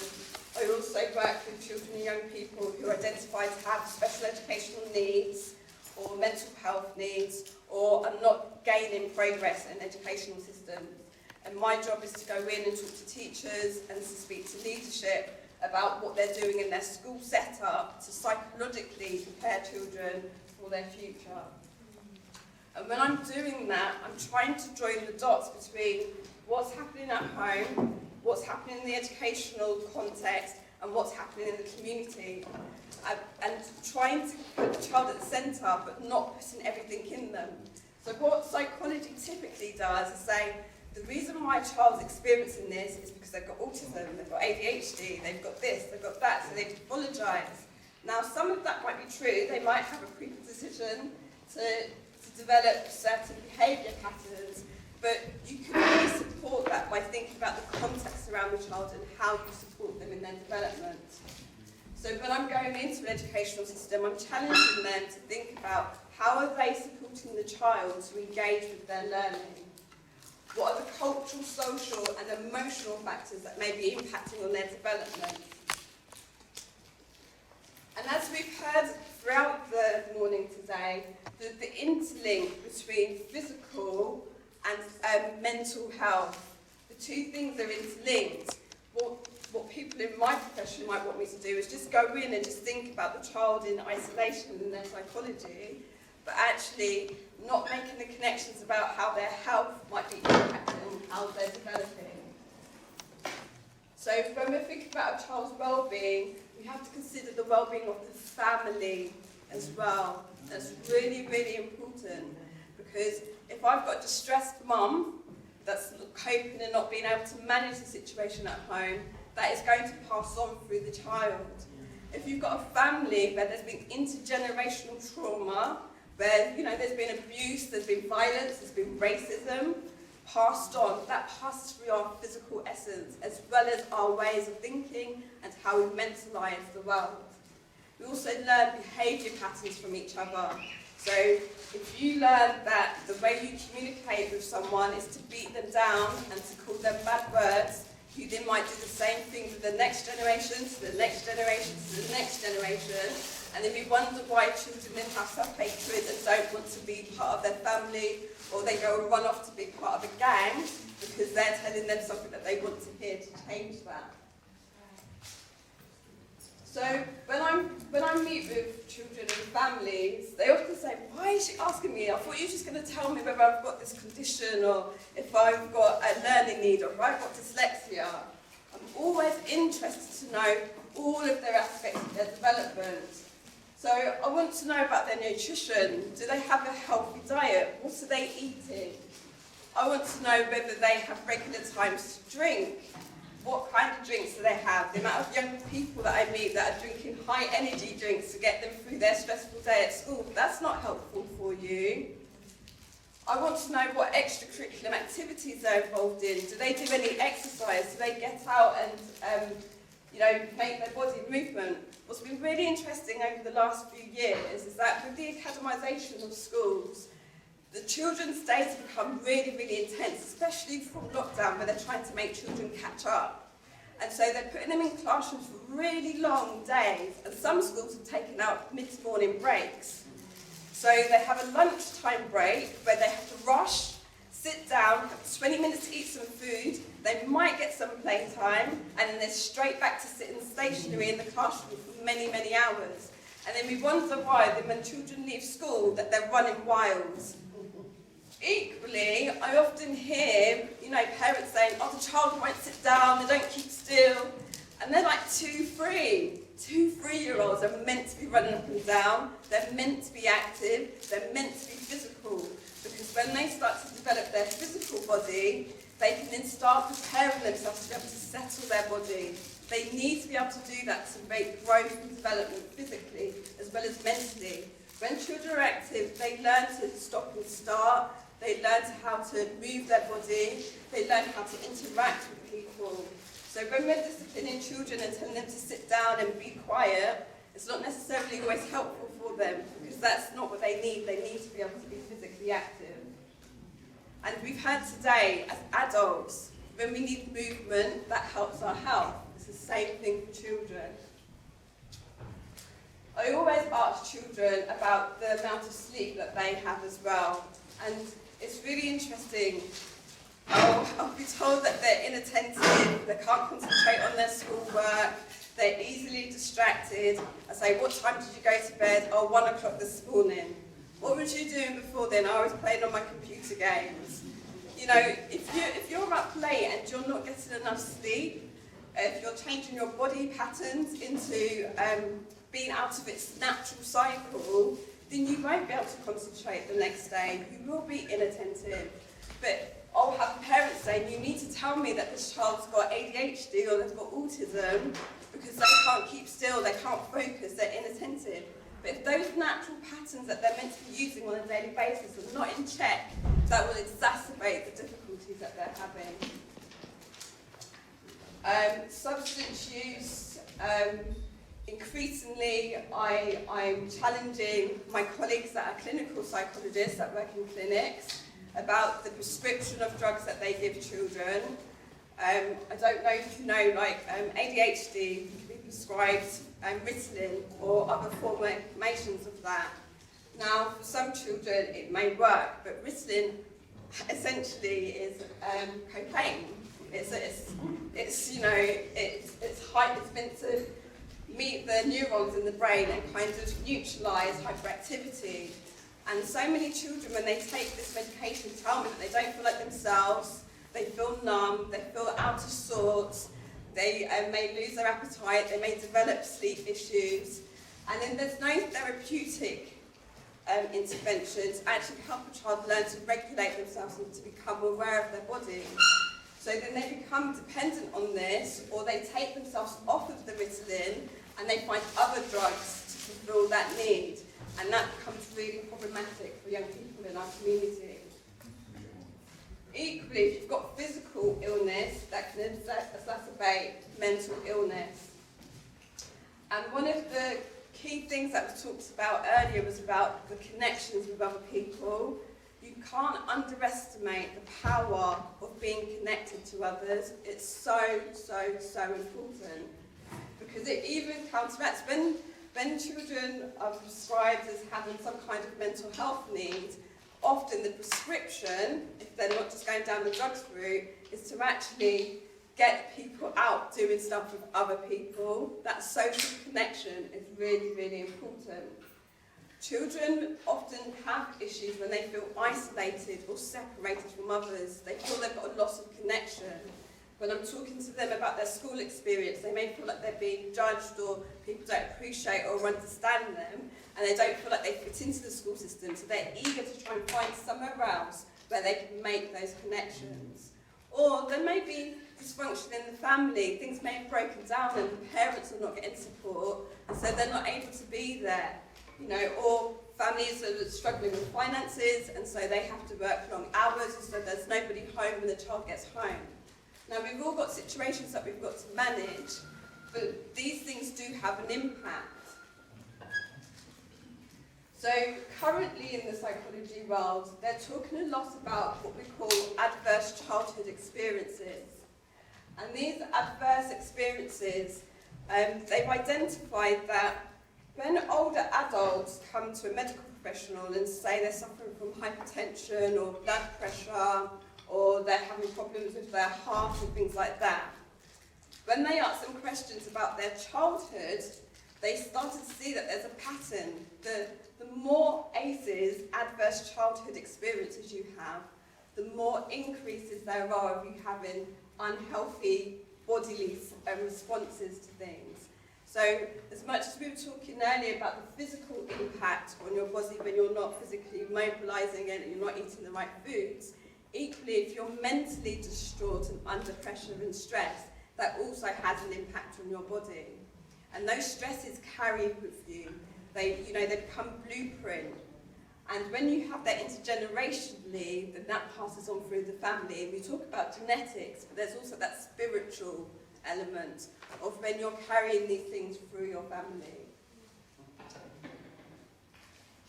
I also work with children and young people who identify to have special educational needs or mental health needs, or are not gaining progress in educational systems. And my job is to go in and talk to teachers and to speak to leadership about what they're doing in their school setup to psychologically prepare children for their future. And when I'm doing that, I'm trying to join the dots between what's happening at home, what's happening in the educational context, and what's happening in the community. And trying to put the child at the centre, but not putting everything in them. So what psychology typically does is say, the reason why a child's experiencing this is because they've got autism, they've got ADHD, they've got this, they've got that, so they pathologise. Now, some of that might be true. They might have a predisposition to develop certain behaviour patterns, but you can really support that by thinking about the context around the child and how you support them in their development. So when I'm going into an educational system, I'm challenging them to think about how are they supporting the child to engage with their learning? What are the cultural, social and emotional factors that may be impacting on their development? And as we've heard throughout the morning today, the interlink between physical and mental health, two things are interlinked. What people in my profession might want me to do is just go in and just think about the child in isolation in their psychology, but actually not making the connections about how their health might be impacted and how they're developing. So when we're thinking about a child's well-being, we have to consider the well-being of the family as well. That's really, really important, because if I've got a distressed mum that's coping and not being able to manage the situation at home, that is going to pass on through the child. If you've got a family where there's been intergenerational trauma, where there's been abuse, there's been violence, there's been racism passed on, that passes through our physical essence, as well as our ways of thinking and how we mentalise the world. We also learn behaviour patterns from each other. So if you learn that the way you communicate with someone is to beat them down and to call them bad words, you then might do the same thing with the next generation, to the next generation, to the next generation, and then we wonder why children then have self-hatred and don't want to be part of their family, or they go and run off to be part of a gang because they're telling them something that they want to hear to change that. So when I meet with children and families, they often say, why is she asking me? I thought you were just going to tell me whether I've got this condition, or if I've got a learning need, or if I've got dyslexia. I'm always interested to know all of their aspects of their development. So I want to know about their nutrition. Do they have a healthy diet? What are they eating? I want to know whether they have regular times to drink. What kind of drinks do they have? The amount of young people that I meet that are drinking high energy drinks to get them through their stressful day at school, that's not helpful for you. I want to know what extracurricular activities they're involved in. Do they do any exercise? Do they get out and make their body movement? What's been really interesting over the last few years is that with the academisation of schools, the children's days have become really, really intense, especially from lockdown, where they're trying to make children catch up. And so they're putting them in classrooms for really long days, and some schools have taken out mid-morning breaks. So they have a lunchtime break where they have to rush, sit down, have 20 minutes to eat some food, they might get some playtime, and then they're straight back to sitting stationary in the classroom for many, many hours. And then we wonder why, then when children leave school, that they're running wild. Equally, I often hear, parents saying, oh, the child won't sit down, they don't keep still. And they're like 2, 3. 2, 3-year-olds are meant to be running up and down, they're meant to be active, they're meant to be physical. Because when they start to develop their physical body, they can then start preparing themselves to be able to settle their body. They need to be able to do that to make growth and development physically as well as mentally. When children are active, they learn to stop and start, they learn how to move their body, they learn how to interact with people. So when we're disciplining children and telling them to sit down and be quiet, it's not necessarily always helpful for them, because that's not what they need. They need to be able to be physically active. And we've heard today, as adults, when we need movement, that helps our health. It's the same thing for children. I always ask children about the amount of sleep that they have as well. And it's really interesting. I'll be told that they're inattentive, they can't concentrate on their schoolwork, they're easily distracted. I say, what time did you go to bed? Oh, 1 o'clock this morning. What was you doing before then? I was playing on my computer games. If you're up late and you're not getting enough sleep, if you're changing your body patterns into being out of its natural cycle, then you won't be able to concentrate the next day. You will be inattentive. But I'll have parents saying, you need to tell me that this child's got ADHD or they've got autism, because they can't keep still, they can't focus, they're inattentive. But if those natural patterns that they're meant to be using on a daily basis are not in check, that will exacerbate the difficulties that they're having. Substance use. Increasingly, I'm challenging my colleagues that are clinical psychologists that work in clinics about the prescription of drugs that they give children. I don't know if you know, ADHD can be prescribed Ritalin or other formulations of that. Now, for some children it may work, but Ritalin essentially is cocaine. It's you know, it's meant to meet the neurons in the brain and kind of neutralise hyperactivity. And so many children, when they take this medication, tell me that they don't feel like themselves, they feel numb, they feel out of sorts, they may lose their appetite, they may develop sleep issues, and then there's no therapeutic interventions to actually help a child learn to regulate themselves and to become aware of their body. So then they become dependent on this, or they take themselves off of the Ritalin and they find other drugs to fulfill that need. And that becomes really problematic for young people in our community. Equally, if you've got physical illness, that can exacerbate mental illness. And one of the key things that was talked about earlier was about the connections with other people. You can't underestimate the power of being connected to others. It's so important. Because it even counteracts when children are prescribed as having some kind of mental health need, often the prescription, if they're not just going down the drugs route, is to actually get people out doing stuff with other people. That social connection is really, really important. Children often have issues when they feel isolated or separated from others. They feel they've got a loss of connection. When I'm talking to them about their school experience, they may feel like they're being judged, or people don't appreciate or understand them, and they don't feel like they fit into the school system, so they're eager to try and find somewhere else where they can make those connections. Or there may be dysfunction in the family. Things may have broken down and the parents are not getting support, and so they're not able to be there. You know, or families are struggling with finances, and so they have to work long hours, and so there's nobody home when the child gets home. Now, we've all got situations that we've got to manage, but these things do have an impact. So currently in the psychology world, they're talking a lot about what we call adverse childhood experiences. And these adverse experiences, they've identified that when older adults come to a medical professional and say they're suffering from hypertension or blood pressure, or they're having problems with their heart and things like that, when they ask them questions about their childhood, they start to see that there's a pattern. The more ACEs, adverse childhood experiences you have, the more increases there are of you having unhealthy bodily responses to things. So as much as we were talking earlier about the physical impact on your body when you're not physically mobilising it and you're not eating the right foods, equally if you're mentally distraught and under pressure and stress, that also has an impact on your body. And those stresses carry with you. They become blueprint. And when you have that intergenerationally, then that passes on through the family. We talk about genetics, but there's also that spiritual element of when you're carrying these things through your family.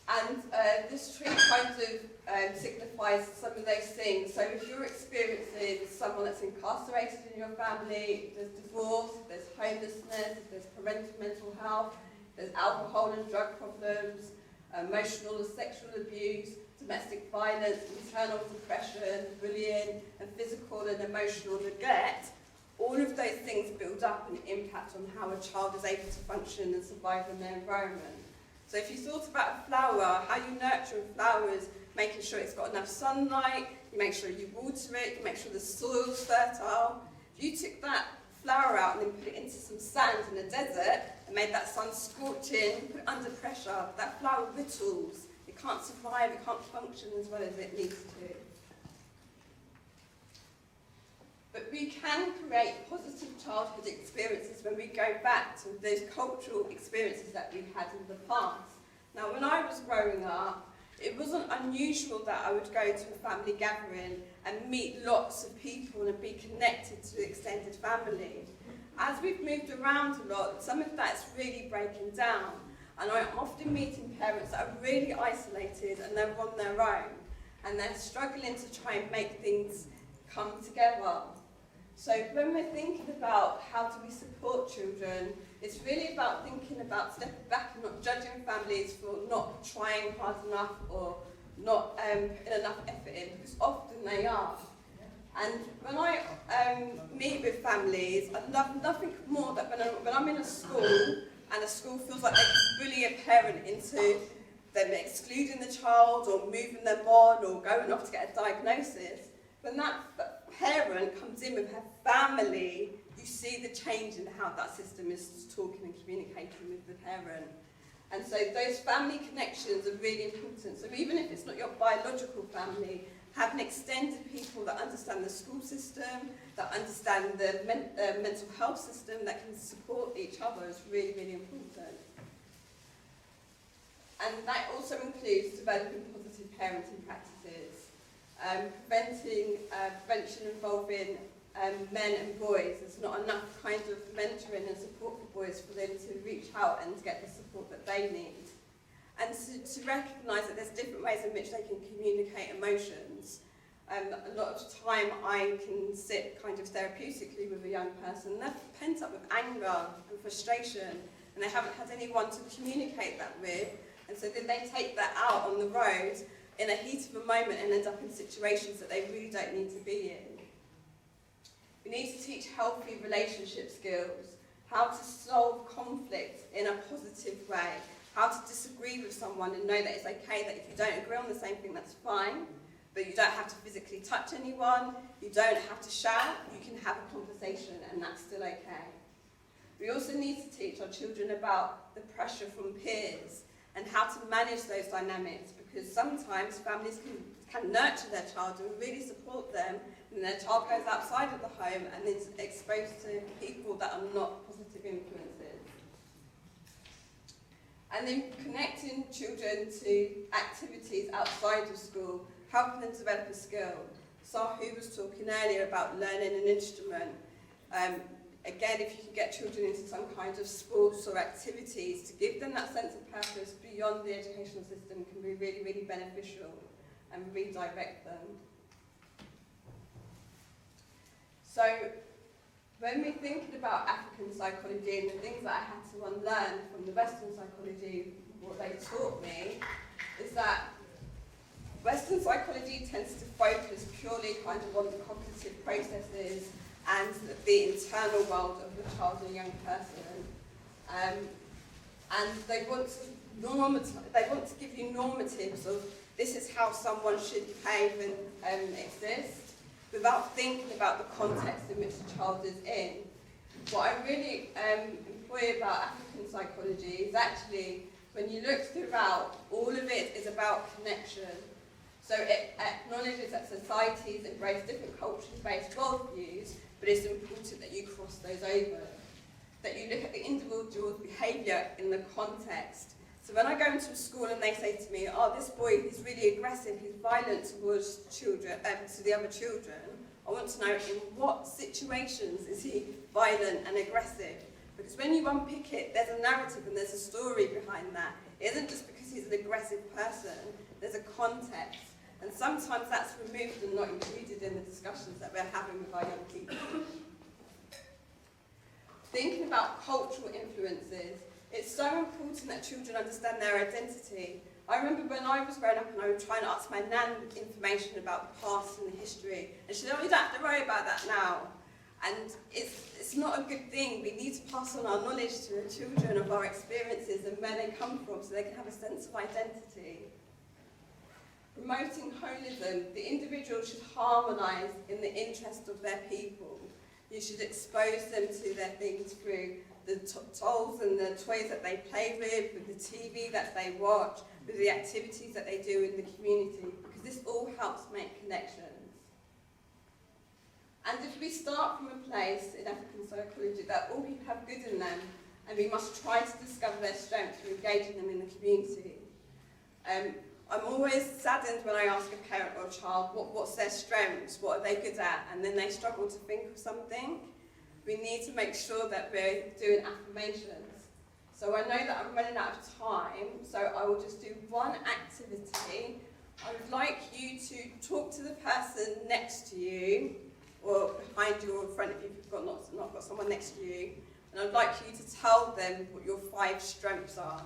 And this tree kind of signifies some of those things. So if you're experiencing someone that's incarcerated in your family, there's divorce, there's homelessness, there's parental mental health, there's alcohol and drug problems, emotional and sexual abuse, domestic violence, maternal depression, bullying, and physical and emotional neglect, all of those things build up and impact on how a child is able to function and survive in their environment. So if you thought about a flower, how you nurture a flower is making sure it's got enough sunlight, you make sure you water it, you make sure the soil's fertile. If you took that flower out and then put it into some sand in a desert and made that sun scorching, put it under pressure, that flower whittles. It can't survive, it can't function as well as it needs to. But we can create positive childhood experiences when we go back to those cultural experiences that we've had in the past. Now, when I was growing up, it wasn't unusual that I would go to a family gathering and meet lots of people and be connected to the extended family. As we've moved around a lot, some of that's really breaking down. And I'm often meeting parents that are really isolated and they're on their own. And they're struggling to try and make things come together. So when we're thinking about how do we support children, it's really about thinking about stepping back and not judging families for not trying hard enough or not putting enough effort in, because often they are. And when I meet with families, I love nothing more than when I'm in a school and a school feels like they can bully a parent into them excluding the child or moving them on or going off to get a diagnosis. When that parent comes in with her family, you see the change in how that system is talking and communicating with the parent. And so those family connections are really important. So even if it's not your biological family, having extended people that understand the school system, that understand the mental health system, that can support each other is really, really important. And that also includes developing positive parenting practices, prevention involving men and boys. There's not enough kind of mentoring and support for boys for them to reach out and to get the support that they need. And to recognise that there's different ways in which they can communicate emotions. A lot of time I can sit kind of therapeutically with a young person, they're pent up with anger and frustration, and they haven't had anyone to communicate that with, and so then they take that out on the road in a heat of a moment and end up in situations that they really don't need to be in. We need to teach healthy relationship skills, how to solve conflict in a positive way, how to disagree with someone and know that it's okay that if you don't agree on the same thing, that's fine, but you don't have to physically touch anyone, you don't have to shout, you can have a conversation and that's still okay. We also need to teach our children about the pressure from peers and how to manage those dynamics, because sometimes families can nurture their child and really support them, and their child goes outside of the home and is exposed to people that are not positive influences. And then connecting children to activities outside of school, helping them develop a skill. Sahu was talking earlier about learning an instrument. Again, if you can get children into some kind of sports or activities to give them that sense of purpose beyond the educational system can be really, really beneficial and redirect them. So, when we're thinking about African psychology and the things that I had to unlearn from the Western psychology, what they taught me, is that Western psychology tends to focus purely kind of on the cognitive processes and the internal world of the child and young person. And they want to give you normatives of this is how someone should behave and exist, without thinking about the context in which the child is in. What I really employ about African psychology is actually, when you look throughout, all of it is about connection. So it acknowledges that societies embrace different culture-based worldviews, but it's important that you cross those over, that you look at the individual's behaviour in the context. So when I go into a school and they say to me, oh, this boy is really aggressive, he's violent towards children, to the other children, I want to know in what situations is he violent and aggressive? Because when you unpick it, there's a narrative and there's a story behind that. It isn't just because he's an aggressive person, there's a context. And sometimes that's removed and not included in the discussions that we're having with our young people. Thinking about cultural influences, it's so important that children understand their identity. I remember when I was growing up and I was trying to ask my nan information about the past and the history, and she said, oh, you don't have to worry about that now. And it's not a good thing. We need to pass on our knowledge to the children of our experiences and where they come from so they can have a sense of identity. Promoting holism, the individual should harmonise in the interest of their people. You should expose them to their things through the toys and the toys that they play with the TV that they watch, with the activities that they do in the community, because this all helps make connections. And if we start from a place in African psychology that all people have good in them, and we must try to discover their strengths through engaging them in the community. I'm always saddened when I ask a parent or a child, what's their strengths, what are they good at, and then they struggle to think of something. We need to make sure that we're doing affirmations. So I know that I'm running out of time, so I will just do one activity. I would like you to talk to the person next to you, or behind you or in front of you if you've not got someone next to you, and I'd like you to tell them what your 5 strengths are.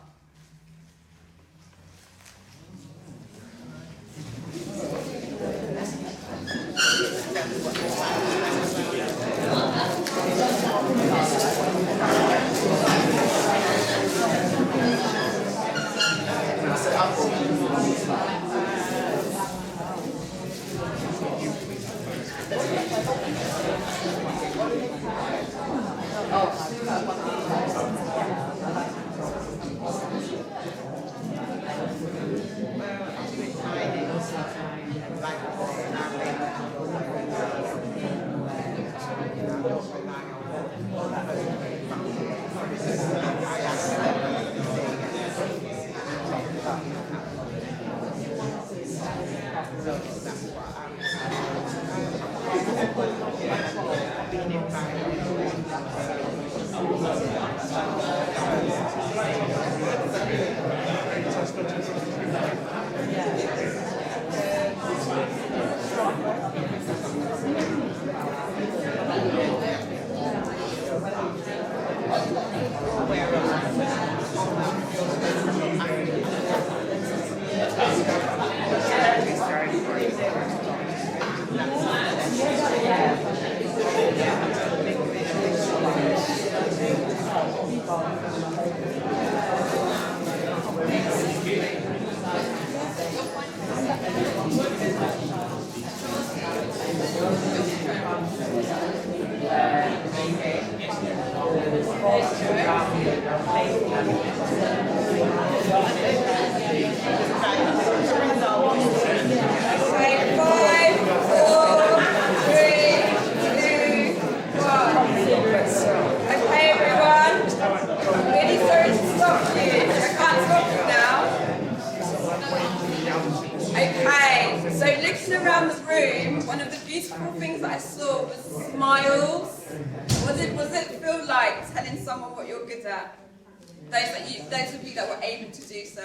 Those of you that were able to do so.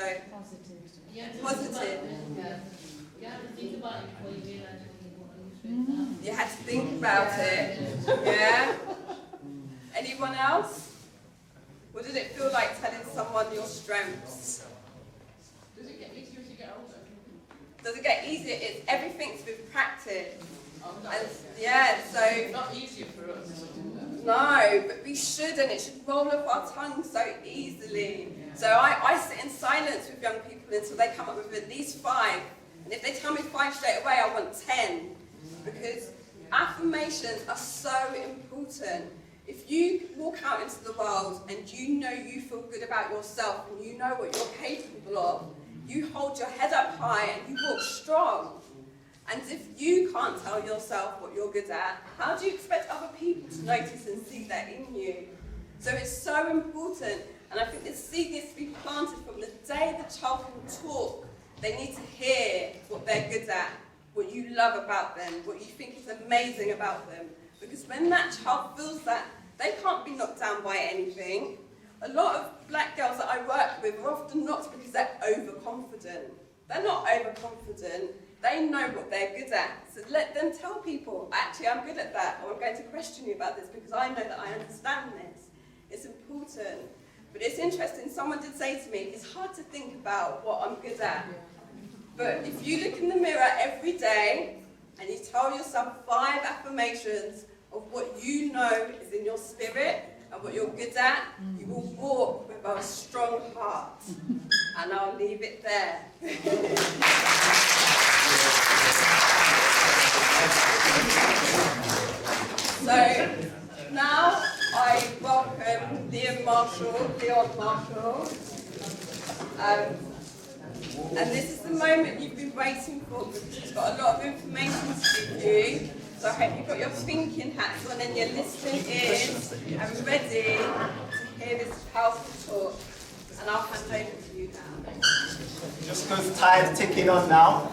Positive. You had to think about it. Yeah? Anyone else? What did it feel like telling someone your strengths? Does it get easier as you get older? Does it get easier? Everything's been practiced. And, so... Not easier for us. No, but we should, and it should roll off our tongue so easily. So I sit in silence with young people until they come up with at least 5. And if they tell me 5 straight away, I want 10. Because affirmations are so important. If you walk out into the world and you know you feel good about yourself and you know what you're capable of, you hold your head up high and you walk strong. And if you can't tell yourself what you're good at, how do you expect other people to notice and see that in you? So it's so important, and I think the seed needs to be planted from the day the child can talk. They need to hear what they're good at, what you love about them, what you think is amazing about them. Because when that child feels that, they can't be knocked down by anything. A lot of black girls that I work with are often knocked because they're overconfident. They're not overconfident. They know what they're good at. So let them tell people, actually, I'm good at that, or I'm going to question you about this because I know that I understand this. It's important. But it's interesting, someone did say to me, it's hard to think about what I'm good at. But if you look in the mirror every day and you tell yourself 5 affirmations of what you know is in your spirit and what you're good at, you will walk with a strong heart. And I'll leave it there. So now I welcome Leon Marshall. And this is the moment you've been waiting for because he's got a lot of information to give you. So I hope you've got your thinking hats on and your listening ears and ready to hear this powerful talk. And I'll hand over to you now. Just because time's ticking on now,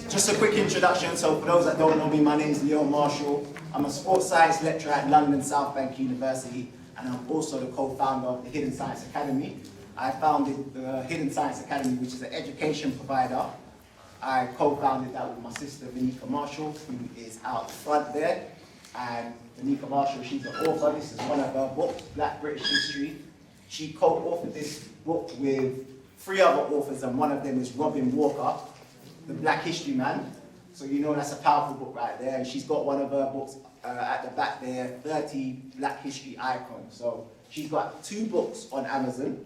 just a quick introduction. So for those that don't know me, my name is Leon Marshall. I'm a sports science lecturer at London South Bank University, and I'm also the co-founder of the Hidden Science Academy. I founded the Hidden Science Academy, which is an education provider. I co-founded that with my sister, Vanika Marshall, who is out front there. And Vanika Marshall, she's an author. This is one of her books, Black British History. She co-authored this book with 3 other authors, and one of them is Robin Walker, the Black History man. So you know that's a powerful book right there. And she's got one of her books at the back there, 30 Black History Icons. So she's got 2 books on Amazon.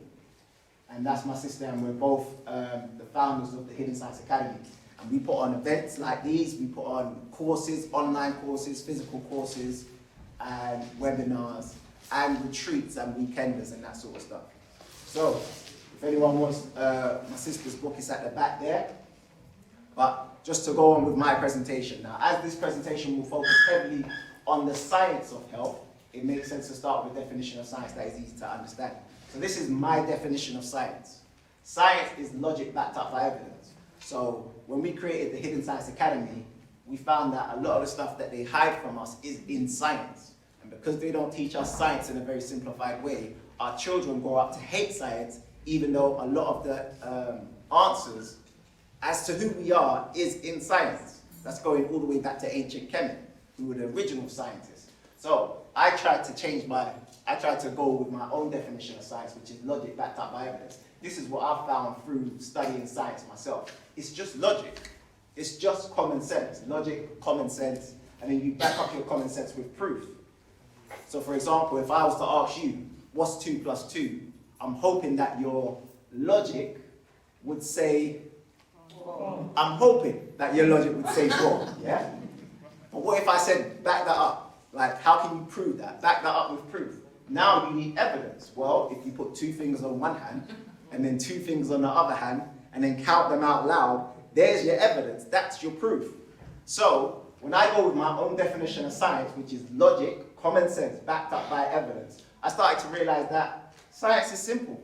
And that's my sister, and we're both the founders of the Hidden Science Academy. And we put on events like these, we put on courses, online courses, physical courses, and webinars, and retreats and weekenders and that sort of stuff. So, if anyone wants, my sister's book is at the back there. But just to go on with my presentation now, as this presentation will focus heavily on the science of health, it makes sense to start with a definition of science that is easy to understand. So this is my definition of science. Science is logic backed up by evidence. So when we created the Hidden Science Academy, we found that a lot of the stuff that they hide from us is in science. And because they don't teach us science in a very simplified way, our children grow up to hate science, even though a lot of the answers as to who we are is in science. That's going all the way back to ancient Kemet, who were the original scientists. So I tried to go with my own definition of science, which is logic backed up by evidence. This is what I've found through studying science myself. It's just logic. It's just common sense. Logic, common sense, and then you back up your common sense with proof. So for example, if I was to ask you, what's 2 + 2? I'm hoping that your logic would say, I'm hoping that your logic would say 4, yeah? But what if I said, back that up? Like, how can you prove that? Back that up with proof. Now you need evidence. Well, if you put 2 fingers on one hand, and then 2 fingers on the other hand, and then count them out loud, there's your evidence. That's your proof. So, when I go with my own definition of science, which is logic, common sense, backed up by evidence, I started to realize that science is simple,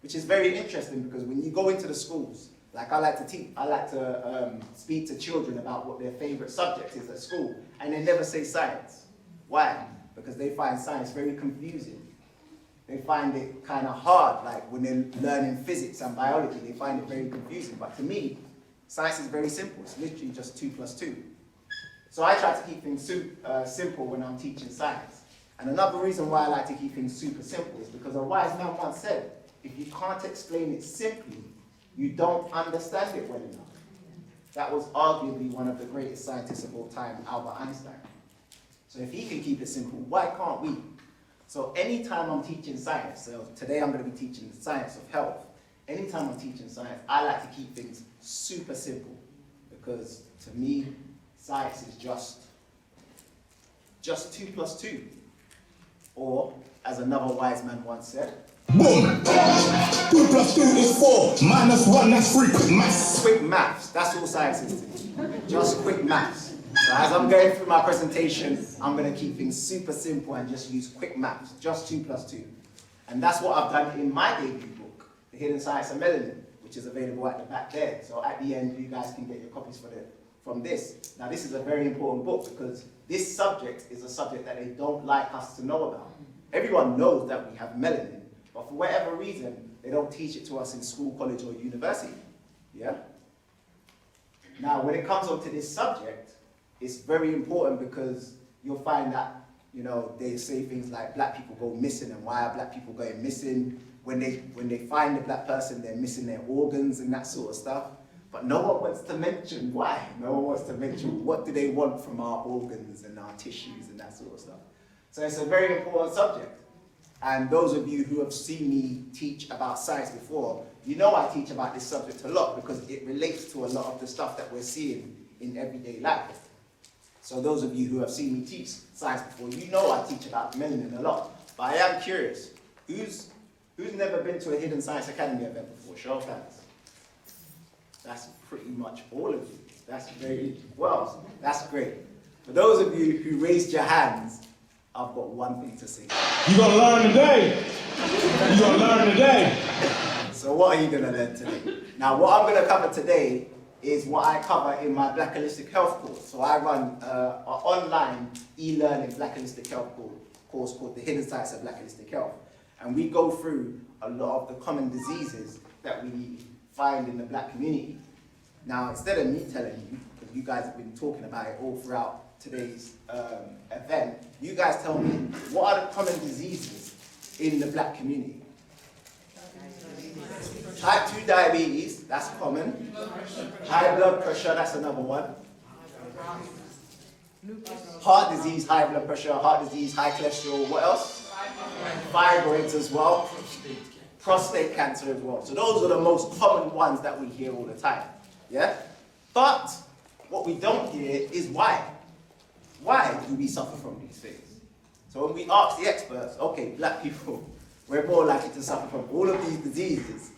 which is very interesting because when you go into the schools, like I like to teach, I like to speak to children about what their favorite subject is at school, and they never say science. Why? Because they find science very confusing. They find it kind of hard, like when they're learning physics and biology, they find it very confusing. But to me, science is very simple. It's literally just 2 + 2. So I try to keep things simple when I'm teaching science. And another reason why I like to keep things super simple is because a wise man once said, if you can't explain it simply, you don't understand it well enough. That was arguably one of the greatest scientists of all time, Albert Einstein. So if he can keep it simple, why can't we? So anytime I'm teaching science, so today I'm going to be teaching the science of health. Anytime I'm teaching science, I like to keep things super simple because to me, science is just 2 + 2. Or, as another wise man once said, boom! 2 + 2 is 4, -1, that's 3, quick maths. Quick maths, that's all science is to me. Just quick maths. So as I'm going through my presentation, I'm going to keep things super simple and just use quick maths, just 2 + 2. And that's what I've done in my debut book, The Hidden Science of Melanin, which is available at the back there. So at the end, you guys can get your copies from this. Now this is a very important book because this subject is a subject that they don't like us to know about. Everyone knows that we have melanin, but for whatever reason, they don't teach it to us in school, college, or university. Yeah? Now, when it comes onto this subject, it's very important because you'll find that, you know, they say things like black people go missing, and why are black people going missing? When they find a black person, they're missing their organs and that sort of stuff. But no one wants to mention why. No one wants to mention what do they want from our organs and our tissues and that sort of stuff. So it's a very important subject. And those of you who have seen me teach about science before, you know I teach about this subject a lot because it relates to a lot of the stuff that we're seeing in everyday life. So those of you who have seen me teach science before, you know I teach about melanin a lot. But I am curious, who's never been to a Hidden Science Academy event before? Show of hands. That's pretty much all of you. That's very well. That's great. For those of you who raised your hands, I've got one thing to say. You're gonna learn today. You're gonna learn today. So what are you gonna learn today? Now, what I'm gonna cover today is what I cover in my Black Holistic Health course. So I run an online e-learning Black Holistic Health course called The Hidden Science of Black Holistic Health. And we go through a lot of the common diseases that we find in the black community. Now, instead of me telling you, because you guys have been talking about it all throughout today's event, you guys tell me, what are the common diseases in the black community? Type 2 diabetes, that's common. High blood pressure, that's another one. Heart disease, high blood pressure, heart disease, high cholesterol, what else? Fibroids as well. Prostate cancer as well. So those are the most common ones that we hear all the time. Yeah? But what we don't hear is why. Why do we suffer from these things? So when we ask the experts, okay, black people, we're more likely to suffer from all of these diseases.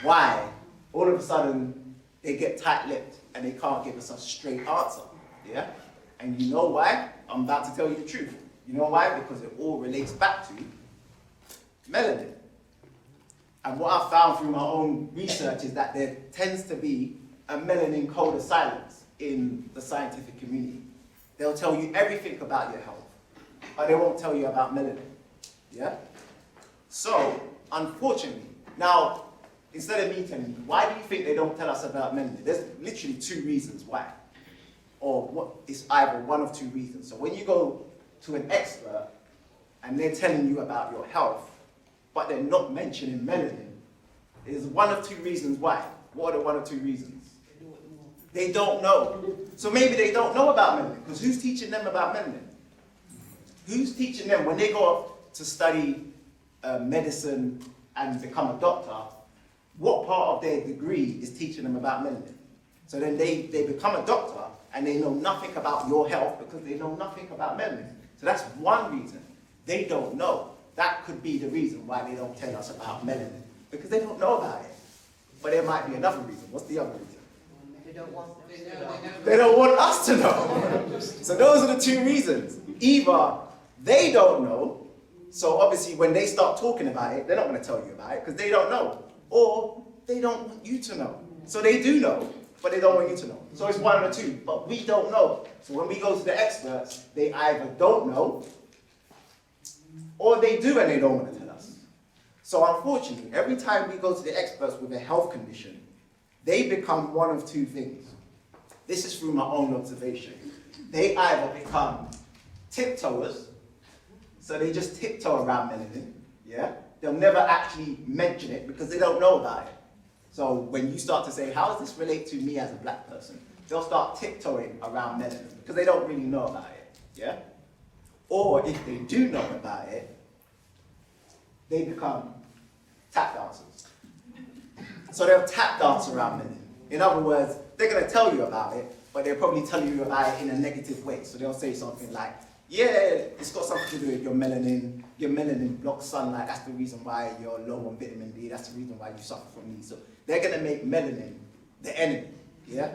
Why? All of a sudden, they get tight-lipped and they can't give us a straight answer. Yeah? And you know why? I'm about to tell you the truth. You know why? Because it all relates back to melanin. And what I found through my own research is that there tends to be a melanin code of silence in the scientific community. They'll tell you everything about your health, but they won't tell you about melanin. Yeah? So, unfortunately, now, instead of me telling you, why do you think they don't tell us about melanin? There's literally two reasons why. Or what is either one of two reasons. So when you go to an expert and they're telling you about your health, but they're not mentioning melanin, there's one of two reasons why. What are the one or two reasons? They don't know. So maybe they don't know about melanin, because who's teaching them about melanin? Who's teaching them when they go up to study medicine and become a doctor? What part of their degree is teaching them about melanin? So then they become a doctor and they know nothing about your health because they know nothing about melanin. So that's one reason. They don't know. That could be the reason why they don't tell us about melanin, because they don't know about it. But there might be another reason. What's the other reason? They don't want They don't want us to know. So those are the two reasons. Either they don't know, so obviously when they start talking about it, they're not going to tell you about it because they don't know. Or they don't want you to know. So they do know, but they don't want you to know. So it's one of the two, but we don't know. So when we go to the experts, they either don't know, or they do and they don't want to tell us. So unfortunately, every time we go to the experts with a health condition, they become one of two things. This is through my own observation. They either become tiptoers, so they just tiptoe around melanin, yeah? They'll never actually mention it because they don't know about it. So when you start to say, how does this relate to me as a black person? They'll start tiptoeing around melanin because they don't really know about it, yeah? Or if they do know about it, they become tap dancers. So they'll tap dance around melanin. In other words, they're going to tell you about it, but they'll probably tell you about it in a negative way. So they'll say something like, yeah, it's got something to do with your melanin blocks sunlight, that's the reason why you're low on vitamin D, that's the reason why you suffer from these. So they're going to make melanin the enemy, yeah?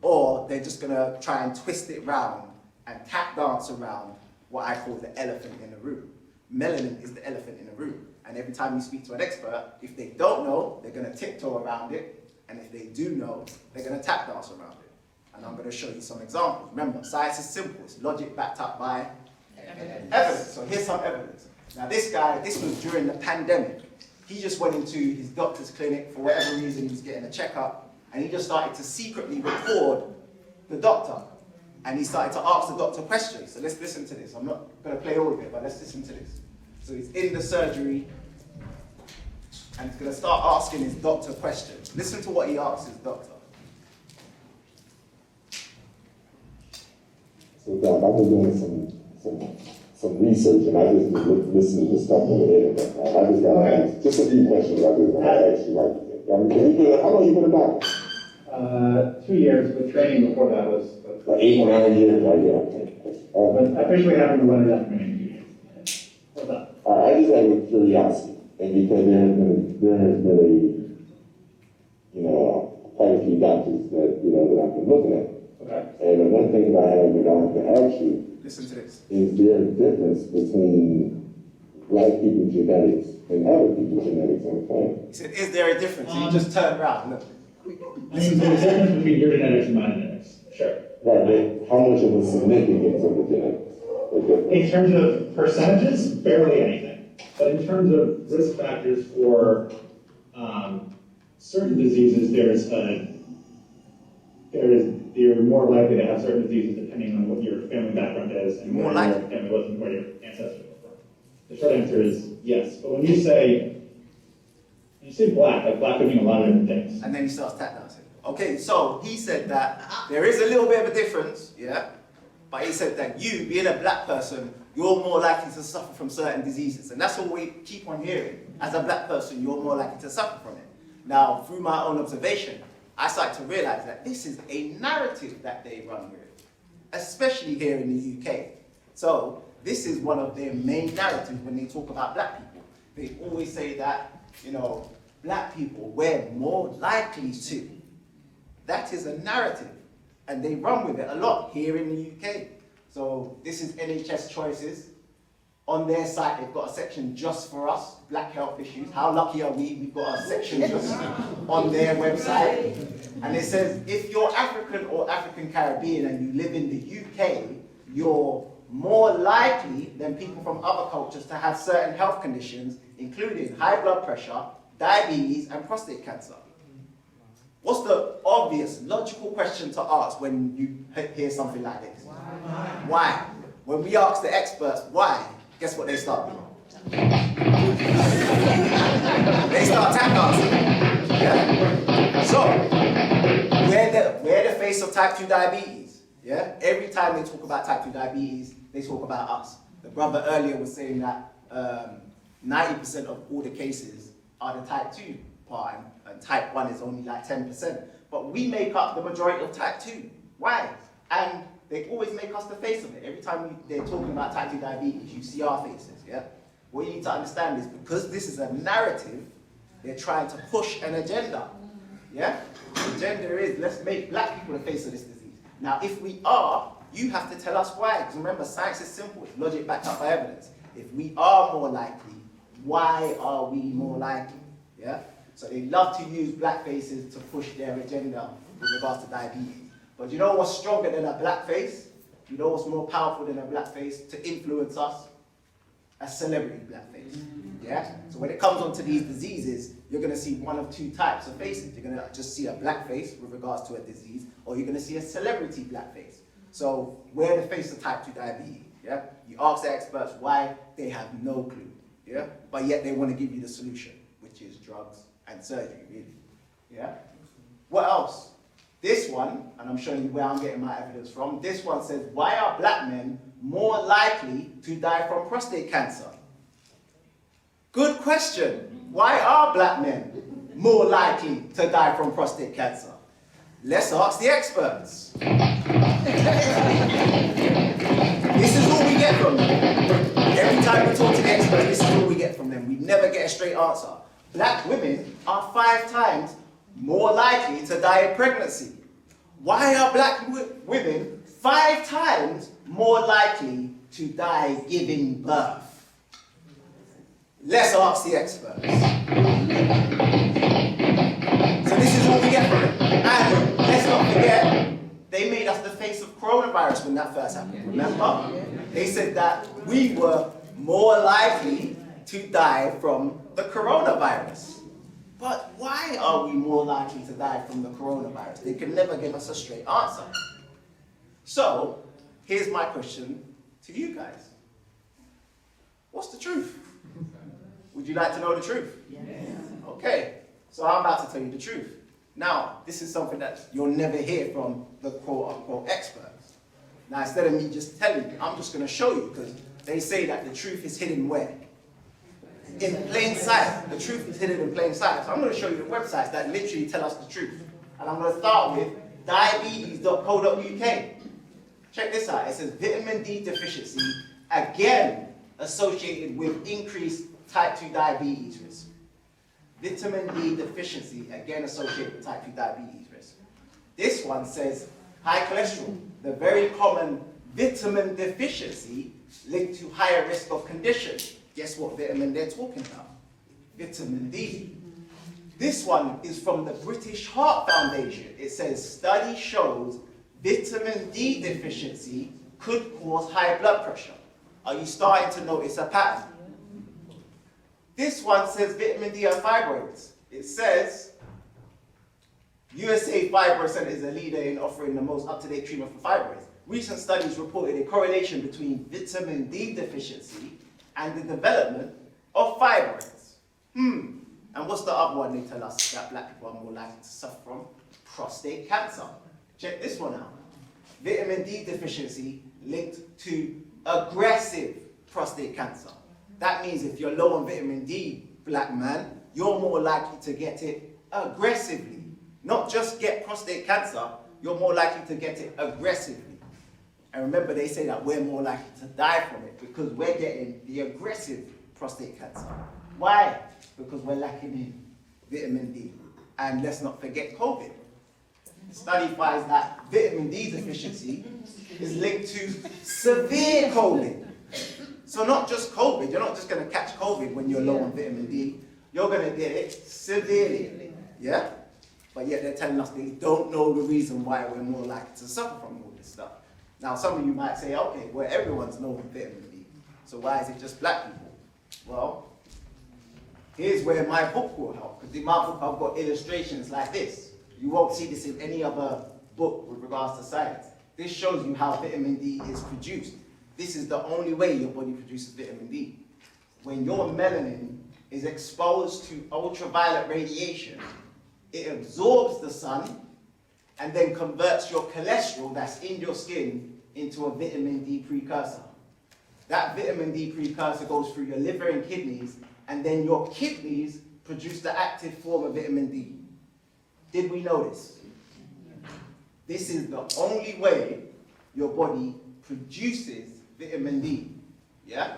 Or they're just going to try and twist it round and tap dance around what I call the elephant in the room. Melanin is the elephant in the room. And every time you speak to an expert, if they don't know, they're going to tiptoe around it. And if they do know, they're going to tap dance around it. And I'm going to show you some examples. Remember, science is simple. It's logic backed up by evidence. So here's some evidence. Now this guy, this was during the pandemic. He just went into his doctor's clinic for whatever reason. He was getting a checkup. And he just started to secretly record the doctor. And he started to ask the doctor questions. So let's listen to this. I'm not going to play all of it, but let's listen to this. So he's in the surgery. And he's going to start asking his doctor questions. Listen to what he asks his doctor. So Doc, I've been doing some research, and I just was listening to stuff on the internet. I just got to ask just a few questions. I just want to ask you, like, how long you been a doctor? 2 years, but training before that was... Like 8 or 9 years, like, yeah. But officially having to run it up for 2 years. What's up? I just have a curiosity, and because there has been quite a few doctors that, that I've been looking at. Okay. And the one thing that I have been on to ask you, listen to this. Is there a difference between black people's genetics and other people's genetics on the planet? He said, is there a difference? And he just turned around, look. I mean, there's a difference between your genetics and my genetics, sure. Right, but how much of a significance of the genetics? In terms of percentages, barely anything. But in terms of risk factors for certain diseases, you're more likely to have certain diseases depending on what your family background is and where your family was and where your ancestors were from. The short answer is yes. But when you say black, like black could mean a lot of different things. And then he starts tap dancing. Okay, so he said that there is a little bit of a difference, yeah? But he said that you, being a black person, you're more likely to suffer from certain diseases. And that's what we keep on hearing. As a black person, you're more likely to suffer from it. Now, through my own observation, I started to realize that this is a narrative that they run with, especially here in the UK. So, this is one of their main narratives when they talk about black people. They always say that, you know, black people, we're more likely to. That is a narrative. And they run with it a lot here in the UK. So this is NHS Choices. On their site, they've got a section just for us, black health issues. How lucky are we? We've got a section just on their website. And it says, if you're African or African Caribbean and you live in the UK, you're more likely than people from other cultures to have certain health conditions, including high blood pressure, diabetes, and prostate cancer. What's the obvious, logical question to ask when you hear something like this? Why? When we ask the experts why, guess what they start with? They start tap dancing. Yeah? So, we're the face of type 2 diabetes. Yeah? Every time they talk about type 2 diabetes, they talk about us. The brother earlier was saying that 90% of all the cases are the type 2 part, and type 1 is only like 10%. But we make up the majority of type 2. Why? And they always make us the face of it. Every time they're talking about type 2 diabetes, you see our faces, yeah? What you need to understand is because this is a narrative, they're trying to push an agenda, yeah? The agenda is, let's make black people the face of this disease. Now, if we are, you have to tell us why. Because remember, science is simple. It's logic backed up by evidence. If we are more likely, why are we more likely, yeah? So they love to use black faces to push their agenda with regards to diabetes. But you know what's stronger than a black face? You know what's more powerful than a black face to influence us? A celebrity black face. Yeah? So when it comes onto these diseases, you're going to see one of two types of faces. You're going to just see a black face with regards to a disease, or you're going to see a celebrity black face. So we're the face of type 2 diabetes. Yeah? You ask the experts why, they have no clue. Yeah? But yet they want to give you the solution, which is drugs and surgery, really. Yeah? What else? This one, and I'm showing you where I'm getting my evidence from, this one says, why are black men more likely to die from prostate cancer? Good question. Why are black men more likely to die from prostate cancer? Let's ask the experts. This is all we get from them. Every time we talk to the experts, this is all we get from them. We never get a straight answer. Black women are 5 times more likely to die in pregnancy. Why are black women 5 times more likely to die giving birth? Let's ask the experts. So this is what we get from them. And let's not forget, they made us the face of coronavirus when that first happened. Remember? They said that we were more likely to die from the coronavirus. But why are we more likely to die from the coronavirus? They can never give us a straight answer. So, here's my question to you guys. What's the truth? Would you like to know the truth? Yes. Okay, so I'm about to tell you the truth. Now, this is something that you'll never hear from the quote-unquote experts. Now, instead of me just telling you, I'm just going to show you, because they say that the truth is hidden where? In plain sight. The truth is hidden in plain sight. So I'm going to show you the websites that literally tell us the truth. And I'm going to start with diabetes.co.uk. Check this out. It says vitamin D deficiency, again associated with increased type 2 diabetes risk. Vitamin D deficiency, again associated with type 2 diabetes risk. This one says high cholesterol, the very common vitamin deficiency linked to higher risk of conditions. Guess what vitamin they're talking about? Vitamin D. This one is from the British Heart Foundation. It says, study shows vitamin D deficiency could cause high blood pressure. Are you starting to notice a pattern? This one says vitamin D and fibroids. It says, USA Fibroid Center is a leader in offering the most up-to-date treatment for fibroids. Recent studies reported a correlation between vitamin D deficiency and the development of fibroids. And what's the other one they tell us that black people are more likely to suffer from? Prostate cancer. Check this one out. Vitamin D deficiency linked to aggressive prostate cancer. That means if you're low on vitamin D, black man, you're more likely to get it aggressively. Not just get prostate cancer, you're more likely to get it aggressively. And remember, they say that we're more likely to die from it because we're getting the aggressive prostate cancer. Why? Because we're lacking in vitamin D. And let's not forget COVID. The study finds that vitamin D deficiency is linked to severe COVID. So not just COVID, you're not just going to catch COVID when you're low on vitamin D, you're going to get it severely, yeah? But yet they're telling us they don't know the reason why we're more likely to suffer from all this stuff. Now some of you might say, okay, well everyone's low on vitamin D, so why is it just black people? Well, here's where my book will help, because in my book I've got illustrations like this. You won't see this in any other book with regards to science. This shows you how vitamin D is produced. This is the only way your body produces vitamin D. When your melanin is exposed to ultraviolet radiation, it absorbs the sun and then converts your cholesterol that's in your skin into a vitamin D precursor. That vitamin D precursor goes through your liver and kidneys, and then your kidneys produce the active form of vitamin D. Did we know this? This is the only way your body produces vitamin D, yeah?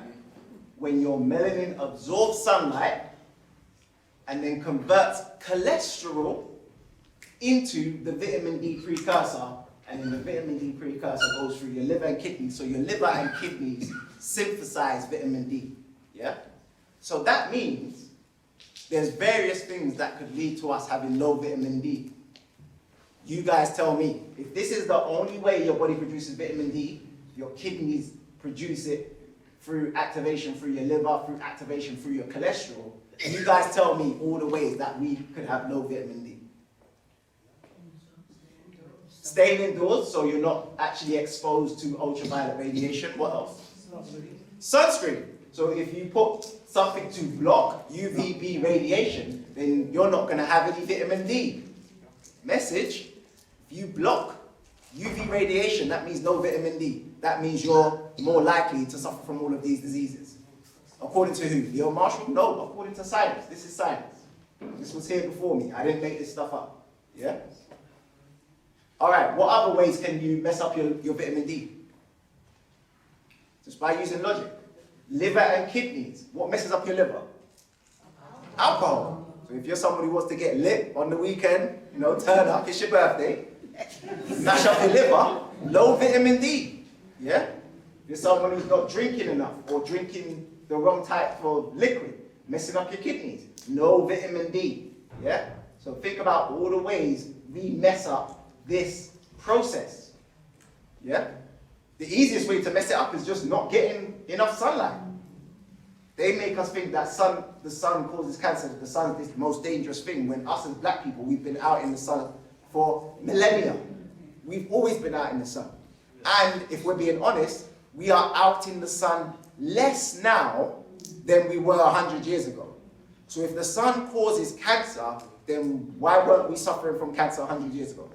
When your melanin absorbs sunlight and then converts cholesterol into the vitamin D precursor, and then the vitamin D precursor goes through your liver and kidneys, so your liver and kidneys synthesize vitamin D, yeah? So that means there's various things that could lead to us having low vitamin D. You guys tell me, if this is the only way your body produces vitamin D, your kidneys produce it through activation through your liver, through activation through your cholesterol, you guys tell me all the ways that we could have low vitamin D. Staying indoors so you're not actually exposed to ultraviolet radiation. What else? Sunscreen. So if you put something to block UVB radiation, then you're not going to have any vitamin D. Message, if you block UV radiation, that means no vitamin D. That means you're more likely to suffer from all of these diseases. According to who? Leo Marshall? No, according to science. This is science. This was here before me. I didn't make this stuff up. Yeah? Alright, what other ways can you mess up your vitamin D? Just by using logic. Liver and kidneys. What messes up your liver? Alcohol. So if you're somebody who wants to get lit on the weekend, you know, turn up, it's your birthday, mash up your liver, low vitamin D. Yeah? If you're someone who's not drinking enough or drinking the wrong type of liquid, messing up your kidneys, no vitamin D. Yeah? So think about all the ways we mess up this process. Yeah? The easiest way to mess it up is just not getting enough sunlight. They make us think that the sun causes cancer, that the sun is the most dangerous thing, when us as black people, we've been out in the sun for millennia. We've always been out in the sun. And if we're being honest, we are out in the sun less now than we were 100 years ago. So if the sun causes cancer, then why weren't we suffering from cancer 100 years ago?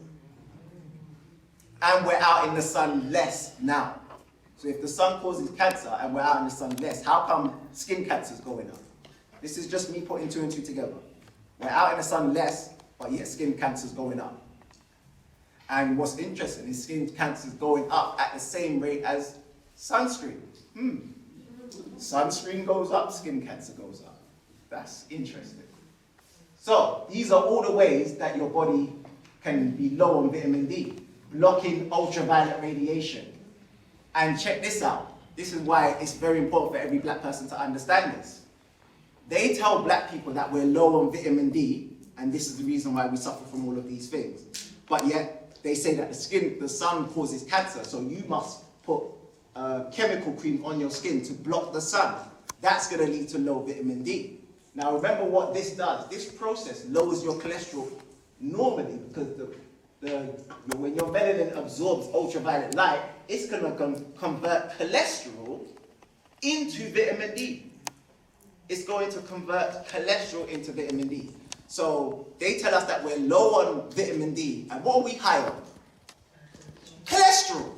And we're out in the sun less now. So if the sun causes cancer and we're out in the sun less, how come skin cancer is going up? This is just me putting two and two together. We're out in the sun less, but yet skin cancer is going up. And what's interesting is skin cancer is going up at the same rate as sunscreen. Sunscreen goes up, skin cancer goes up. That's interesting. So these are all the ways that your body can be low on vitamin D. Blocking ultraviolet radiation. And check this out. This is why it's very important for every black person to understand this. They tell black people that we're low on vitamin D, and this is the reason why we suffer from all of these things. But yet, they say that the sun causes cancer, so you must put chemical cream on your skin to block the sun. That's going to lead to low vitamin D. Now remember what this does. This process lowers your cholesterol normally, because when your melanin absorbs ultraviolet light, it's going to convert cholesterol into vitamin D. it's going to convert cholesterol into vitamin D. So they tell us that we're low on vitamin D, and what are we high on? Cholesterol.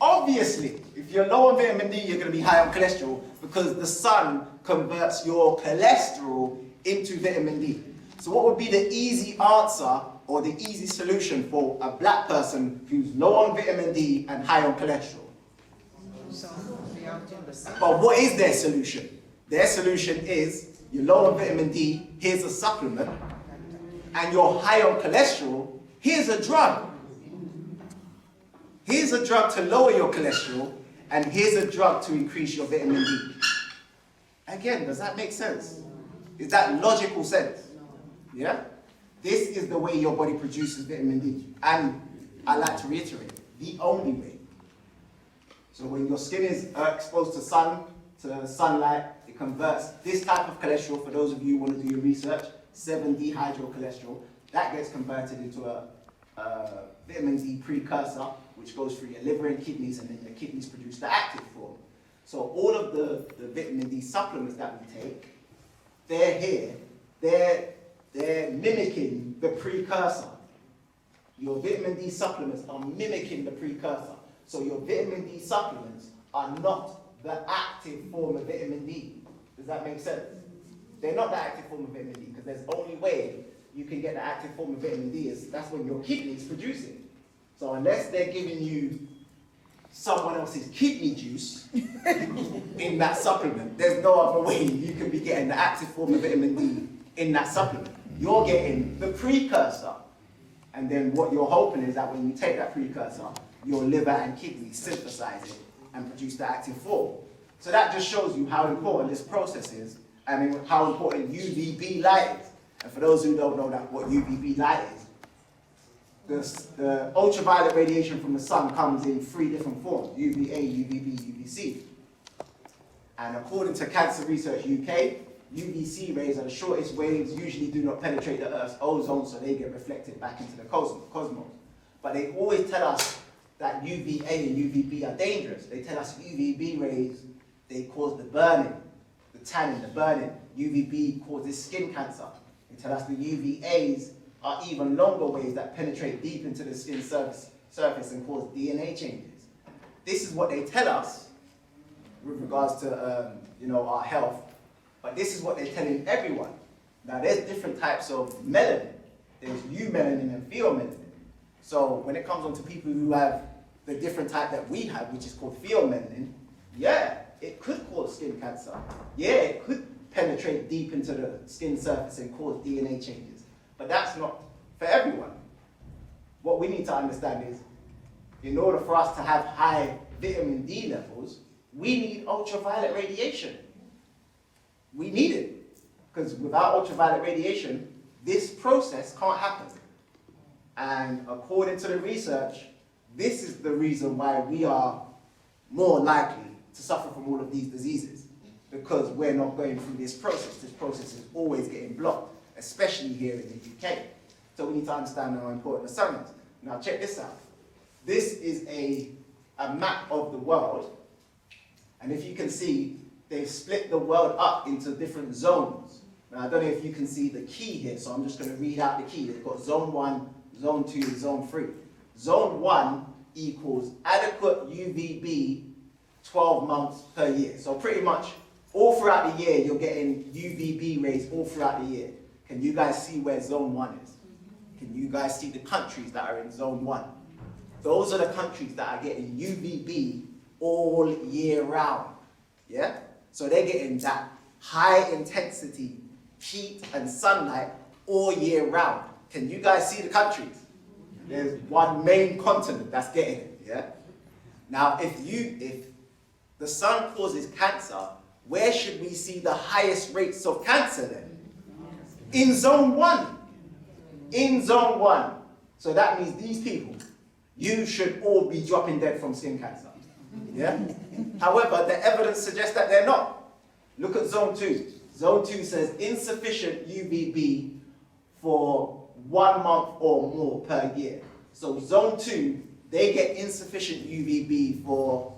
Obviously, if you're low on vitamin D, you're going to be high on cholesterol because the sun converts your cholesterol into vitamin D. So what would be the easy answer or the easy solution for a black person who's low on vitamin D and high on cholesterol? But what is their solution? Their solution is, you're low on vitamin D, here's a supplement, and you're high on cholesterol, here's a drug. Here's a drug to lower your cholesterol, and here's a drug to increase your vitamin D. Again, does that make sense? Is that logical sense? Yeah? This is the way your body produces vitamin D. And I like to reiterate, the only way. So when your skin is exposed to sunlight, it converts this type of cholesterol, for those of you who want to do your research, 7-dehydrocholesterol, that gets converted into a vitamin D precursor, which goes through your liver and kidneys, and then the kidneys produce the active form. So all of the vitamin D supplements that we take, they're here, they're mimicking the precursor. Your vitamin D supplements are mimicking the precursor. So your vitamin D supplements are not the active form of vitamin D. Does that make sense? They're not the active form of vitamin D, because there's only way you can get the active form of vitamin D is that's when your kidneys produce it. So unless they're giving you someone else's kidney juice in that supplement, there's no other way you can be getting the active form of vitamin D in that supplement. You're getting the precursor. And then what you're hoping is that when you take that precursor, your liver and kidneys synthesize it and produce the active form. So that just shows you how important this process is, and how important UVB light is. And for those who don't know what UVB light is, the ultraviolet radiation from the sun comes in 3 different forms: UVA, UVB, UVC. And according to Cancer Research UK, UVC rays are the shortest waves, usually do not penetrate the Earth's ozone, so they get reflected back into the cosmos. But they always tell us that UVA and UVB are dangerous. They tell us UVB rays, they cause the burning, the tanning, the burning. UVB causes skin cancer. They tell us the UVAs are even longer waves that penetrate deep into the skin surface and cause DNA changes. This is what they tell us with regards to our health, but this is what they're telling everyone. Now there's different types of melanin. There's eumelanin and pheomelanin. So when it comes on to people who have the different type that we have, which is called pheomelanin, yeah, it could cause skin cancer. Yeah, it could penetrate deep into the skin surface and cause DNA changes. But that's not for everyone. What we need to understand is, in order for us to have high vitamin D levels, we need ultraviolet radiation. We need it. Because without ultraviolet radiation, this process can't happen. And according to the research, this is the reason why we are more likely to suffer from all of these diseases. Because we're not going through this process. This process is always getting blocked, especially here in the UK. So we need to understand how important the sun is. Now check this out. This is a map of the world. And if you can see, they've split the world up into different zones. Now I don't know if you can see the key here, so I'm just going to read out the key. They've got zone 1, zone 2, and zone 3. Zone 1 equals adequate UVB 12 months per year. So pretty much all throughout the year, you're getting UVB rays all throughout the year. Can you guys see where zone 1 is? Can you guys see the countries that are in zone 1? Those are the countries that are getting UVB all year round. Yeah? So they're getting that high intensity heat and sunlight all year round. Can you guys see the countries? There's one main continent that's getting it, yeah? Now, if the sun causes cancer, where should we see the highest rates of cancer then? In zone 1. In zone 1. So that means these people, you should all be dropping dead from skin cancer. Yeah? However, the evidence suggests that they're not. Look at zone 2. Zone 2 says insufficient UVB for 1 month or more per year. So zone 2, they get insufficient UVB for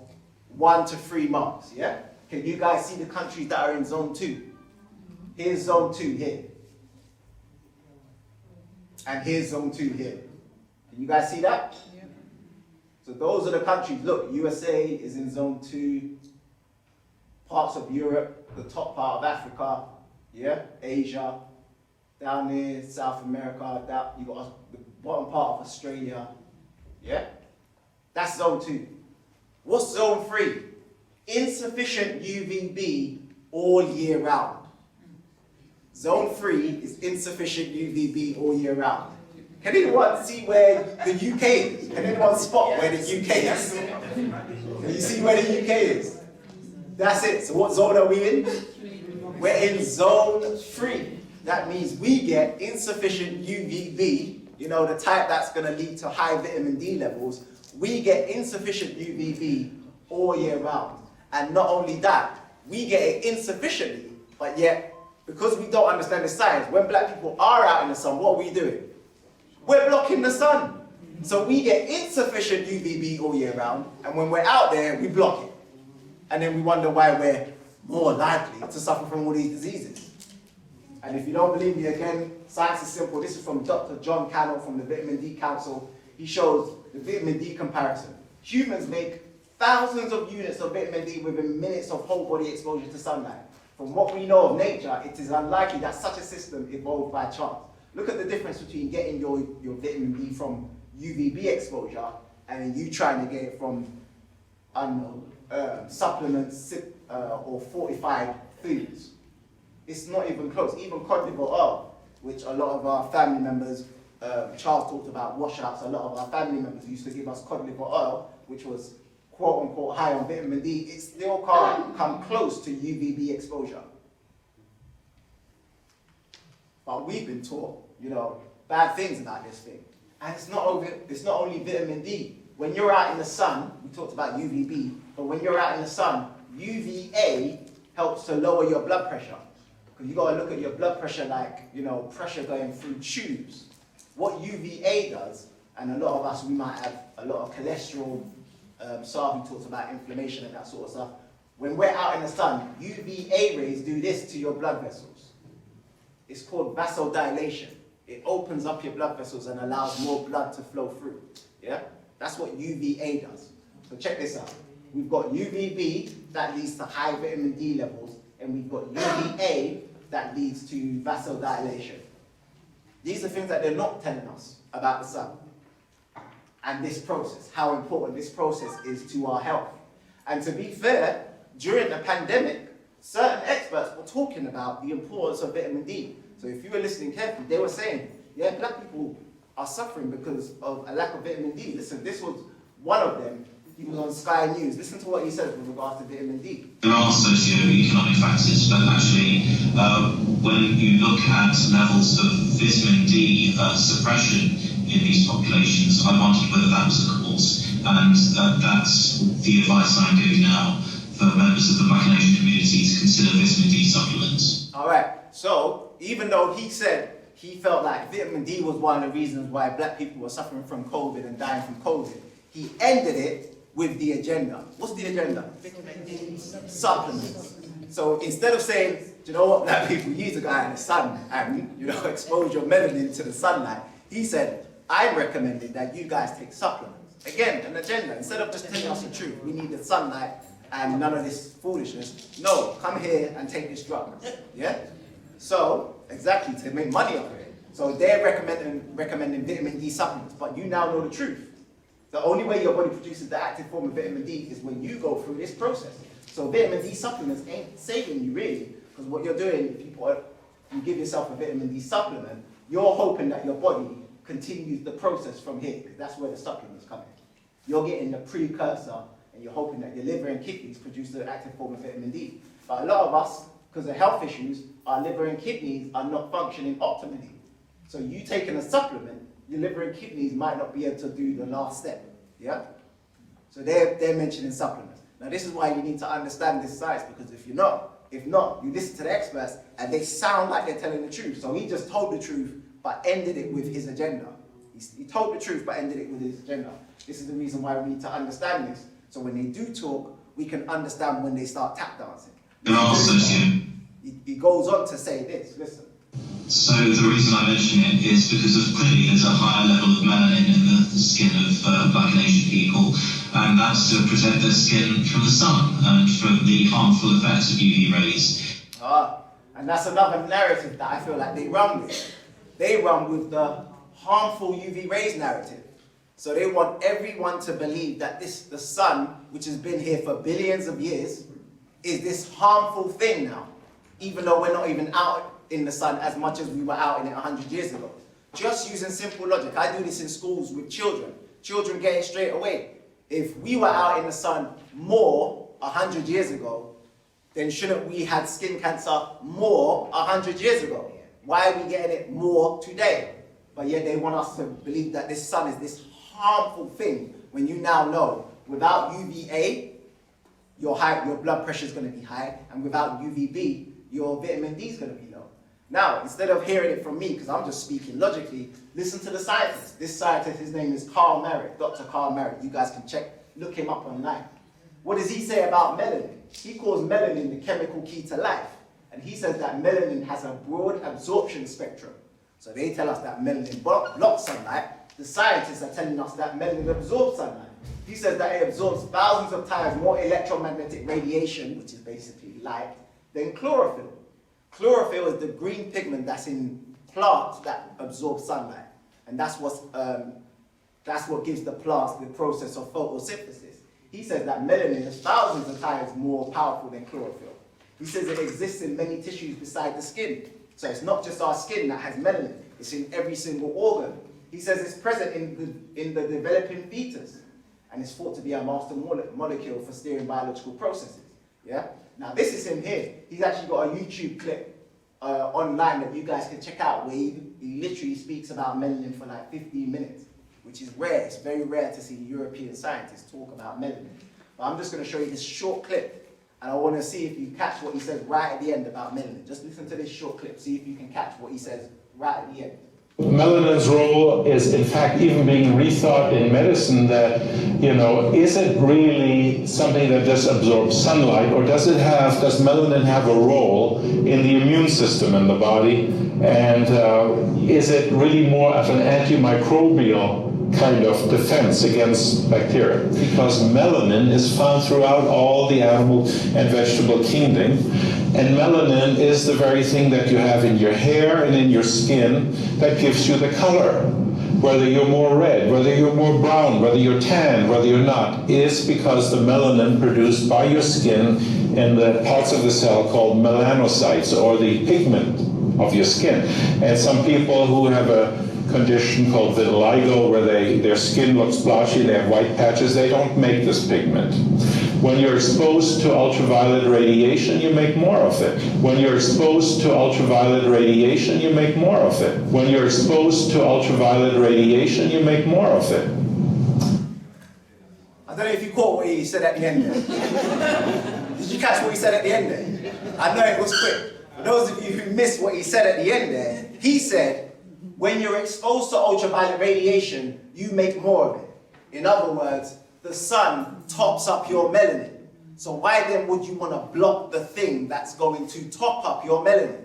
1 to 3 months, yeah? Can you guys see the countries that are in zone 2? Here's zone 2 here. And here's zone 2 here. Can you guys see that? Yeah. So those are the countries. Look, USA is in zone 2. Parts of Europe, the top part of Africa, yeah, Asia, down there, South America, you got the bottom part of Australia, yeah? That's zone 2. What's zone 3? Insufficient UVB all year round. Zone 3 is insufficient UVB all year round. Can anyone see where the UK is? Can anyone spot where the UK is? Can you see where the UK is? That's it. So what zone are we in? We're in zone 3. That means we get insufficient UVB, you know, the type that's going to lead to high vitamin D levels. We get insufficient UVB all year round. And not only that, we get it insufficiently, but yet, because we don't understand the science, when black people are out in the sun, what are we doing? We're blocking the sun. So we get insufficient UVB all year round, and when we're out there, we block it. And then we wonder why we're more likely to suffer from all these diseases. And if you don't believe me, again, science is simple. This is from Dr. John Cannell from the Vitamin D Council. He shows the vitamin D comparison. Humans make thousands of units of vitamin D within minutes of whole body exposure to sunlight. From what we know of nature, it is unlikely that such a system evolved by chance. Look at the difference between getting your vitamin D from UVB exposure and you trying to get it from, supplements or fortified foods. It's not even close. Even cod liver oil, which a lot of our family members, Charles talked about washouts, a lot of our family members used to give us cod liver oil, which was quote unquote high on vitamin D. It still can't come close to UVB exposure. But we've been taught, you know, bad things about this thing. And it's not only vitamin D. When you're out in the sun, we talked about UVB, but when you're out in the sun, UVA helps to lower your blood pressure. Because you got to look at your blood pressure like, you know, pressure going through tubes. What UVA does, and a lot of us, we might have a lot of cholesterol. Sahu talks about inflammation and that sort of stuff. When we're out in the sun, UVA rays do this to your blood vessels. It's called vasodilation. It opens up your blood vessels and allows more blood to flow through. Yeah? That's what UVA does. So check this out. We've got UVB that leads to high vitamin D levels, and we've got UVA that leads to vasodilation. These are things that they're not telling us about the sun. And this process, how important this process is to our health. And to be fair, during the pandemic, certain experts were talking about the importance of vitamin D. So if you were listening carefully, they were saying, yeah, black people are suffering because of a lack of vitamin D. Listen, this was one of them. He was on Sky News. Listen to what he said with regards to vitamin D. There are socio-economic factors, but actually, when you look at levels of vitamin D suppression in these populations, I wondered whether that was a cause, and that's the advice I'm giving now for members of the Black and Asian community to consider vitamin D supplements. All right, so even though he said he felt like vitamin D was one of the reasons why black people were suffering from COVID and dying from COVID, he ended it with the agenda. What's the agenda? Supplements. So instead of saying, do you know what, black people, use a guy in the sun and, you know, expose your melanin to the sunlight, he said, I'm recommending that you guys take supplements. Again, an agenda. Instead of just telling us the truth, we need the sunlight and none of this foolishness. No, come here and take this drug. Yeah? So, exactly, to make money off it. So they're recommending vitamin D supplements, but you now know the truth. The only way your body produces the active form of vitamin D is when you go through this process. So vitamin D supplements ain't saving you really, because what you're doing, if you give yourself a vitamin D supplement, you're hoping that your body continues the process from here, because that's where the supplements come in. You're getting the precursor, and you're hoping that your liver and kidneys produce the active form of vitamin D. But a lot of us, because of health issues, our liver and kidneys are not functioning optimally. So you taking a supplement, your liver and kidneys might not be able to do the last step. Yeah? So they're mentioning supplements. Now this is why you need to understand this science, because if not, you listen to the experts and they sound like they're telling the truth. So he just told the truth but ended it with his agenda. He told the truth but ended it with his agenda. This is the reason why we need to understand this. So when they do talk, we can understand when they start tap dancing. He goes on to say this, listen. So the reason I mention it is because of clearly there's a higher level of melanin in the skin of Black and Asian people, and that's to protect their skin from the sun and from the harmful effects of UV rays. And that's another narrative that I feel like they run with. They run with the harmful UV rays narrative. So they want everyone to believe that the sun, which has been here for billions of years, is this harmful thing now, even though we're not even out in the sun as much as we were out in it 100 years ago. Just using simple logic. I do this in schools with children. Children get it straight away. If we were out in the sun more 100 years ago, then shouldn't we had skin cancer more 100 years ago? Why are we getting it more today? But yet they want us to believe that this sun is this harmful thing, when you now know without UVA, your blood pressure is going to be high, and without UVB, your vitamin D is going to be low. Now, instead of hearing it from me, because I'm just speaking logically, listen to the scientist. This scientist, his name is Carl Merritt, Dr. Carl Merritt. You guys can look him up online. What does he say about melanin? He calls melanin the chemical key to life. And he says that melanin has a broad absorption spectrum. So they tell us that melanin blocks sunlight. The scientists are telling us that melanin absorbs sunlight. He says that it absorbs thousands of times more electromagnetic radiation, which is basically light, than chlorophyll. Chlorophyll is the green pigment that's in plants that absorb sunlight. And that's what gives the plants the process of photosynthesis. He says that melanin is thousands of times more powerful than chlorophyll. He says it exists in many tissues beside the skin. So it's not just our skin that has melanin, it's in every single organ. He says it's present in the developing fetus, and it's thought to be a master molecule for steering biological processes. Yeah? Now this is him here. He's actually got a YouTube clip online that you guys can check out, where he literally speaks about melanin for like 15 minutes, which is rare. It's very rare to see European scientists talk about melanin. But I'm just going to show you this short clip, and I want to see if you catch what he says right at the end about melanin. Just listen to this short clip, see if you can catch what he says right at the end. Melanin's role is, in fact, even being rethought in medicine, that, is it really something that just absorbs sunlight, or does melanin have a role in the immune system in the body? And is it really more of an antimicrobial kind of defense against bacteria? Because melanin is found throughout all the animal and vegetable kingdom. And melanin is the very thing that you have in your hair and in your skin that gives you the color. Whether you're more red, whether you're more brown, whether you're tan, whether you're not, is because the melanin produced by your skin in the parts of the cell called melanocytes, or the pigment of your skin. And some people who have a condition called vitiligo, where their skin looks blotchy, they have white patches, they don't make this pigment. When you're exposed to ultraviolet radiation, you make more of it. When you're exposed to ultraviolet radiation, you make more of it. When you're exposed to ultraviolet radiation, you make more of it. I don't know if you caught what he said at the end there. Did you catch what he said at the end there? I know it was quick. For those of you who missed what he said at the end there, he said, when you're exposed to ultraviolet radiation, you make more of it. In other words, the sun tops up your melanin. So why then would you want to block the thing that's going to top up your melanin?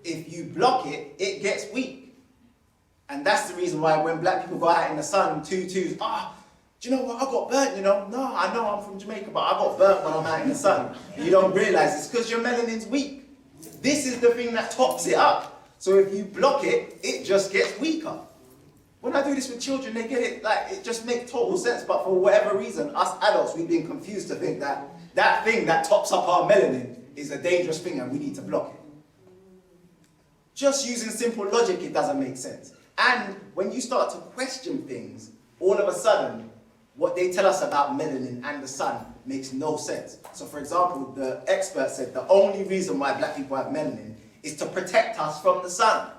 If you block it, it gets weak. And that's the reason why when black people go out in the sun, tutus, do you know what, I got burnt, No, I know I'm from Jamaica, but I got burnt when I'm out in the sun. You don't realize it's because your melanin's weak. This is the thing that tops it up. So if you block it, it just gets weaker. When I do this with children, they get it, it just makes total sense, but for whatever reason, us adults, we've been confused to think that that thing that tops up our melanin is a dangerous thing and we need to block it. Just using simple logic, it doesn't make sense. And when you start to question things, all of a sudden, what they tell us about melanin and the sun makes no sense. So for example, the expert said the only reason why black people have melanin is to protect us from the sun.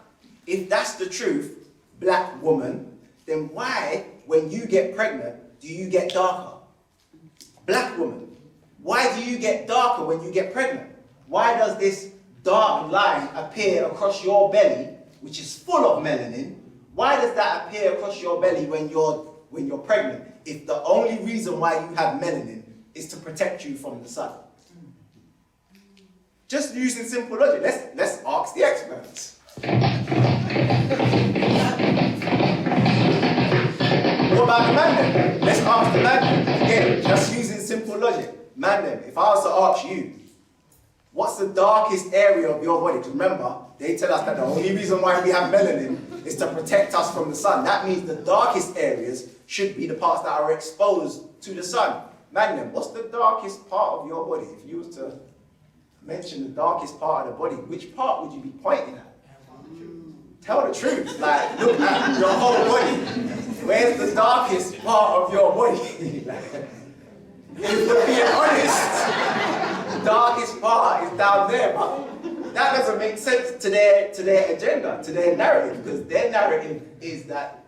If that's the truth, black woman, then why, when you get pregnant, do you get darker? Black woman, why do you get darker when you get pregnant? Why does this dark line appear across your belly, which is full of melanin? Why does that appear across your belly when you're pregnant, if the only reason why you have melanin is to protect you from the sun? Just using simple logic. Let's ask the experts. What about the man then? Let's ask the man then. Again, just using simple logic. Man then, if I was to ask you, what's the darkest area of your body? Because remember, they tell us that the only reason why we have melanin is to protect us from the sun. That means the darkest areas should be the parts that are exposed to the sun. Man then, what's the darkest part of your body? If you was to mention the darkest part of the body, which part would you be pointing at? Tell the truth. Like, look at your whole body. Where's the darkest part of your body? If we're being honest, the darkest part is down there, but that doesn't make sense to their agenda, to their narrative, because their narrative is that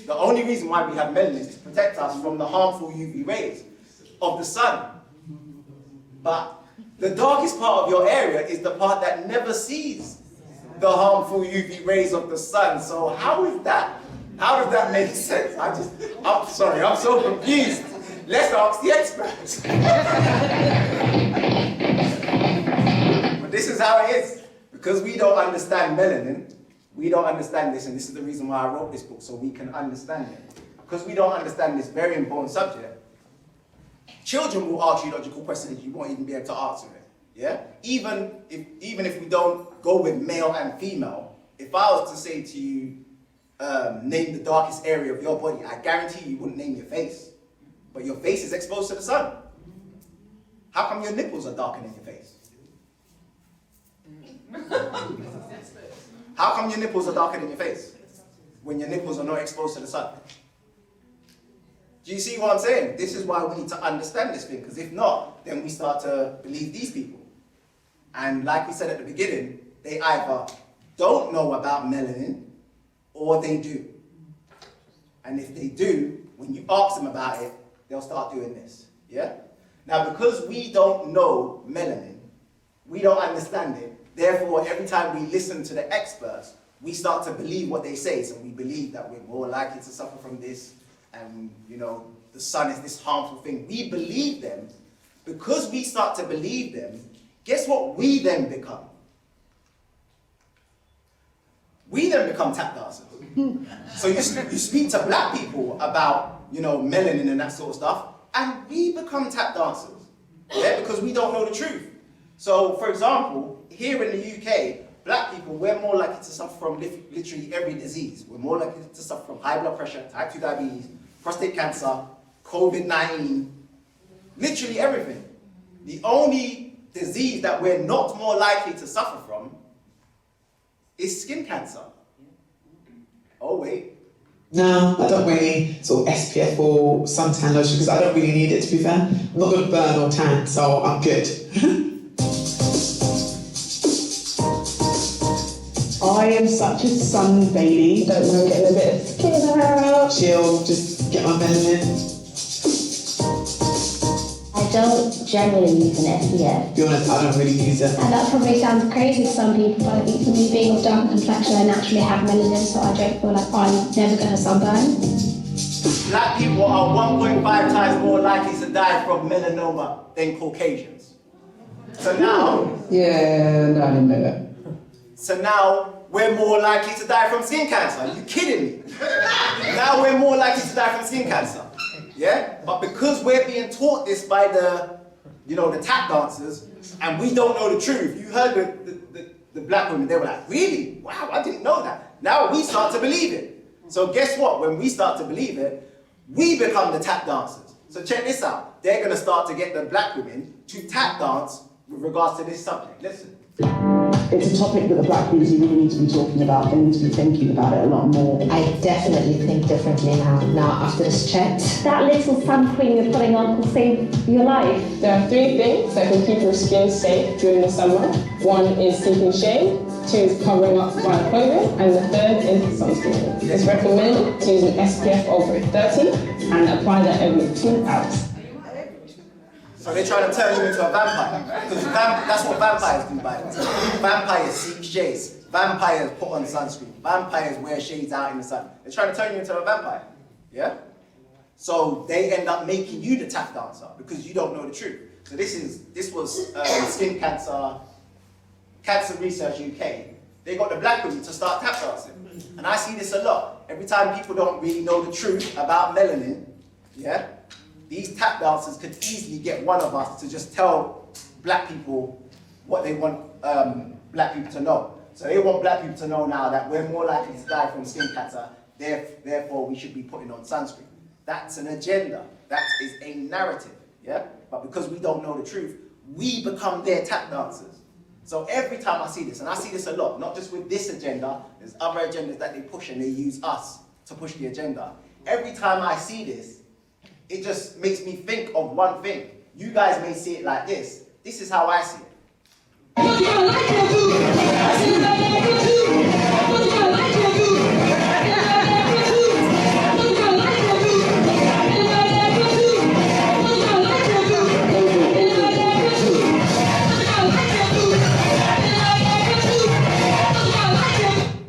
the only reason why we have melanin is to protect us from the harmful UV rays of the sun. But the darkest part of your area is the part that never sees the harmful UV rays of the sun. So how is that? How does that make sense? I'm sorry, I'm so confused. Let's ask the experts. But this is how it is. Because we don't understand melanin, we don't understand this, and this is the reason why I wrote this book, so we can understand it. Because we don't understand this very important subject, children will ask you logical questions you won't even be able to answer it. Yeah? Even if we don't go with male and female, if I was to say to you, name the darkest area of your body, I guarantee you wouldn't name your face. But your face is exposed to the sun. How come your nipples are darker than your face? How come your nipples are darker than your face when your nipples are not exposed to the sun? Do you see what I'm saying? This is why we need to understand this thing, because if not, then we start to believe these people. And like we said at the beginning, they either don't know about melanin or they do. And if they do, when you ask them about it, they'll start doing this. Yeah? Now, because we don't know melanin, we don't understand it, therefore, every time we listen to the experts, we start to believe what they say. So we believe that we're more likely to suffer from this, and, you know, the sun is this harmful thing. We believe them. Because we start to believe them, guess what we then become? We then become tap dancers. So you speak to black people about, you know, melanin and that sort of stuff, and we become tap dancers. Yeah, because we don't know the truth. So, for example, here in the UK, black people, we're more likely to suffer from literally every disease. We're more likely to suffer from high blood pressure, type 2 diabetes, prostate cancer, COVID-19, literally everything. The only disease that we're not more likely to suffer from is skin cancer. Oh, wait. No, I don't really sort of SPF or suntan lotion because I don't really need it, to be fair. I'm not going to burn or tan, so I'm good. I am such a sun baby. Don't mind getting a bit of skin in the hair out. Chill, just get my melanin. I don't generally use an SPF. To be honest, I don't really use it. And that probably sounds crazy to some people, but I think for me being of dark complexion, I naturally have melanin, so I don't feel like I'm never going to sunburn. Black people are 1.5 times more likely to die from melanoma than Caucasians. So now... Yeah, no, I didn't know that. So now we're more likely to die from skin cancer. Are you kidding me? Now we're more likely to die from skin cancer. Yeah? But because we're being taught this by the, you know, the tap dancers, and we don't know the truth. You heard the black women, they were like, really? Wow, I didn't know that. Now we start to believe it. So guess what? When we start to believe it, we become the tap dancers. So check this out. They're going to start to get the black women to tap dance with regards to this subject. Listen. It's a topic that the black community really need to be talking about. They need to be thinking about it a lot more. I definitely think differently now after this chat. That little sun cream you're putting on will save your life. There are 3 things that can keep your skin safe during the summer. 1 is keeping shade, 2 is covering up by clothing, and the 3rd is sunscreen. It's recommended to use an SPF over 30 and apply that every 2 hours. So they're trying to turn you into a vampire. Because that's what vampires do, by the way. Vampires seek shades. Vampires put on sunscreen. Vampires wear shades out in the sun. They're trying to turn you into a vampire. Yeah? So they end up making you the tap dancer because you don't know the truth. So this was skin cancer Cancer Research UK, they got the black women to start tap dancing. And I see this a lot. Every time people don't really know the truth about melanin, yeah, these tap dancers could easily get one of us to just tell black people what they want black people to know. So they want black people to know now that we're more likely to die from skin cancer, therefore we should be putting on sunscreen. That's an agenda. That is a narrative, yeah? But because we don't know the truth, we become their tap dancers. So every time I see this, and I see this a lot, not just with this agenda, there's other agendas that they push and they use us to push the agenda. Every time I see this, it just makes me think of one thing. You guys may see it like this. This is how I see it.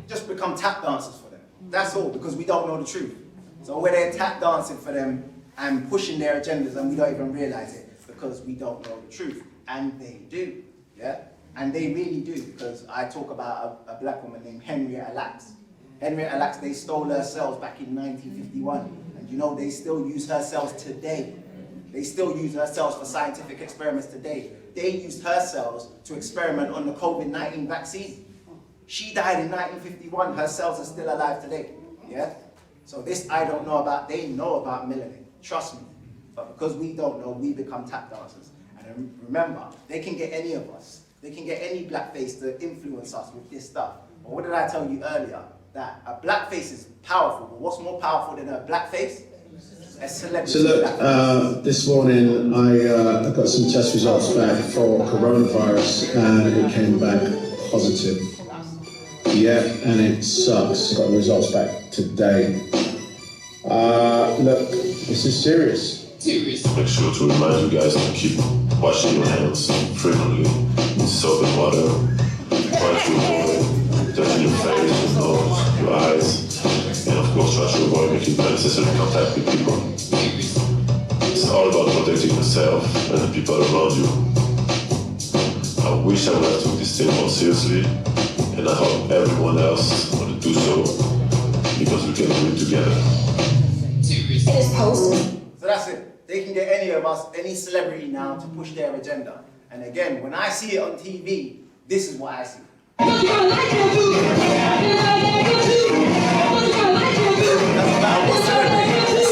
Just become tap dancers for them. That's all, because we don't know the truth. So we're there tap dancing for them and pushing their agendas, and we don't even realize it because we don't know the truth. And they do, yeah? And they really do, because I talk about a black woman named Henrietta Lacks. Henrietta Lacks, they stole her cells back in 1951. And you know, they still use her cells today. They still use her cells for scientific experiments today. They used her cells to experiment on the COVID-19 vaccine. She died in 1951, her cells are still alive today, yeah? So this I don't know about, they know about melanin, trust me. But because we don't know, we become tap dancers. And remember, they can get any of us. They can get any blackface to influence us with this stuff. But what did I tell you earlier? That a blackface is powerful, but what's more powerful than a blackface? A celebrity. So look, this morning I got some test results back for coronavirus and it came back positive. Yeah, and it sucks. Got the results back today. Look, this is serious. Make sure to remind you guys to keep washing your hands frequently with soap and water. Try to avoid touching your face, your nose, your eyes, and of course try to avoid making unnecessary contact with people. It's all about protecting yourself and the people around you. I wish I would have took this thing more seriously, and I hope everyone else want to do so, because we can do it together. It is posted. So that's it. They can get any of us, any celebrity now, to push their agenda. And again, when I see it on TV, this is what I see. Doesn't matter what celebrity it is.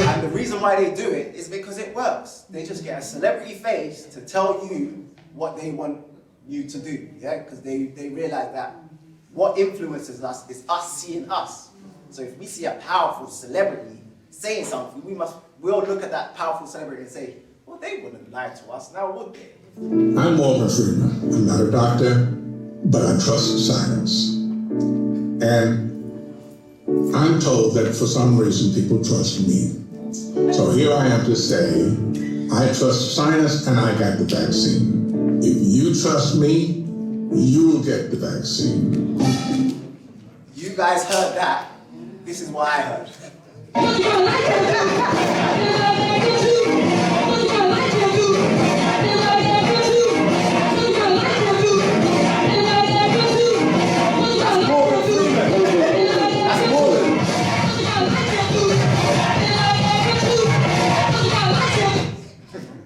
And the reason why they do it is because it works. They just get a celebrity face to tell you what they want you to do, yeah? Because they realize that what influences us is us seeing us. So if we see a powerful celebrity saying something, we'll look at that powerful celebrity and say, well, they wouldn't lie to us, now would they? I'm Morgan Freeman. I'm not a doctor, but I trust science. And I'm told that for some reason people trust me. So here I am to say, I trust science and I got the vaccine. If you trust me, you'll get the vaccine. You guys heard that. This is what I heard. That's Morgan Freeman. That's Morgan.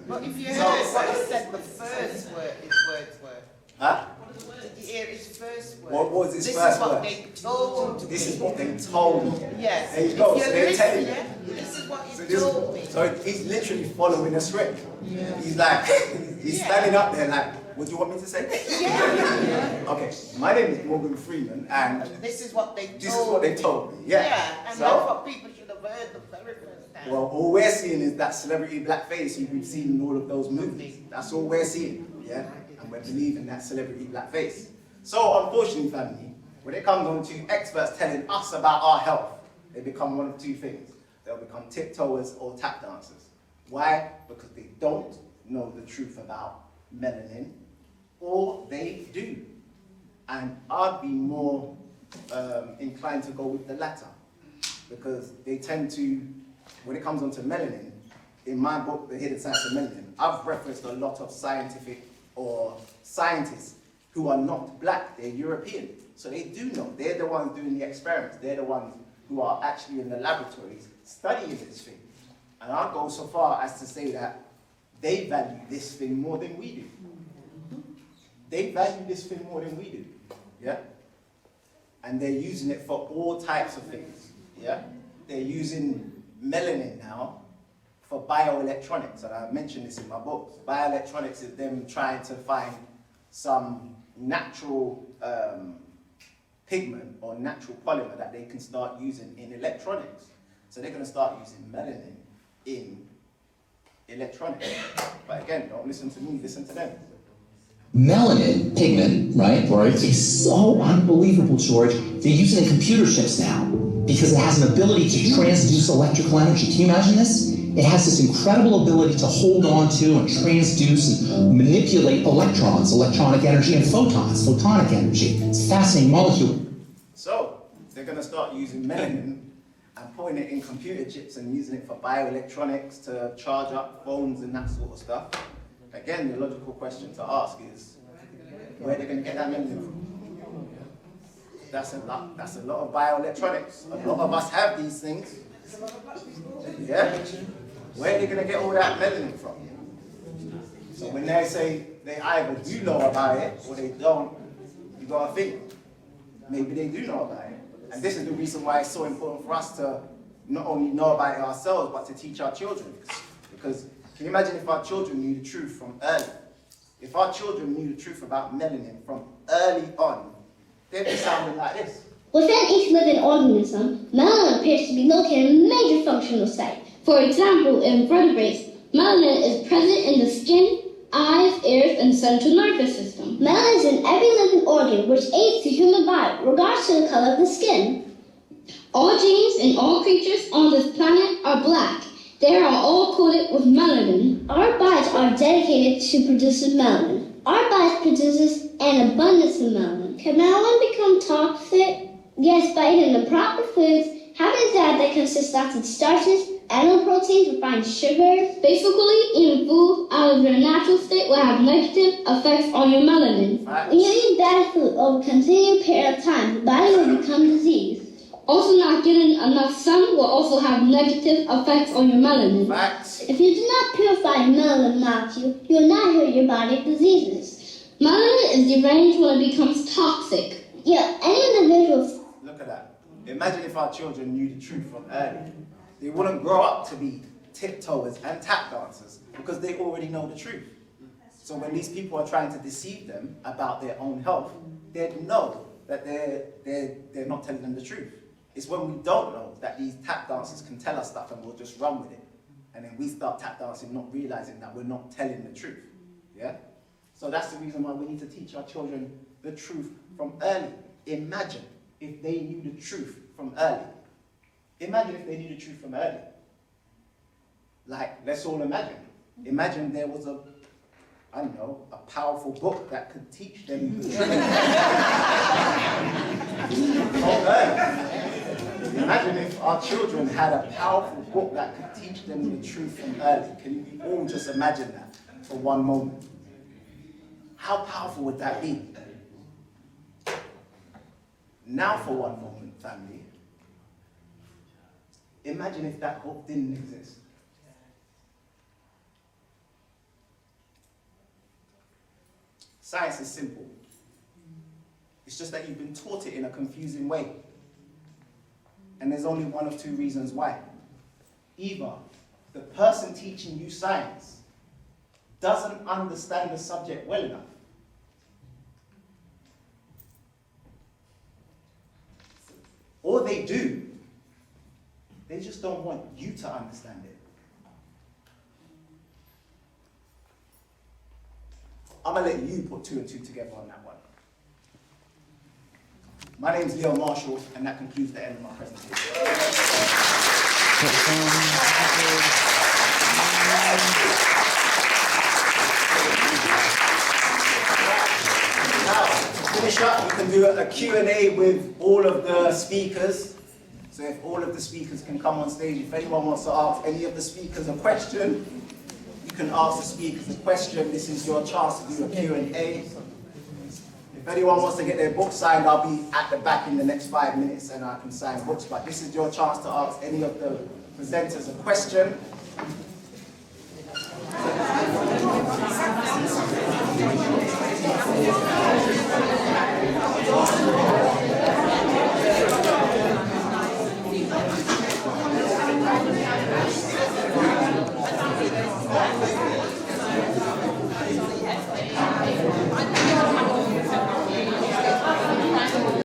But if you heard what he said, the first word, his words were. Huh? Did you hear his first word? What was his this first is what word? they told me. This is what they told me. Yes. There you go. If So you they're listen, telling you. yeah, this is what he So, told me. so he's literally following a script. Yeah. He's like, he's standing up there like, what do you want me to say? Yeah. Okay, my name is Morgan Freeman, and This is what they told me. this is what they told me. Yeah. And So, that's what people should have heard the very first time. well, all we're seeing is that celebrity blackface you've seen in all of those movies. That's all we're seeing, yeah? And we're believing that celebrity blackface. So, unfortunately, family, when it comes on to experts telling us about our health, they become one of two things. They'll become tiptoers or tap dancers. Why? Because they don't know the truth about melanin, or they do. And I'd be more inclined to go with the latter, because they tend to when it comes on to melanin, in my book, The Hidden Science of Melanin, I've referenced a lot of scientific or scientists who are not black, they're European. So they do know, they're the ones doing the experiments, they're the ones who are actually in the laboratories studying this thing. And I'll go so far as to say that they value this thing more than we do. They value this thing more than we do, yeah? And they're using it for all types of things, yeah? They're using melanin now for bioelectronics, and I mentioned this in my books. Bioelectronics is them trying to find some natural pigment or natural polymer that they can start using in electronics. So they're going to start using melanin in electronics. But again, don't listen to me, listen to them. Melanin pigment, right, is so unbelievable, George. They're using it in computer chips now because it has an ability to transduce electrical energy. Can you imagine this? It has this incredible ability to hold on to and transduce and manipulate electrons, electronic energy, and photons, photonic energy. It's a fascinating molecule. So they're going to start using melanin and putting it in computer chips and using it for bioelectronics to charge up phones and that sort of stuff. Again, the logical question to ask is, where are they going to get that melanin from? That's a lot of bioelectronics. A lot of us have these things. Yeah? Where are they going to get all that melanin from? So when they say they either do know about it or they don't, you got to think, maybe they do know about it. And this is the reason why it's so important for us to not only know about it ourselves, but to teach our children. Because can you imagine if our children knew the truth from early? If our children knew the truth about melanin from early on, they'd be sounding like this. Within each living organism, melanin appears to be located in a major functional site. For example, in vertebrates, melanin is present in the skin, eyes, ears, and central nervous system. Melanin is in every living organ which aids the human body, regardless of the color of the skin. All genes in all creatures on this planet are black. They are all coated with melanin. Our bodies are dedicated to producing melanin. Our bodies produces an abundance of melanin. Can melanin become toxic? Yes, by eating the proper foods, having a diet that consists of starches, animal proteins, refined sugars. Basically, eating food out of your natural state will have negative effects on your melanin. When you eat bad food over a continued period of time, the body will become diseased. Also, not getting enough sun will also have negative effects on your melanin. If you do not purify your melanin molecule, you will not heal your body of diseases. Melanin is deranged when it becomes toxic. Yeah, any individual. Look at that. Imagine if our children knew the truth from early. They wouldn't grow up to be tiptoers and tap dancers because they already know the truth. So when these people are trying to deceive them about their own health, they'd know that they're not telling them the truth. It's when we don't know that these tap dancers can tell us stuff and we'll just run with it. And then we start tap dancing not realizing that we're not telling the truth. Yeah? So that's the reason why we need to teach our children the truth from early. Imagine if they knew the truth from early. Imagine if they knew the truth from early. Like, let's all imagine. Imagine there was a powerful book that could teach them the truth. From early. Imagine if our children had a powerful book that could teach them the truth from early. Can you all just imagine that for one moment? How powerful would that be? Now for one moment, family, imagine if that book didn't exist. Science is simple. It's just that you've been taught it in a confusing way. And there's only one of two reasons why. Either the person teaching you science doesn't understand the subject well enough, or they do, they just don't want you to understand it. I'm going to let you put two and two together on that one. My name is Leo Marshall, and that concludes the end of my presentation. Now, to finish up, we can do a Q&A with all of the speakers. So if all of the speakers can come on stage, if anyone wants to ask any of the speakers a question, you can ask the speakers a question. This is your chance to do a Q&A. If anyone wants to get their book signed, I'll be at the back in the next 5 minutes and I can sign books. But this is your chance to ask any of the presenters a question.